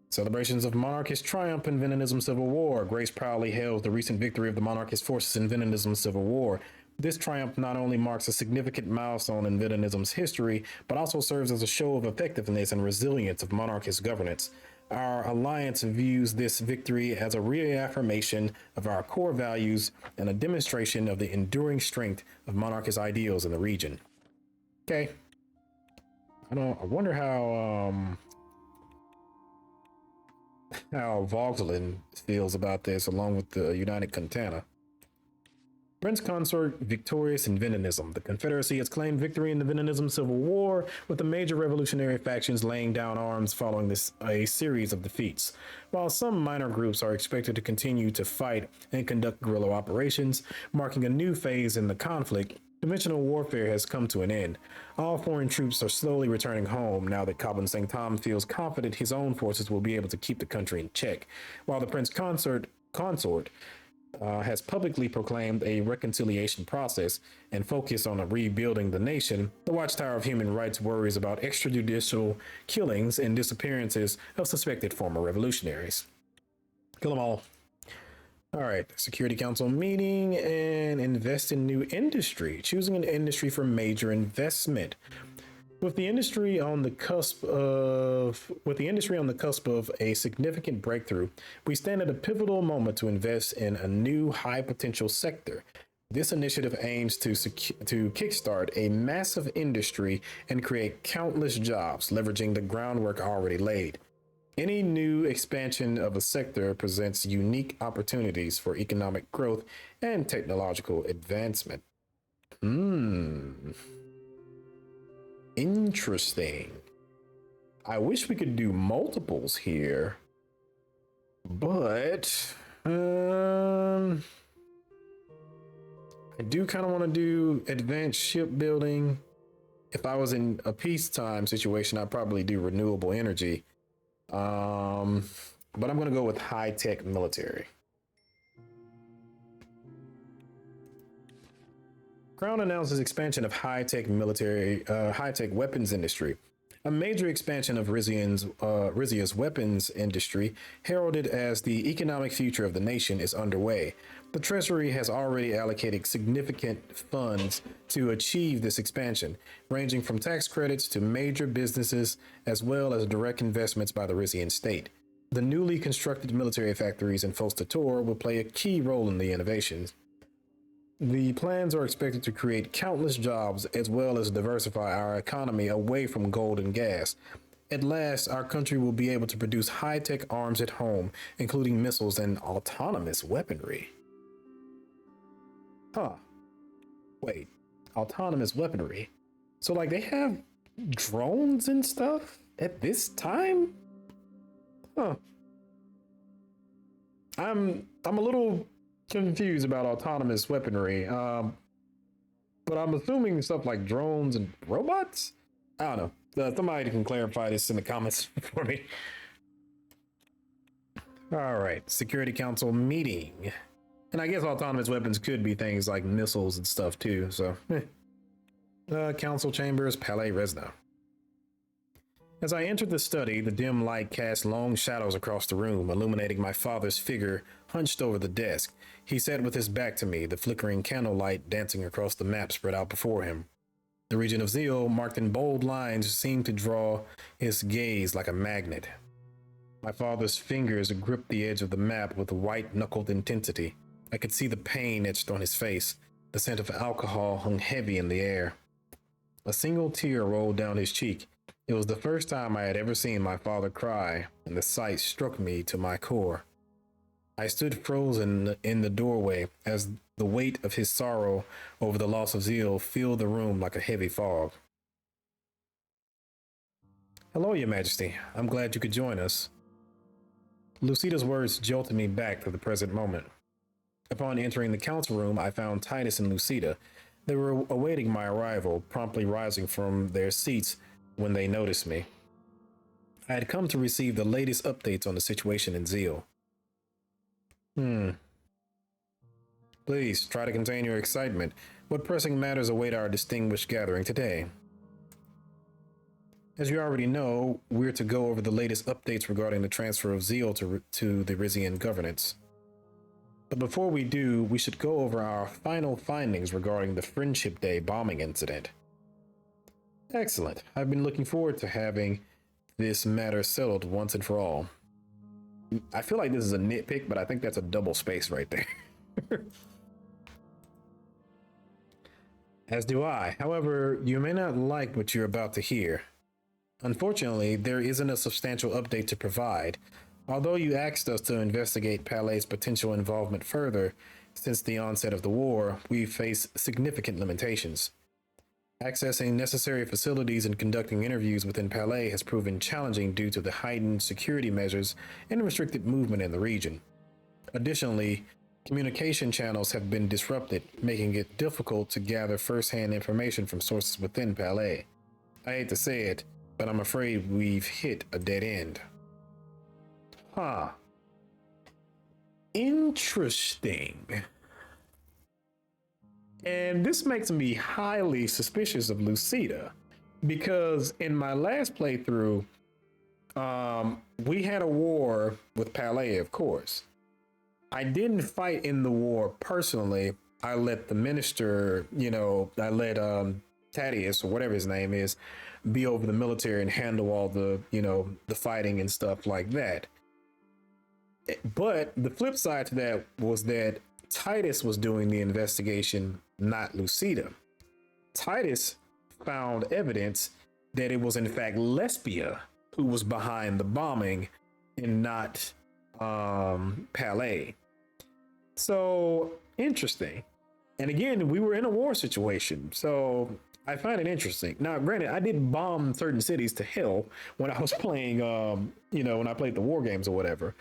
A: Celebrations of monarchist triumph in Venenism Civil War. Grace proudly hails the recent victory of the monarchist forces in Venenism Civil War. This triumph not only marks a significant milestone in Venenism's history, but also serves as a show of effectiveness and resilience of monarchist governance. Our alliance views this victory as a reaffirmation of our core values and a demonstration of the enduring strength of monarchist ideals in the region. Okay. I wonder how Vogtlin feels about this, along with the United Contana. Prince Consort victorious in Venenism. The Confederacy has claimed victory in the Venenism Civil War, with the major revolutionary factions laying down arms following a series of defeats. While some minor groups are expected to continue to fight and conduct guerrilla operations, marking a new phase in the conflict, conventional warfare has come to an end. All foreign troops are slowly returning home now that Kabun Sangtam feels confident his own forces will be able to keep the country in check, while the Prince Consort has publicly proclaimed a reconciliation process and focused on rebuilding the nation. The Watchtower of Human Rights worries about extrajudicial killings and disappearances of suspected former revolutionaries. Kill them all. All right, Security Council meeting and invest in new industry. Choosing an industry for major investment. With the industry on the cusp of a significant breakthrough, we stand at a pivotal moment to invest in a new high potential sector. This initiative aims to kickstart a massive industry and create countless jobs, leveraging the groundwork already laid. Any new expansion of a sector presents unique opportunities for economic growth and technological advancement. Interesting. I wish we could do multiples here, but I do kind of want to do advanced shipbuilding. If I was in a peacetime situation, I'd probably do renewable energy. But I'm going to go with high-tech military. Crown announces expansion of high-tech weapons industry. A major expansion of Rizia's weapons industry, heralded as the economic future of the nation, is underway. The Treasury has already allocated significant funds to achieve this expansion, ranging from tax credits to major businesses, as well as direct investments by the Rizian state. The newly constructed military factories in Fostator will play a key role in the innovations. The plans are expected to create countless jobs as well as diversify our economy away from gold and gas. At last, our country will be able to produce high-tech arms at home, including missiles and autonomous weaponry. Wait, autonomous weaponry? So like they have drones and stuff at this time? I'm a little confused about autonomous weaponry, but I'm assuming stuff like drones and robots? I don't know. Somebody can clarify this in the comments for me. All right, Security Council meeting. And I guess autonomous weapons could be things like missiles and stuff too, so. Council chambers, Palais Resna. As I entered the study, the dim light cast long shadows across the room, illuminating my father's figure hunched over the desk. He sat with his back to me, the flickering candlelight dancing across the map spread out before him. The region of Zeal, marked in bold lines, seemed to draw his gaze like a magnet. My father's fingers gripped the edge of the map with white-knuckled intensity. I could see the pain etched on his face. The scent of alcohol hung heavy in the air. A single tear rolled down his cheek. It was the first time I had ever seen my father cry, and the sight struck me to my core. I stood frozen in the doorway as the weight of his sorrow over the loss of Zeal filled the room like a heavy fog. Hello, Your Majesty. I'm glad you could join us. Lucida's words jolted me back to the present moment. Upon entering the council room, I found Titus and Lucida. They were awaiting my arrival, promptly rising from their seats when they noticed me. I had come to receive the latest updates on the situation in Zeal. Please, try to contain your excitement. What pressing matters await our distinguished gathering today? As you already know, we're to go over the latest updates regarding the transfer of Zeal to the Rizian governance. But before we do, we should go over our final findings regarding the Friendship Day bombing incident. Excellent. I've been looking forward to having this matter settled once and for all. I feel like this is a nitpick, but I think that's a double space right there. As do I. However, you may not like what you're about to hear. Unfortunately, there isn't a substantial update to provide. Although you asked us to investigate Palais's potential involvement further, since the onset of the war, we face significant limitations. Accessing necessary facilities and conducting interviews within Palais has proven challenging due to the heightened security measures and restricted movement in the region. Additionally, communication channels have been disrupted, making it difficult to gather first-hand information from sources within Palais. I hate to say it, but I'm afraid we've hit a dead end. Huh. Interesting. And this makes me highly suspicious of Lucida, because in my last playthrough, we had a war with Palais, of course. I didn't fight in the war personally. I let the minister, I let Thaddeus, or whatever his name is, be over the military and handle all the, the fighting and stuff like that. But the flip side to that was that Titus was doing the investigation, not Lucida. Titus found evidence that it was in fact Lesbia who was behind the bombing and not Palais. So interesting. And again, we were in a war situation, so I find it interesting. Now, granted, I did bomb certain cities to hell when I was playing, when I played the war games or whatever.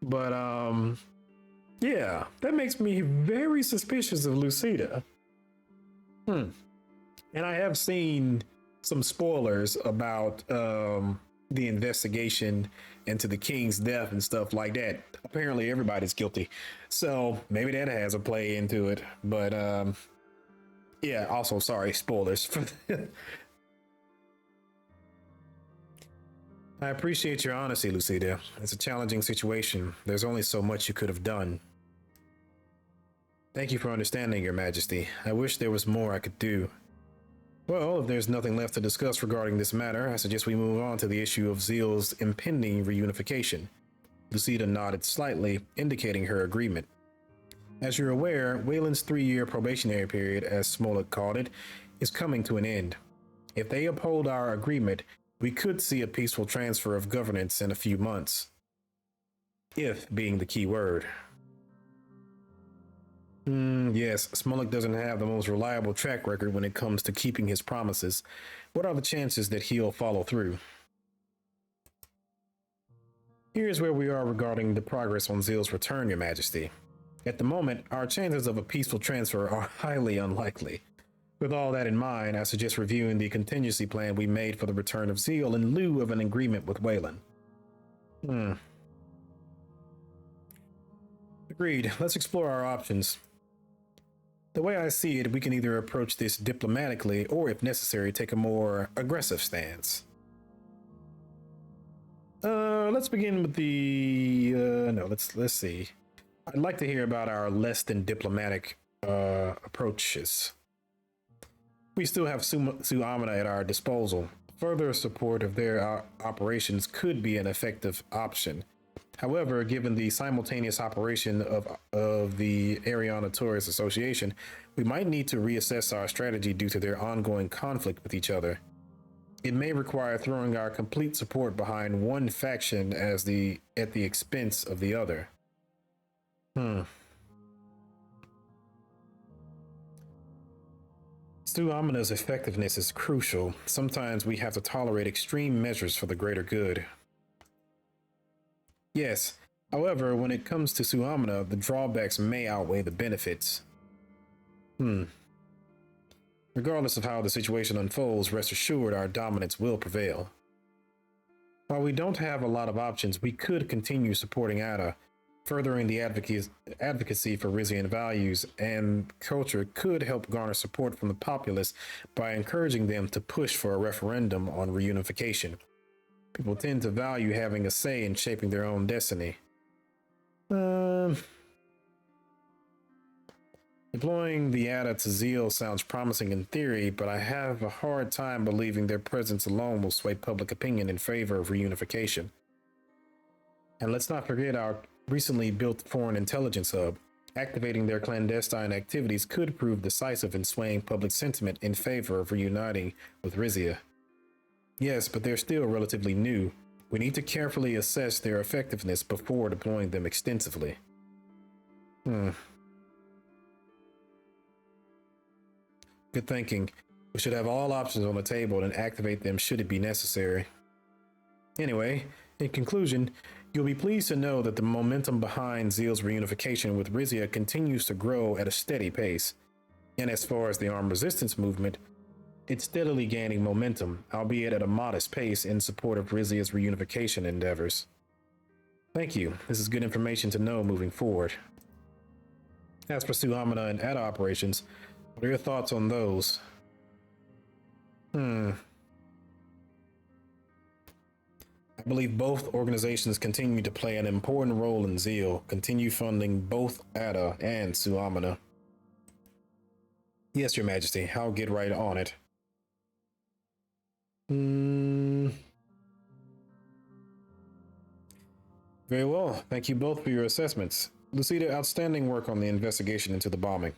A: But yeah, that makes me very suspicious of Lucida. And I have seen some spoilers about the investigation into the king's death and stuff like that. Apparently everybody's guilty, so maybe that has a play into it. But yeah, also sorry, spoilers for that. I appreciate your honesty, Lucida. It's a challenging situation. There's only so much you could have done. Thank you for understanding, Your Majesty. I wish there was more I could do. Well, if there's nothing left to discuss regarding this matter, I suggest we move on to the issue of Zeal's impending reunification. Lucida nodded slightly, indicating her agreement. As you're aware, Wayland's 3-year probationary period, as Smolik called it, is coming to an end. If they uphold our agreement, we could see a peaceful transfer of governance in a few months. If being the key word. Yes, Smolik doesn't have the most reliable track record when it comes to keeping his promises. What are the chances that he'll follow through? Here's where we are regarding the progress on Zeal's return, Your Majesty. At the moment, our chances of a peaceful transfer are highly unlikely. With all that in mind, I suggest reviewing the contingency plan we made for the return of Zeal in lieu of an agreement with Wayland. Agreed. Let's explore our options. The way I see it, we can either approach this diplomatically or, if necessary, take a more aggressive stance. Let's begin with the... let's see. I'd like to hear about our less than diplomatic approaches. We still have Suamina at our disposal. Further support of their operations could be an effective option. However, given the simultaneous operation of the Ariana Tourist Association, we might need to reassess our strategy due to their ongoing conflict with each other. It may require throwing our complete support behind one faction at the expense of the other. Suamina's effectiveness is crucial. Sometimes we have to tolerate extreme measures for the greater good. Yes, however, when it comes to Suamina, the drawbacks may outweigh the benefits. Regardless of how the situation unfolds, rest assured our dominance will prevail. While we don't have a lot of options, we could continue supporting Ada. Furthering the advocacy for Rizian values and culture could help garner support from the populace by encouraging them to push for a referendum on reunification. People tend to value having a say in shaping their own destiny. Deploying the Ada to Zeal sounds promising in theory, but I have a hard time believing their presence alone will sway public opinion in favor of reunification. And let's not forget our recently built foreign intelligence hub. Activating their clandestine activities could prove decisive in swaying public sentiment in favor of reuniting with Rizia. Yes, but they're still relatively new. We need to carefully assess their effectiveness before deploying them extensively. Good thinking. We should have all options on the table and activate them should it be necessary. Anyway, in conclusion, you'll be pleased to know that the momentum behind Zeal's reunification with Rizia continues to grow at a steady pace. And as far as the armed resistance movement, it's steadily gaining momentum, albeit at a modest pace in support of Rizia's reunification endeavors. Thank you. This is good information to know moving forward. As for Suamina and Ada operations, what are your thoughts on those? I believe both organizations continue to play an important role in Zeal. Continue funding both Ada and Suamina. Yes, Your Majesty. I'll get right on it. Very well. Thank you both for your assessments. Lucida, outstanding work on the investigation into the bombing.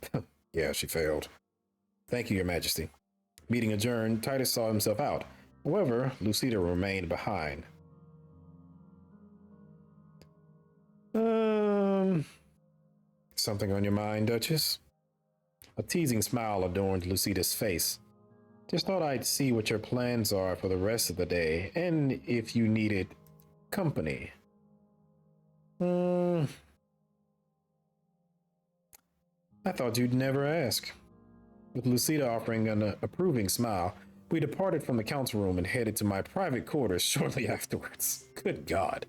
A: Yeah, she failed. Thank you, Your Majesty. Meeting adjourned, Titus saw himself out. However, Lucida remained behind. Something on your mind, Duchess? A teasing smile adorned Lucida's face. Just thought I'd see what your plans are for the rest of the day, and if you needed company. I thought you'd never ask. With Lucida offering an approving smile, we departed from the council room and headed to my private quarters shortly afterwards. Good God.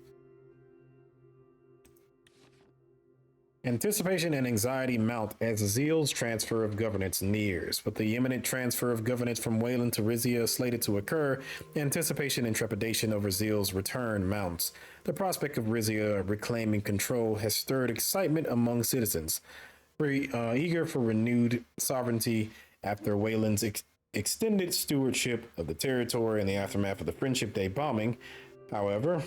A: Anticipation and anxiety mount as Zeal's transfer of governance nears. With the imminent transfer of governance from Wayland to Rizia slated to occur, anticipation and trepidation over Zeal's return mounts. The prospect of Rizia reclaiming control has stirred excitement among citizens, eager for renewed sovereignty after Wayland's extended stewardship of the territory in the aftermath of the Friendship Day bombing. However,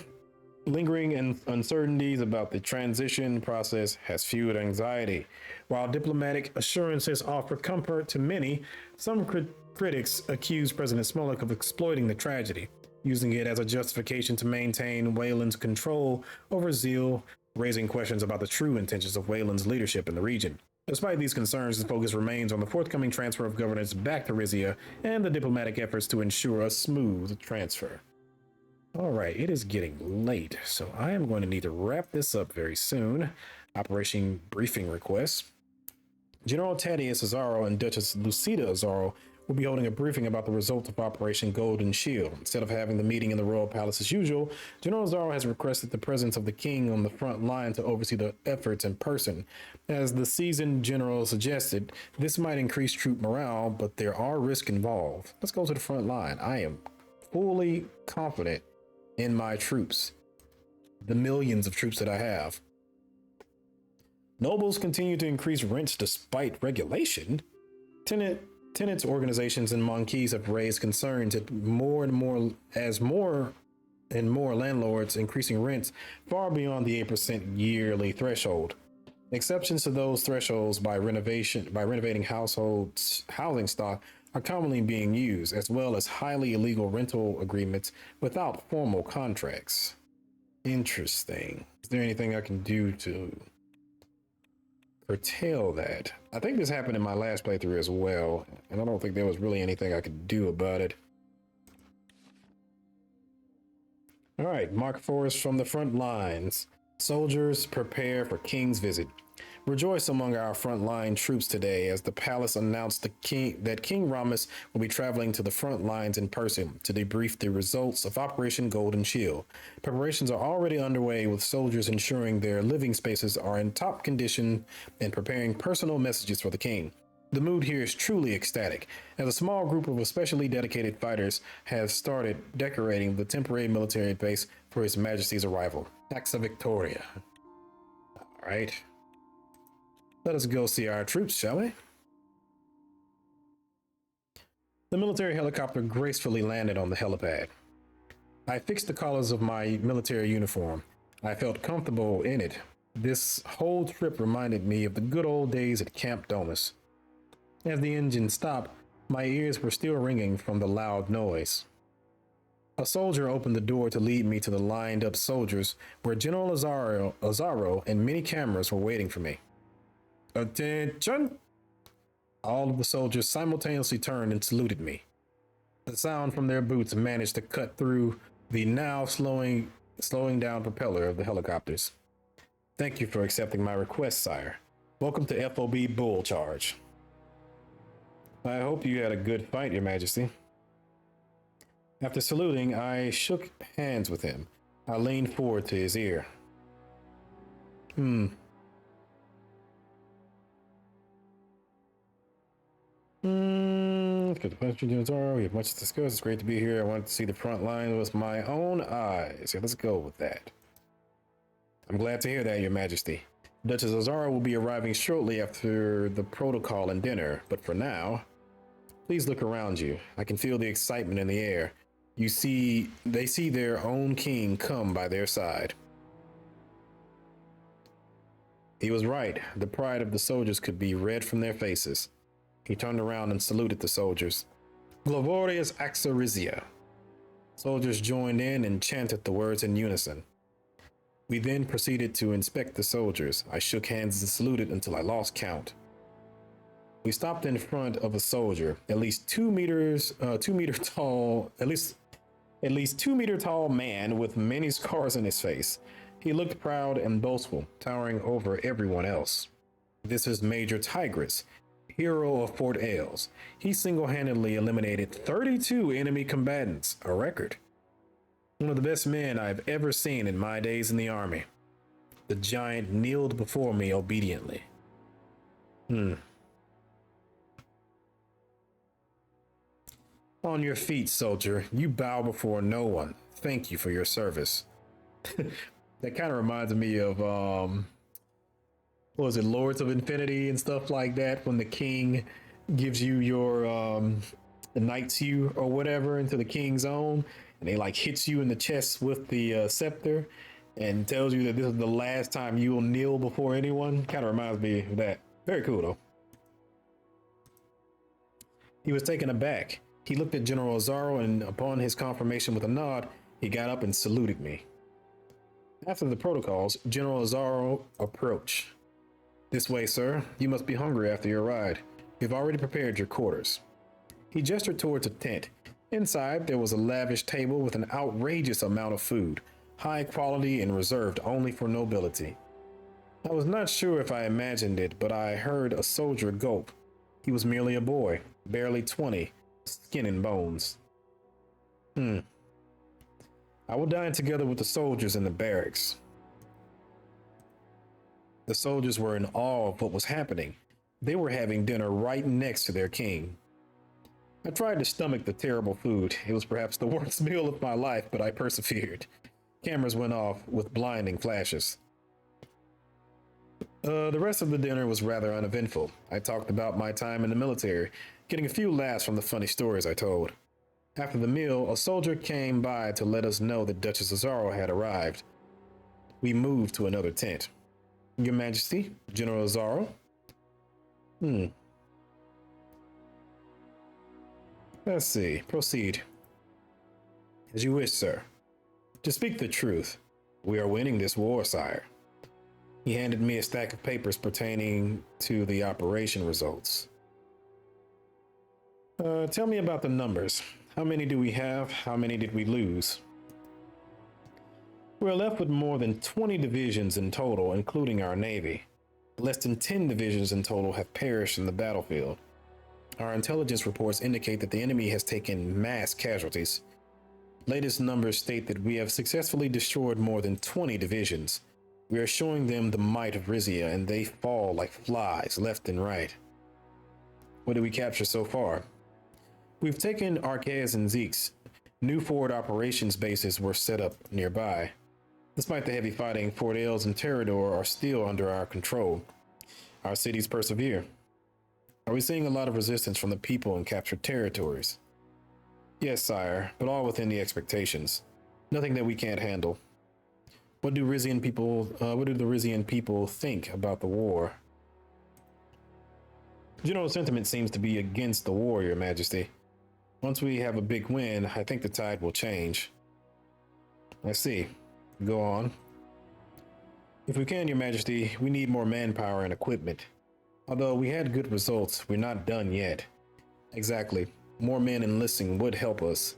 A: lingering uncertainties about the transition process has fueled anxiety. While diplomatic assurances offer comfort to many, some critics accuse President Smolik of exploiting the tragedy, using it as a justification to maintain Wayland's control over Zeal, raising questions about the true intentions of Wayland's leadership in the region. Despite these concerns, the focus remains on the forthcoming transfer of governance back to Rizia and the diplomatic efforts to ensure a smooth transfer. All right, it is getting late, so I am going to need to wrap this up very soon. Operation briefing requests. General Thaddeus Azaro and Duchess Lucida Azaro will be holding a briefing about the results of Operation Golden Shield. Instead of having the meeting in the royal palace as usual, General Azaro has requested the presence of the king on the front line to oversee the efforts in person. As the seasoned general suggested, this might increase troop morale, but there are risks involved. Let's go to the front line. I am fully confident in my troops, the millions of troops that I have. Nobles continue to increase rents despite regulation. Tenants, organizations, and monkeys have raised concerns that more and more landlords increasing rents far beyond the 8% yearly threshold. Exceptions to those thresholds by renovating housing stock are commonly being used, as well as highly illegal rental agreements without formal contracts. Interesting. Is there anything I can do to curtail that. I think this happened in my last playthrough as well, and I don't think there was really anything I could do about it. All right, Mark Forrest from the front lines. Soldiers, prepare for King's visit. Rejoice among our frontline troops today as the palace announced that King Ramus will be traveling to the front lines in person to debrief the results of Operation Golden Shield. Preparations are already underway, with soldiers ensuring their living spaces are in top condition and preparing personal messages for the king. The mood here is truly ecstatic, as a small group of especially dedicated fighters have started decorating the temporary military base for His Majesty's arrival. Axa Victoria. All right. Let us go see our troops, shall we? The military helicopter gracefully landed on the helipad. I fixed the collars of my military uniform. I felt comfortable in it. This whole trip reminded me of the good old days at Camp Domus. As the engine stopped, my ears were still ringing from the loud noise. A soldier opened the door to lead me to the lined up soldiers, where General Azaro and many cameras were waiting for me. Attention! All of the soldiers simultaneously turned and saluted me. The sound from their boots managed to cut through the now slowing down propeller of the helicopters. Thank you for accepting my request, sire. Welcome to FOB Bull Charge. I hope you had a good fight, Your Majesty. After saluting, I shook hands with him. I leaned forward to his ear. Let's get the questions. We have much to discuss. It's great to be here. I wanted to see the front line with my own eyes. Yeah, let's go with that. I'm glad to hear that, Your Majesty. Duchess Azara will be arriving shortly after the protocol and dinner, but for now, please look around you. I can feel the excitement in the air. They see their own king come by their side. He was right. The pride of the soldiers could be read from their faces. He turned around and saluted the soldiers. Glorious Axa Rizia. Soldiers joined in and chanted the words in unison. We then proceeded to inspect the soldiers. I shook hands and saluted until I lost count. We stopped in front of a soldier, at least 2 meter tall man with many scars on his face. He looked proud and boastful, towering over everyone else. This is Major Tigris, hero of Fort Ailes. He single-handedly eliminated 32 enemy combatants, a record. One of the best men I've ever seen in my days in the army. The giant kneeled before me obediently. On your feet, soldier. You bow before no one. Thank you for your service. That kind of reminds me of, what was it, Lords of Infinity and stuff like that, when the king gives you your, knights you or whatever into the king's own, and they like hits you in the chest with the scepter and tells you that this is the last time you will kneel before anyone. Kind of reminds me of that. Very cool though. He was taken aback. He looked at General Azaro, and upon his confirmation with a nod, he got up and saluted me. After the protocols, General Azaro approached. This way, sir. You must be hungry after your ride. You've already prepared your quarters. He gestured towards a tent. Inside, there was a lavish table with an outrageous amount of food, high quality and reserved only for nobility. I was not sure if I imagined it, but I heard a soldier gulp. He was merely a boy, barely 20, skin and bones. I will dine together with the soldiers in the barracks. The soldiers were in awe of what was happening. They were having dinner right next to their king. I tried to stomach the terrible food. It was perhaps the worst meal of my life, but I persevered. Cameras went off with blinding flashes. The rest of the dinner was rather uneventful. I talked about my time in the military, getting a few laughs from the funny stories I told. After the meal, a soldier came by to let us know that Duchess Azaro had arrived. We moved to another tent. Your Majesty, General Azaro? Let's see. Proceed. As you wish, sir. To speak the truth, we are winning this war, sire. He handed me a stack of papers pertaining to the operation results. Tell me about the numbers. How many do we have? How many did we lose? We're left with more than 20 divisions in total, including our Navy. Less than 10 divisions in total have perished in the battlefield. Our intelligence reports indicate that the enemy has taken mass casualties. Latest numbers state that we have successfully destroyed more than 20 divisions. We are showing them the might of Rizia, and they fall like flies left and right. What did we capture so far? We've taken Archaeus and Zeke's. New forward operations bases were set up nearby. Despite the heavy fighting, Fort Els and Terrador are still under our control. Our cities persevere. Are we seeing a lot of resistance from the people in captured territories? Yes, sire, but all within the expectations. Nothing that we can't handle. What do the Rizian people think about the war? General sentiment seems to be against the war, Your Majesty. Once we have a big win, I think the tide will change. I see. Go on. If we can, Your Majesty, we need more manpower and equipment. Although we had good results, we're not done yet. Exactly. More men enlisting would help us.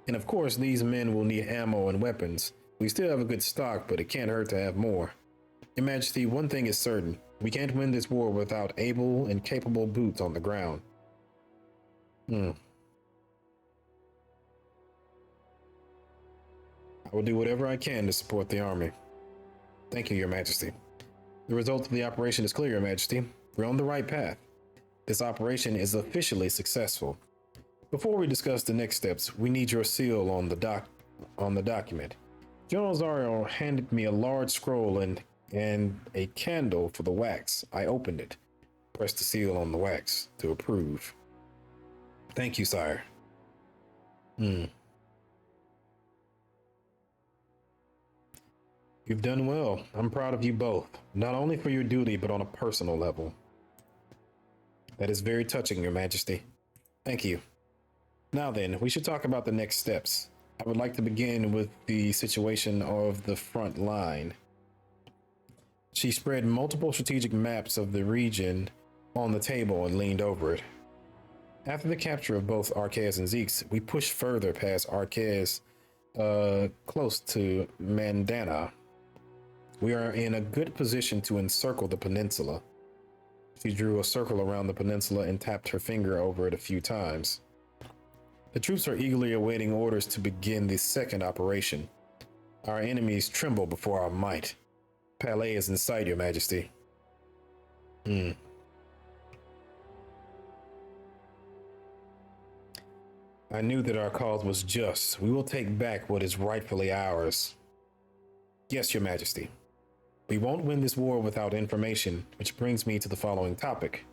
A: And of course, these men will need ammo and weapons. We still have a good stock, but it can't hurt to have more. Your Majesty, one thing is certain. We can't win this war without able and capable boots on the ground. I will do whatever I can to support the army. Thank you, Your Majesty. The result of the operation is clear, Your Majesty. We're on the right path. This operation is officially successful. Before we discuss the next steps, we need your seal on the document. General Zario handed me a large scroll and a candle for the wax. I opened it, pressed the seal on the wax to approve. Thank you, sire. You've done well. I'm proud of you both, not only for your duty, but on a personal level. That is very touching, Your Majesty. Thank you. Now then, we should talk about the next steps. I would like to begin with the situation of the front line. She spread multiple strategic maps of the region on the table and leaned over it. After the capture of both Archaeus and Zeke's, we pushed further past Archaeus, close to Mandana. We are in a good position to encircle the peninsula. She drew a circle around the peninsula and tapped her finger over it a few times. The troops are eagerly awaiting orders to begin the second operation. Our enemies tremble before our might. Palais is in sight, Your Majesty. I knew that our cause was just. We will take back what is rightfully ours. Yes, Your Majesty. We won't win this war without information, which brings me to the following topic.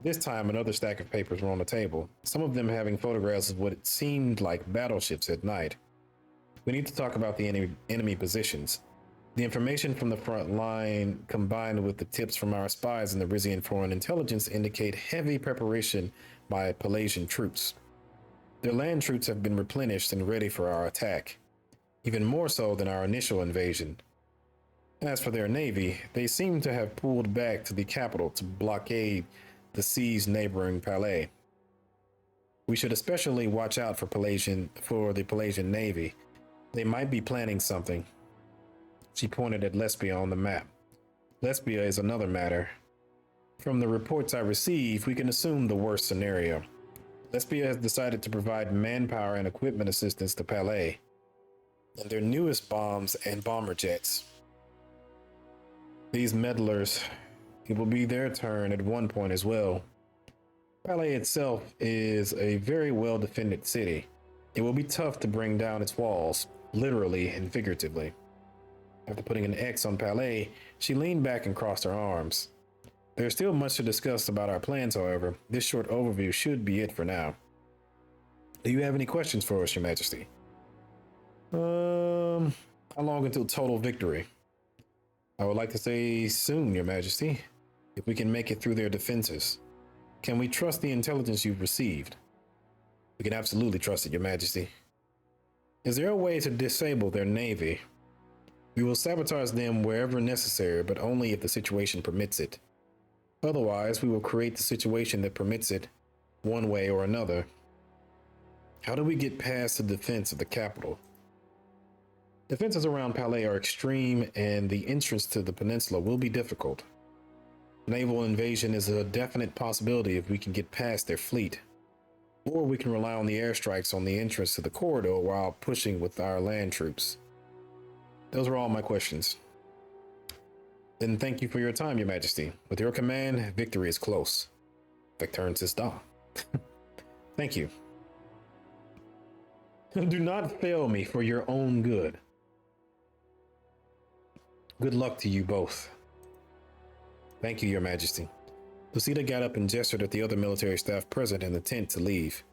A: This time, another stack of papers were on the table, some of them having photographs of what seemed like battleships at night. We need to talk about the enemy positions. The information from the front line, combined with the tips from our spies and the Rizian Foreign Intelligence, indicate heavy preparation by Pelasian troops. Their land troops have been replenished and ready for our attack, even more so than our initial invasion. As for their navy, they seem to have pulled back to the capital to blockade the sea's neighboring Palais. We should especially watch out for the Pelasian navy. They might be planning something. She pointed at Lesbia on the map. Lesbia is another matter. From the reports I receive, we can assume the worst scenario. Lesbia has decided to provide manpower and equipment assistance to Palais and their newest bombs and bomber jets. These meddlers, it will be their turn at one point as well. Palais itself is a very well-defended city. It will be tough to bring down its walls, literally and figuratively. After putting an X on Palais, she leaned back and crossed her arms. There's still much to discuss about our plans, however. This short overview should be it for now. Do you have any questions for us, Your Majesty? How long until total victory? I would like to say soon, Your Majesty, if we can make it through their defenses. Can we trust the intelligence you've received? We can absolutely trust it, Your Majesty. Is there a way to disable their navy? We will sabotage them wherever necessary, but only if the situation permits it. Otherwise, we will create the situation that permits it one way or another. How do we get past the defense of the capital? Defenses around Palais are extreme, and the entrance to the peninsula will be difficult. Naval invasion is a definite possibility if we can get past their fleet. Or we can rely on the airstrikes on the entrance to the corridor while pushing with our land troops. Those are all my questions. Then thank you for your time, Your Majesty. With your command, victory is close. Victor and Sister. Thank you. Do not fail me for your own good. Good luck to you both. Thank you, Your Majesty. Lucida got up and gestured at the other military staff present in the tent to leave.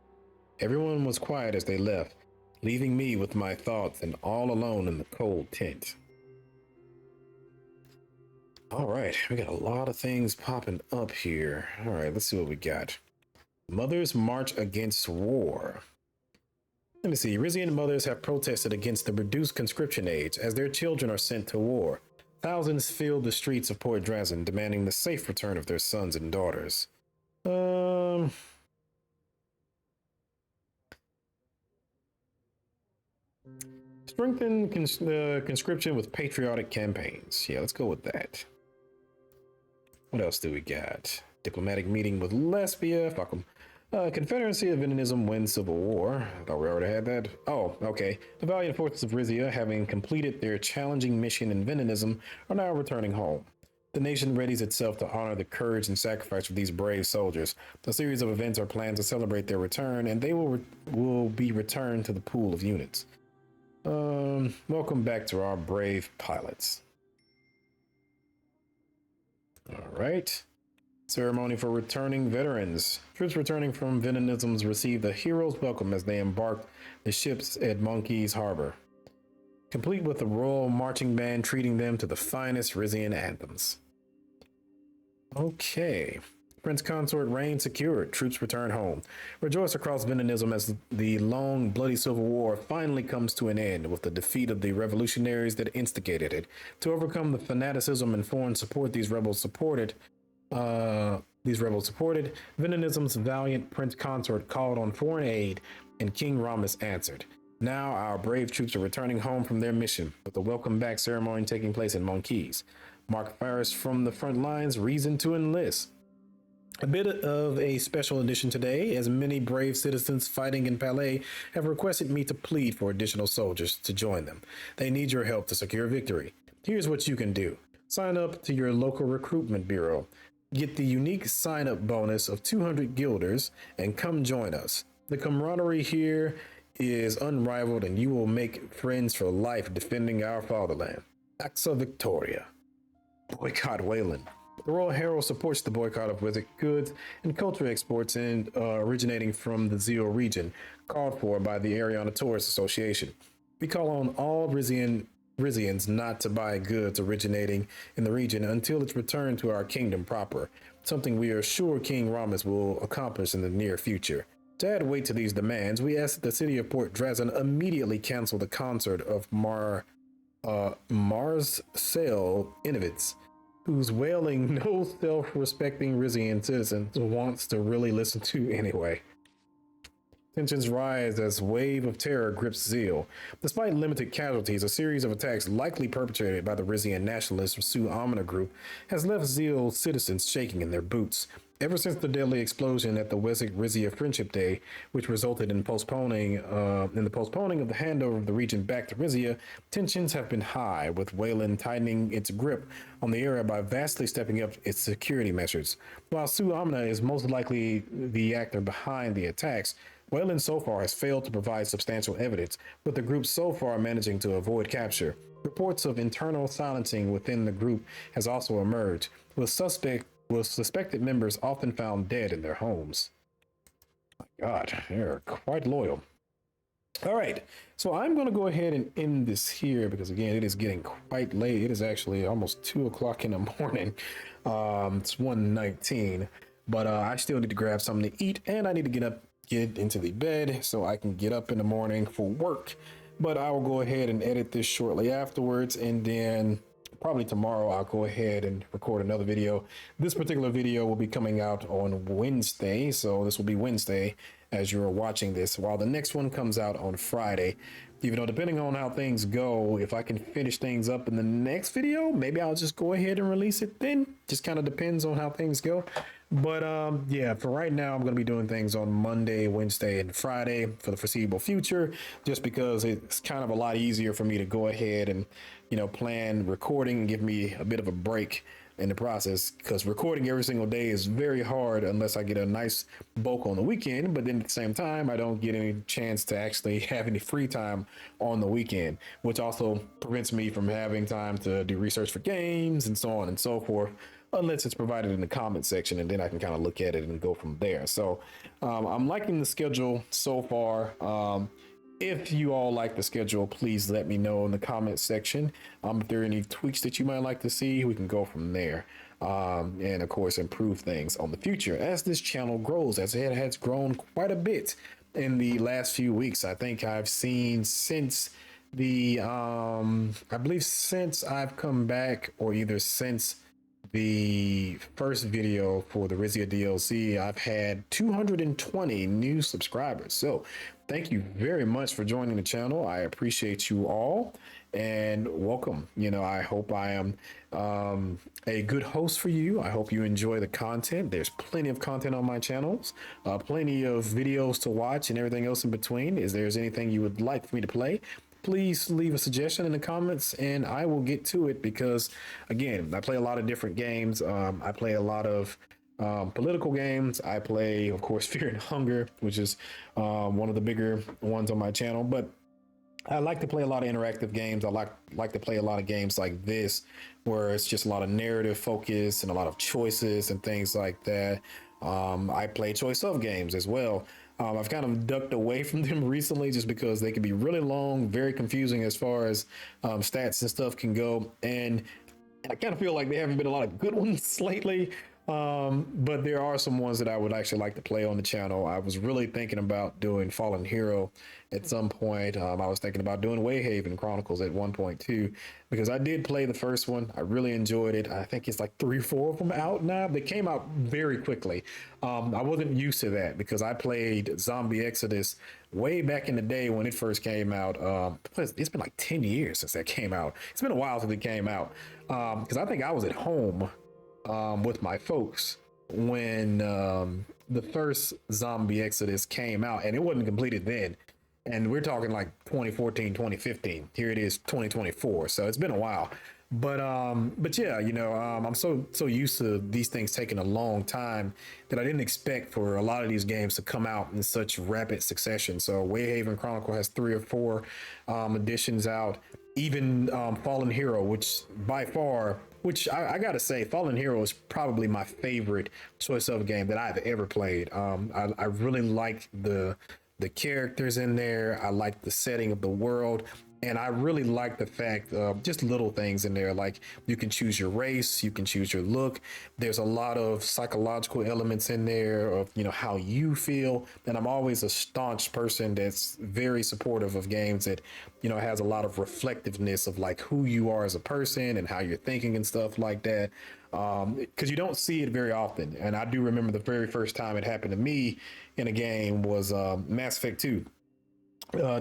A: Everyone was quiet as they left, leaving me with my thoughts and all alone in the cold tent. All right, we got a lot of things popping up here. All right, let's see what we got. Mothers march against war. Let me see. Rizian mothers have protested against the reduced conscription age as their children are sent to war. Thousands filled the streets of Port Drazen, demanding the safe return of their sons and daughters. Strengthen conscription with patriotic campaigns. Yeah, let's go with that. What else do we got? Diplomatic meeting with Lesbia. Fuck them. Confederacy of Venenism wins Civil War. I thought we already had that. Oh, okay. The valiant forces of Rizia, having completed their challenging mission in Venenism, are now returning home. The nation readies itself to honor the courage and sacrifice of these brave soldiers. A series of events are planned to celebrate their return, and they will be returned to the pool of units. Welcome back to our brave pilots. All right. Ceremony for returning veterans. Troops returning from Venenisms receive the hero's welcome as they embark the ships at Monkey's Harbor, complete with the royal marching band treating them to the finest Rizian anthems. Okay. Prince Consort reign secured. Troops return home. Rejoice across Venenism as the long, bloody civil war finally comes to an end with the defeat of the revolutionaries that instigated it. To overcome the fanaticism and foreign support these rebels supported, Venenism's valiant Prince Consort called on foreign aid, and King Ramus answered. Now our brave troops are returning home from their mission, with the welcome back ceremony taking place in Monkeys. Mark Farris from the front lines, reason to enlist. A bit of a special edition today, as many brave citizens fighting in Palais have requested me to plead for additional soldiers to join them. They need your help to secure victory. Here's what you can do. Sign up to your local recruitment bureau. Get the unique sign-up bonus of 200 guilders and come join us. The camaraderie here is unrivaled and you will make friends for life defending our fatherland. Axa Victoria. Boycott Wayland. The Royal Herald supports the boycott of Wizard goods and culture exports originating from the Zeo region, called for by the Ariana Tourist Association. We call on all Rizians not to buy goods originating in the region until it's returned to our kingdom proper, something we are sure King Ramus will accomplish in the near future. To add weight to these demands, we ask that the city of Port Drazen immediately cancel the concert of Marcel Inovitz, whose wailing no self-respecting Rizian citizen wants to really listen to anyway. Tensions rise as wave of terror grips Zeal. Despite limited casualties, a series of attacks likely perpetrated by the Rizian nationalist Su Amina group has left Zeal citizens shaking in their boots. Ever since the deadly explosion at the Wessex Rizia Friendship Day, which resulted in the postponing of the handover of the region back to Rizia, tensions have been high, with Wayland tightening its grip on the area by vastly stepping up its security measures. While Su Amina is most likely the actor behind the attacks, Wayland so far has failed to provide substantial evidence, with the group so far managing to avoid capture. Reports of internal silencing within the group has also emerged, with suspected members often found dead in their homes. My God, they're quite loyal. All right, so I'm going to go ahead and end this here because, again, it is getting quite late. It is actually almost 2 o'clock in the morning. It's 1:19, but I still need to grab something to eat, and I need to get into the bed so I can get up in the morning for work. but I will go ahead and edit this shortly afterwards, and then probably tomorrow I'll go ahead and record another video. This particular video will be coming out on Wednesday, so this will be Wednesday as you're watching this, while the next one comes out on Friday. Even though, depending on how things go, if I can finish things up in the next video, maybe I'll just go ahead and release it then. Just kind of depends on how things go. But yeah, for right now, I'm going to be doing things on Monday, Wednesday, and Friday for the foreseeable future, just because it's kind of a lot easier for me to go ahead and, plan recording and give me a bit of a break in the process, because recording every single day is very hard unless I get a nice bulk on the weekend. But then at the same time, I don't get any chance to actually have any free time on the weekend, which also prevents me from having time to do research for games and so on and so forth, unless it's provided in the comment section, and then I can kind of look at it and go from there. So I'm liking the schedule so far. If you all like the schedule, please let me know in the comment section. If there are any tweaks that you might like to see, we can go from there. And of course, improve things on the future as this channel grows, as it has grown quite a bit in the last few weeks. I think I've seen since the, I believe since I've come back, or either since the first video for the Rizia DLC, I've had 220 new subscribers. So thank you very much for joining the channel. I appreciate you all, and welcome. I hope I am a good host for you. I hope you enjoy the content. There's plenty of content on my channels, plenty of videos to watch and everything else in between. If there's anything you would like for me to play, please leave a suggestion in the comments and I will get to it, because again, I play a lot of different games. I play a lot of political games. I play, of course, Fear and Hunger, which is one of the bigger ones on my channel, but I like to play a lot of interactive games. I like to play a lot of games like this, where it's just a lot of narrative focus and a lot of choices and things like that. I play choice of games as well. I've kind of ducked away from them recently just because they can be really long, very confusing as far as stats and stuff can go. And I kind of feel like there haven't been a lot of good ones lately. But there are some ones that I would actually like to play on the channel. I was really thinking about doing Fallen Hero at some point. I was thinking about doing Wayhaven Chronicles at 1.2, because I did play the first one. I really enjoyed it. I think it's like 3 or 4 of them out now. They came out very quickly. I wasn't used to that because I played Zombie Exodus way back in the day when it first came out. It's been like 10 years since that came out. It's been a while since it came out, because I think I was at home with my folks when the first Zombie Exodus came out, and it wasn't completed then. And we're talking like 2014, 2015. Here it is, 2024. So it's been a while. But yeah, I'm so used to these things taking a long time that I didn't expect for a lot of these games to come out in such rapid succession. So Wayhaven Chronicle has 3 or 4 editions out. Even Fallen Hero, which by far, I gotta say, Fallen Hero is probably my favorite choice of game that I've ever played. I really like the characters in there. I like the setting of the world. And I really like the fact of just little things in there, like you can choose your race, you can choose your look. There's a lot of psychological elements in there of, how you feel. And I'm always a staunch person that's very supportive of games that, has a lot of reflectiveness of like who you are as a person and how you're thinking and stuff like that. Because you don't see it very often. And I do remember the very first time it happened to me in a game was Mass Effect 2.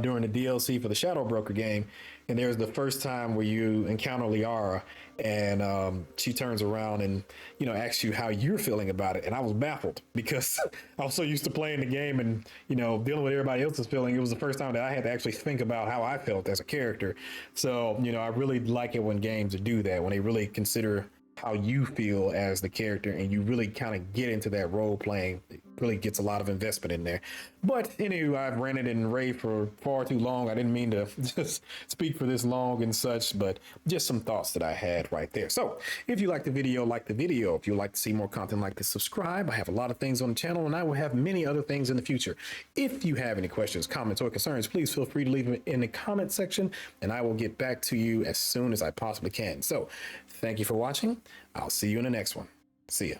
A: During the DLC for the Shadow Broker game, and there's the first time where you encounter Liara, and she turns around and asks you how you're feeling about it, and I was baffled because I was so used to playing the game and dealing with everybody else's feeling. It was the first time that I had to actually think about how I felt as a character. So I really like it when games do that, when they really consider how you feel as the character and you really kind of get into that role playing. It really gets a lot of investment in there. But anyway, I've ranted and raved for far too long. I didn't mean to just speak for this long and such, but just some thoughts that I had right there. So if you like the video, like the video. If you'd like to see more content like this, subscribe. I have a lot of things on the channel, and I will have many other things in the future. If you have any questions, comments, or concerns, please feel free to leave them in the comment section, and I will get back to you as soon as I possibly can. So thank you for watching. I'll see you in the next one. See ya.